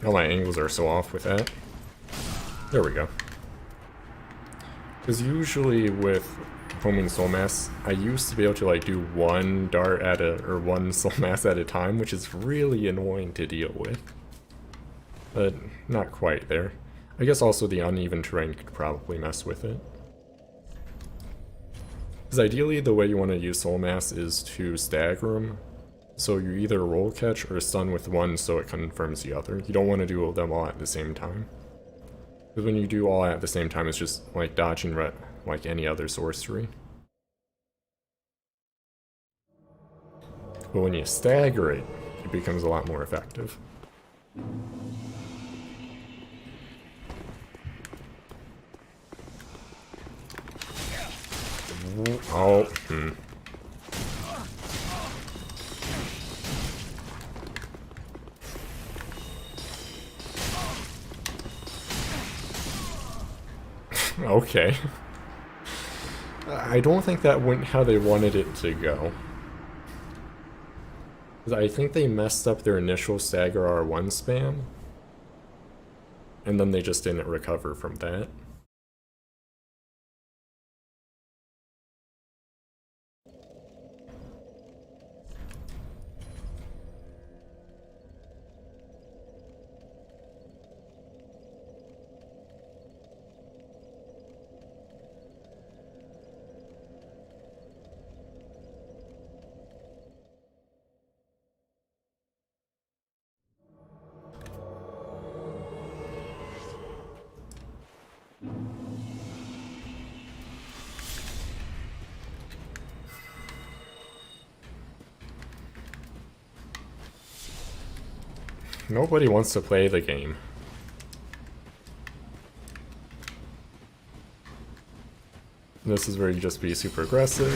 Oh, my angles are so off with that. There we go. Because usually with homing soul mass, I used to be able to like do one dart at a, or one soul mass at a time, which is really annoying to deal with. But not quite there. I guess also the uneven terrain could probably mess with it. Because ideally the way you want to use soul mass is to stagger them. So you either roll catch or stun with one so it confirms the other. You don't want to do them all at the same time. Because when you do all at the same time, it's just like dodging like any other sorcery. But when you stagger it, it becomes a lot more effective. Oh, Okay. I don't think that went how they wanted it to go. I think they messed up their initial stagger R1 spam, and then they just didn't recover from that. Nobody wants to play the game. This is where you just be super aggressive.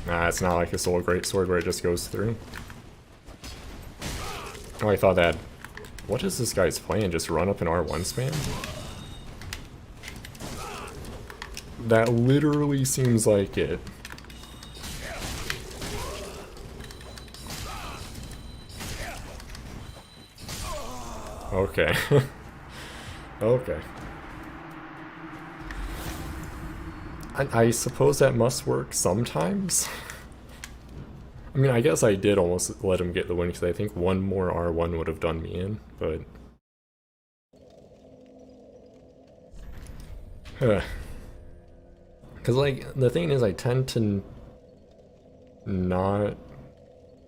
Nah, it's not like a Soul Greatsword where it just goes through. Oh, I thought that... What is this guy's plan? Just run up an R1 spam? That literally seems like it. Okay. Okay. I suppose that must work sometimes. I mean, I guess I did almost let him get the win because I think one more R1 would have done me in, but... Because, like, the thing is, I tend to not...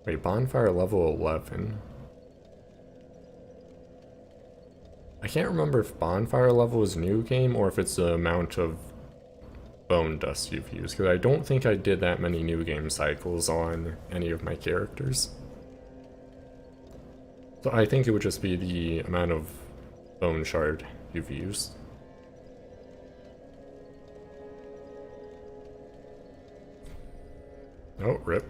Wait, bonfire level 11. I can't remember if bonfire level is new game or if it's the amount of bone dust you've used, because I don't think I did that many new game cycles on any of my characters. So I think it would just be the amount of bone shard you've used. Oh, rip.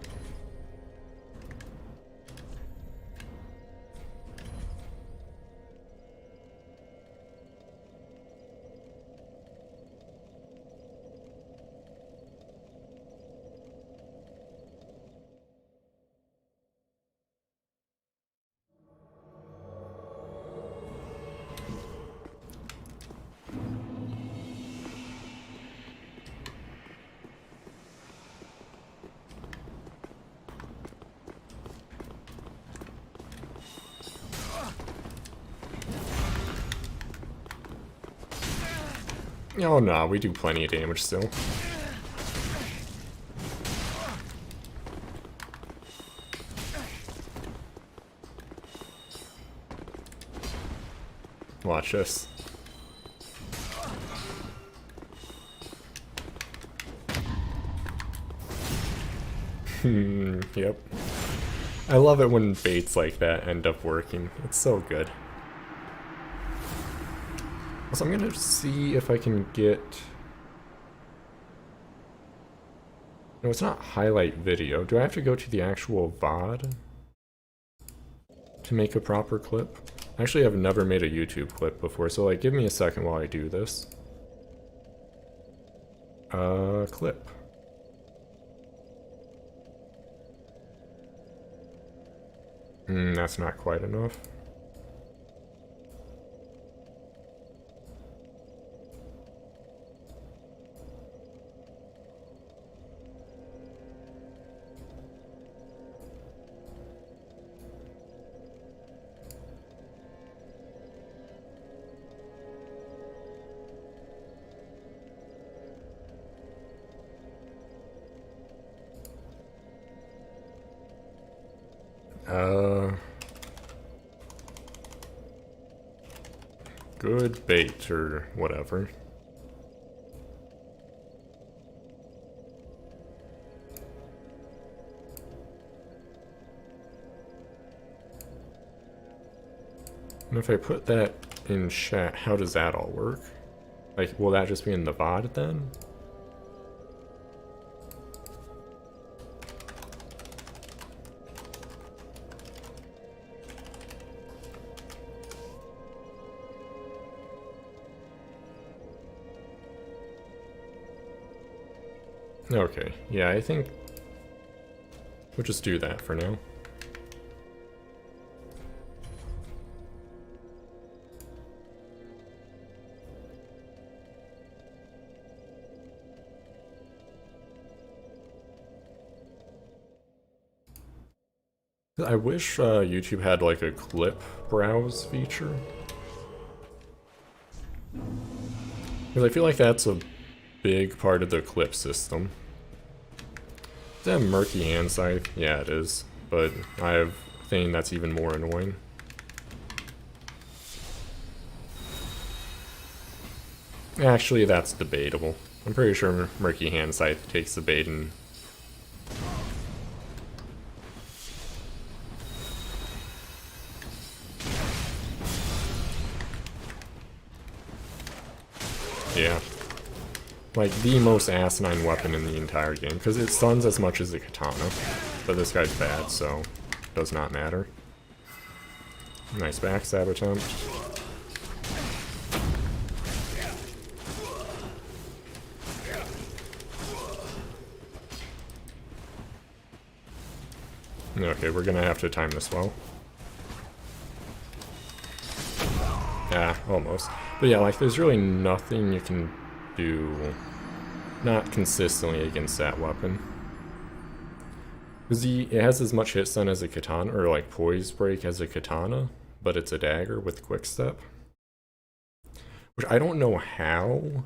Oh no, we do plenty of damage still. Watch this. Yep. I love it when baits like that end up working. It's so good. So I'm gonna see if I can get... No, it's not highlight video. Do I have to go to the actual VOD to make a proper clip? Actually, I've never made a YouTube clip before, so like, give me a second while I do this. Clip. That's not quite enough. Good bait, or whatever. And if I put that in chat, how does that all work? Like, will that just be in the VOD then? Okay, yeah, I think we'll just do that for now. I wish YouTube had like a clip browse feature. Because I feel like that's a big part of the clip system. Is that murky hand scythe? Yeah, it is. But I have a thing that's even more annoying. Actually, that's debatable. I'm pretty sure murky hand scythe takes the bait and... Yeah. Like, the most asinine weapon in the entire game, because it stuns as much as a katana, but this guy's bad, so it does not matter. Nice backstab attempt. Okay, we're gonna have to time this well. Ah, almost. But yeah, like, there's really nothing you can do not consistently against that weapon. Because it has as much hit stun as a katana, or like poise break as a katana, but it's a dagger with quick step. Which I don't know how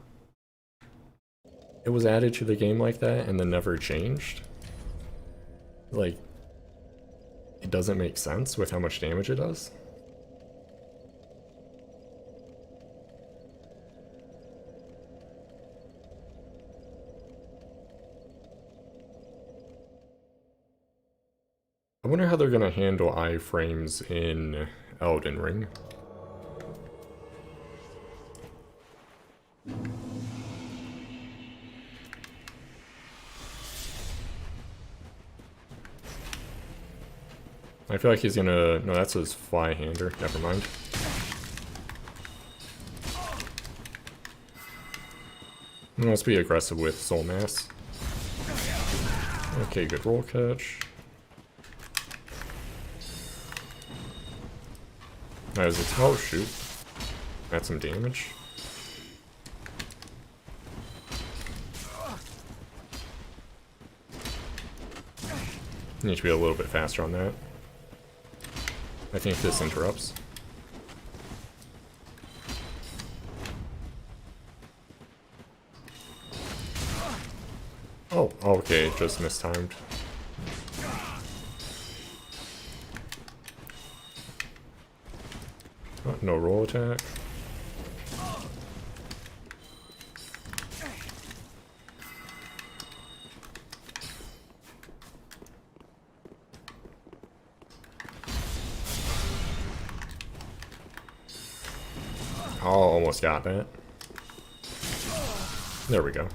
it was added to the game like that and then never changed. Like, it doesn't make sense with how much damage it does. I wonder how they're gonna handle iframes in Elden Ring. I feel like he's gonna... No, that's his fly hander. Never mind. Let's be aggressive with Soul Mass. Okay, good roll catch. Oh shoot. That's some damage. Need to be a little bit faster on that. I think this interrupts. Oh, okay, just mistimed. Oh, no roll attack. Oh, almost got that. There we go.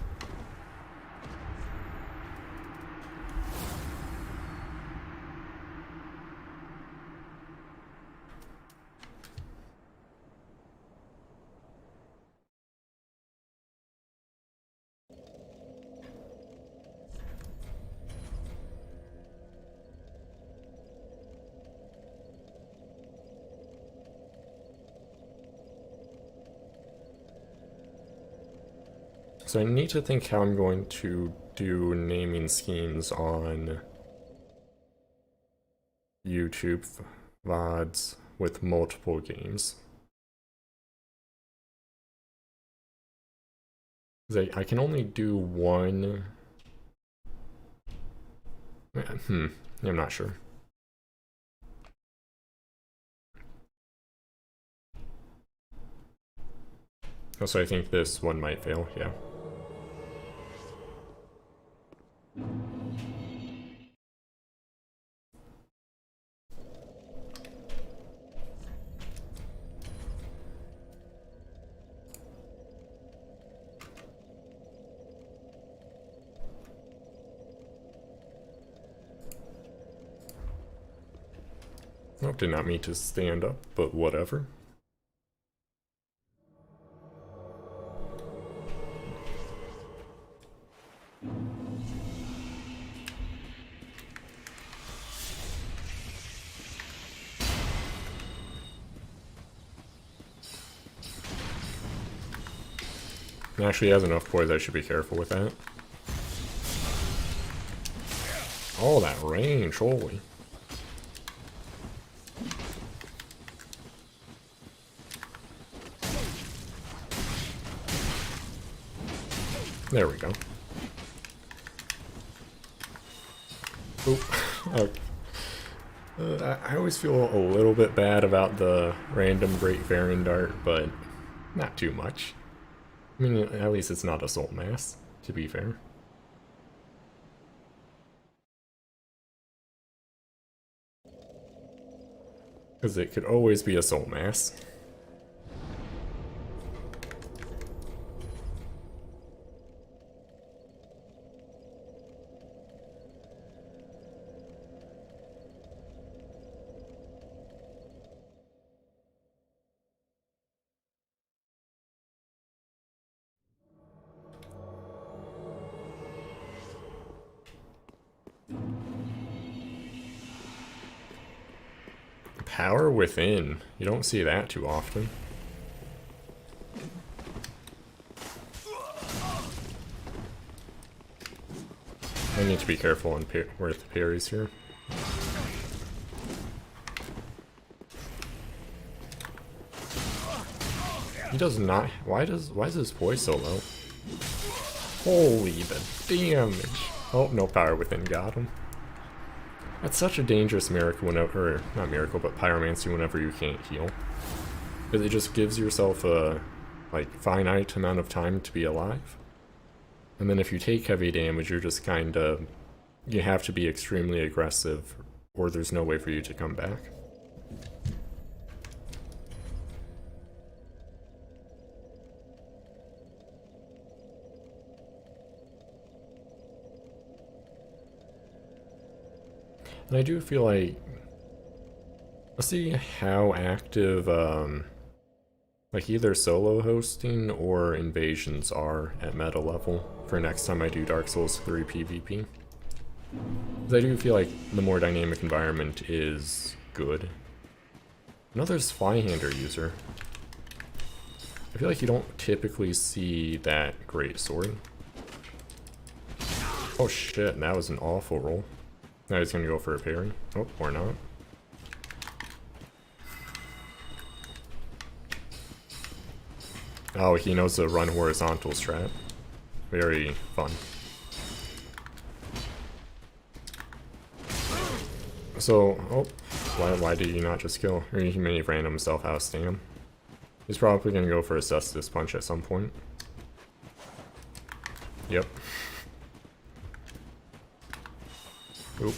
So I need to think how I'm going to do naming schemes on YouTube VODs with multiple games. I can only do one... I'm not sure. Oh, so I think this one might fail, yeah. Oh, did not mean to stand up, but whatever. It actually has enough poise, I should be careful with that. Oh, that range, holy. There we go. Oop. Okay. I always feel a little bit bad about the random Great Varian Dart, but not too much. I mean, at least it's not a Soul Mass, to be fair. Because it could always be a Soul Mass. Power Within. You don't see that too often. I need to be careful on with parries here. He does not. Why is his poise so low? Holy the damage. Oh, no power within got him. That's such a dangerous miracle whenever, not miracle, but pyromancy whenever you can't heal. Because it just gives yourself a, like, finite amount of time to be alive. And then if you take heavy damage, you're just kinda, you have to be extremely aggressive, or there's no way for you to come back. And I do feel like, let's see how active, like either solo hosting or invasions are at meta level for next time I do Dark Souls 3 PvP. Because I do feel like the more dynamic environment is good. Another's Flyhander user. I feel like you don't typically see that great sword. Oh shit, that was an awful roll. Now he's gonna go for a parry. Oh, or not. Oh, he knows the run horizontal strat. Very fun. So, oh, why did you not just kill? Or he may have ran himself out of stam. He's probably gonna go for a Cestus punch at some point. Yep. Oop.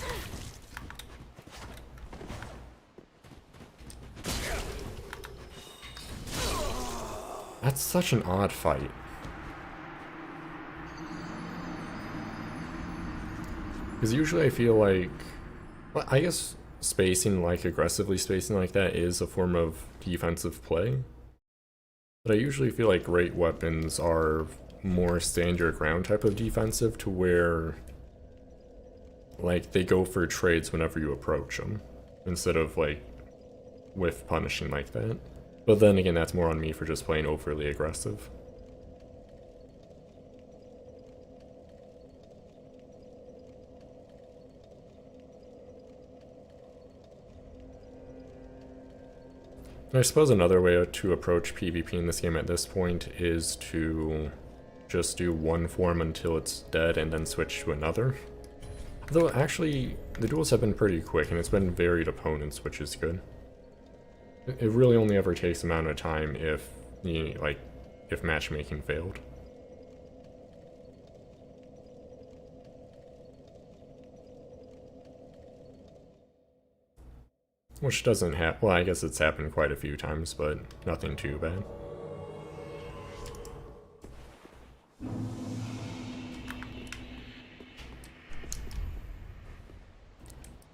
That's such an odd fight. Because usually I feel like, well, I guess spacing, like aggressively spacing like that is a form of defensive play. But I usually feel like great weapons are more stand your ground type of defensive, to where like they go for trades whenever you approach them, instead of like whiff punishing like that. But then again, that's more on me for just playing overly aggressive. And I suppose another way to approach PvP in this game at this point is to just do one form until it's dead and then switch to another. Though actually, the duels have been pretty quick and it's been varied opponents, which is good. It really only ever takes amount of time if, you know, like, if matchmaking failed. Which doesn't happen, well, I guess it's happened quite a few times, but nothing too bad.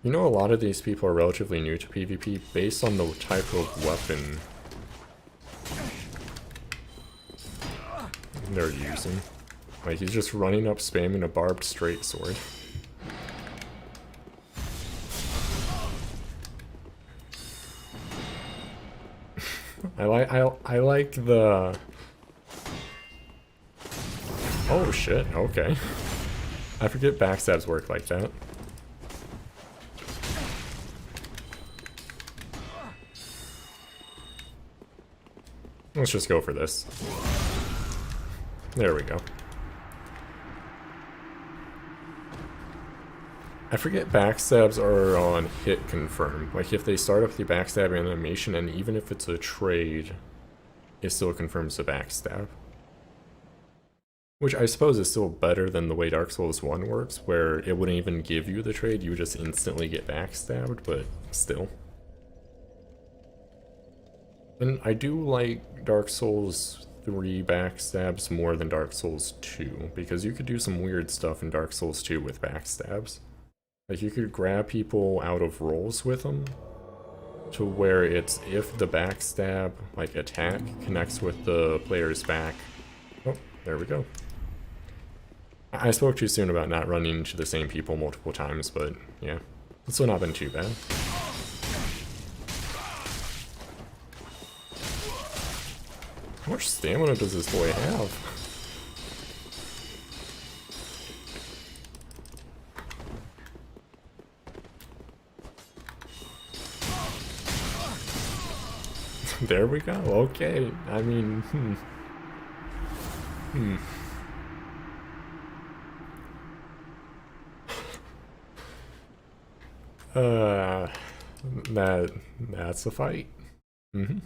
You know, a lot of these people are relatively new to PvP based on the type of weapon they're using. Like, he's just running up spamming a barbed straight sword. I like the... Oh shit, okay. I forget backstabs work like that. Let's just go for this. There we go. I forget backstabs are on hit confirm. Like, if they start up the backstab animation, and even if it's a trade, it still confirms the backstab. Which I suppose is still better than the way Dark Souls 1 works, where it wouldn't even give you the trade, you would just instantly get backstabbed, but still. And I do like Dark Souls 3 backstabs more than Dark Souls 2, because you could do some weird stuff in Dark Souls 2 with backstabs. Like, you could grab people out of rolls with them, to where it's if the backstab, like, attack connects with the player's back. Oh, there we go. I spoke too soon about not running into the same people multiple times, but yeah, it's still not been too bad. How much stamina does this boy have? There we go, okay. I mean, Uh, that's a fight. Mm-hmm.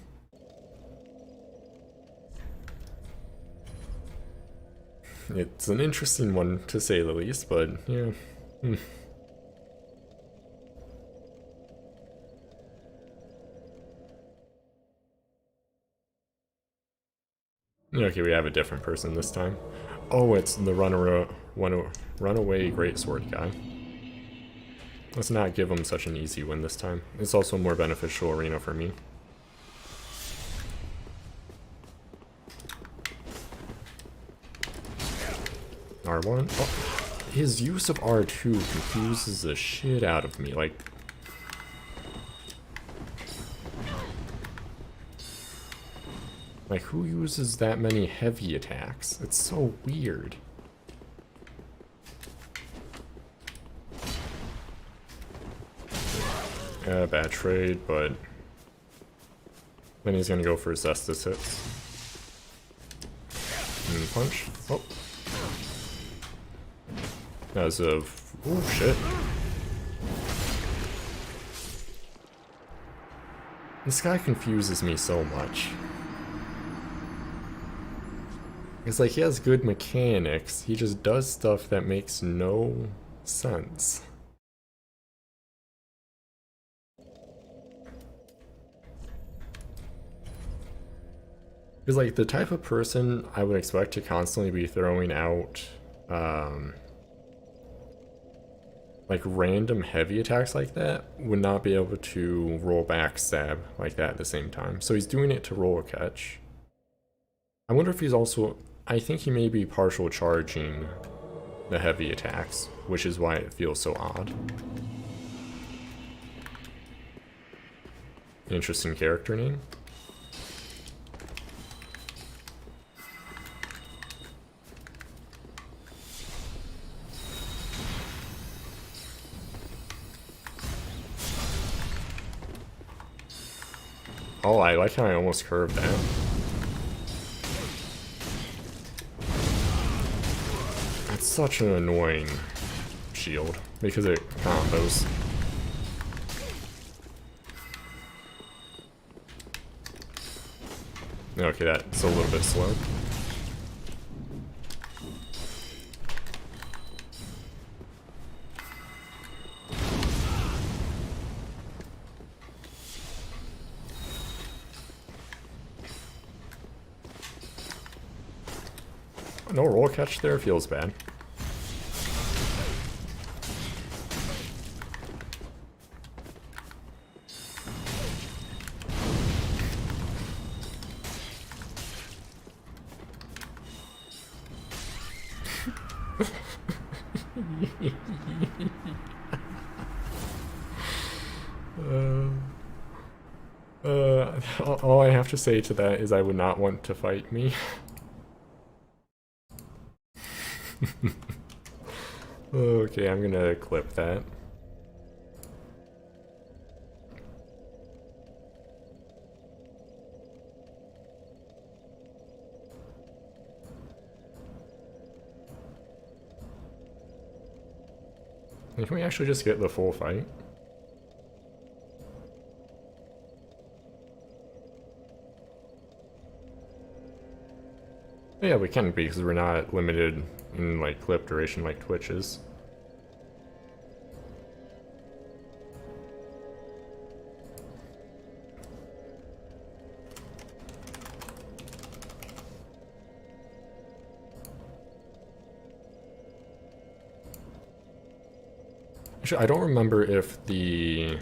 It's an interesting one to say the least, but yeah. Okay, we have a different person this time. Oh, it's the runaway greatsword guy. Let's not give him such an easy win this time. It's also a more beneficial arena for me. R1? Oh, his use of R2 confuses the shit out of me. Like, who uses that many heavy attacks? It's so weird. Yeah, bad trade, but then he's gonna go for Zestus hits. And punch. Oh. As of... oh, shit. This guy confuses me so much. It's like he has good mechanics, he just does stuff that makes no sense. He's like the type of person I would expect to constantly be throwing out like random heavy attacks like that would not be able to roll back stab like that at the same time. So he's doing it to roll a catch. I wonder if he's also... I think he may be partial charging the heavy attacks, which is why it feels so odd. Interesting character name. Oh, I like how I almost curved that. That's such an annoying shield, because it combos. Okay, that's a little bit slow. No roll catch there feels bad. All I have to say to that is I would not want to fight me. Okay, I'm gonna clip that. Can we actually just get the full fight? Yeah, we can be, because we're not limited in like clip duration like Twitch is. Actually, I don't remember if the...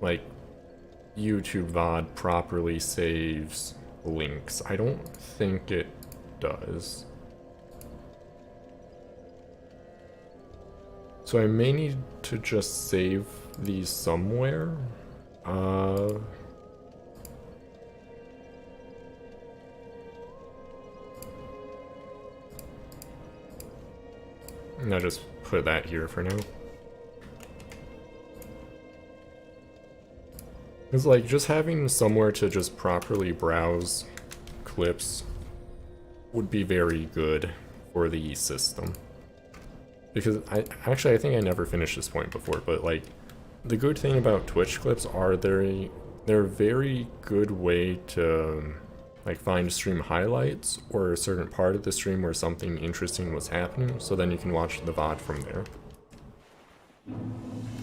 like, YouTube VOD properly saves links. I don't think it does. So I may need to just save these somewhere. I'll just put that here for now. It's like just having somewhere to just properly browse clips would be very good for the system. Because I think I never finished this point before, but like the good thing about Twitch clips are they're a very good way to like find stream highlights or a certain part of the stream where something interesting was happening, so then you can watch the VOD from there.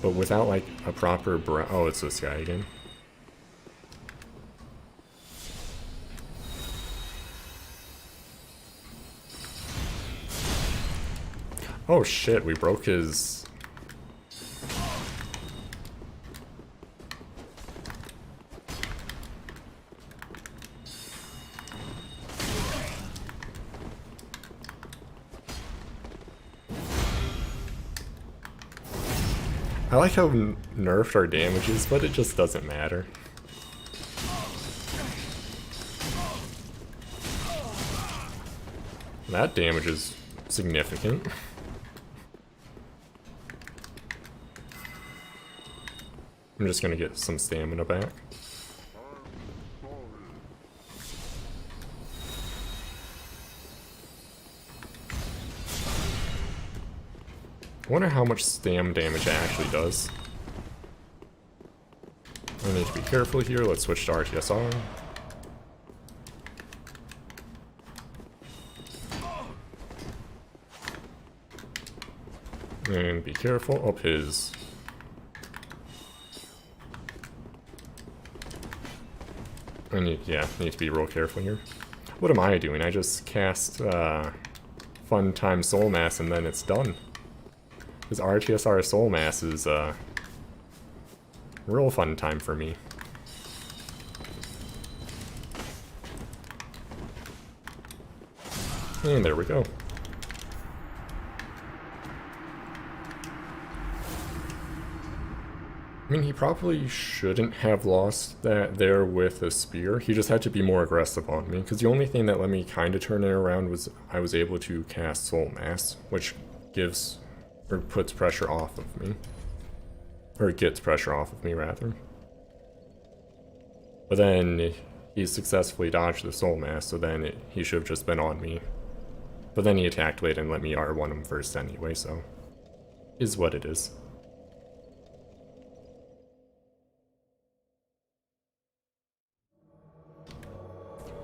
But without like a proper oh, it's this guy again. Oh shit, we broke his... I like how nerfed our damage is, but it just doesn't matter. That damage is significant. I'm just gonna get some stamina back. I wonder how much stam damage it actually does. I need to be careful here. Let's switch to RTSR. And be careful. Oh, his... I need to be real careful here. What am I doing? I just cast Fun Time Soul Mass and then it's done. Because RTSR Soul Mass is real fun time for me. And there we go. I mean, he probably shouldn't have lost that there with a spear. He just had to be more aggressive on me, because the only thing that let me kind of turn it around was I was able to cast Soul Mass, which gives, or puts pressure off of me. Or gets pressure off of me, rather. But then he successfully dodged the Soul Mass, so then he should have just been on me. But then he attacked late and let me R1 him first anyway, so... is what it is.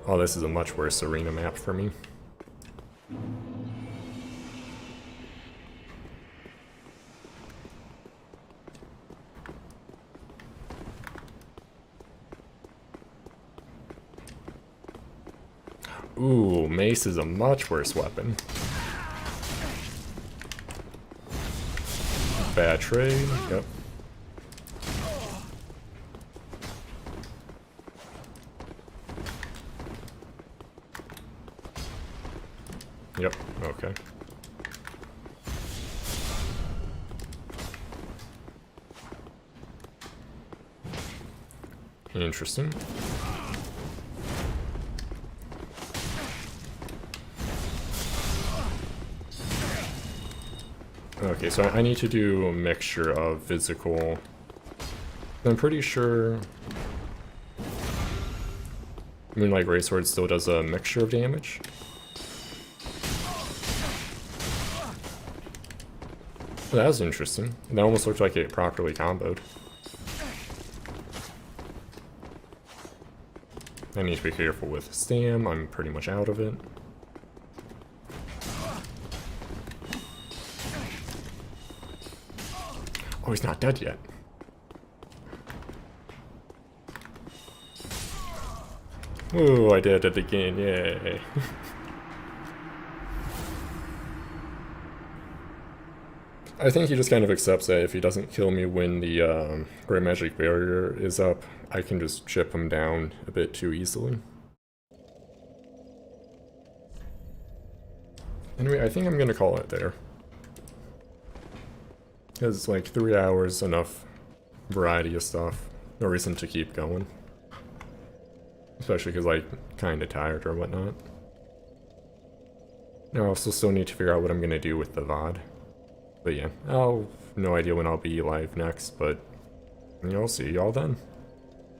Oh, this is a much worse arena map for me. Ooh, mace is a much worse weapon. Bad trade, yep. Yep, okay. Interesting. Okay, so I need to do a mixture of physical. I'm pretty sure Moonlight Greatsword still does a mixture of damage. Well, that was interesting. That almost looked like it properly comboed. I need to be careful with Stam. I'm pretty much out of it. Oh, he's not dead yet. Ooh, I did it again, yay. I think he just kind of accepts that if he doesn't kill me when the Great Magic Barrier is up, I can just chip him down a bit too easily. Anyway, I think I'm gonna call it there. Because, like, 3 hours, enough variety of stuff. No reason to keep going. Especially because, like, kinda tired or whatnot. I also still need to figure out what I'm gonna do with the VOD. But yeah, no idea when I'll be live next, but I'll see y'all then.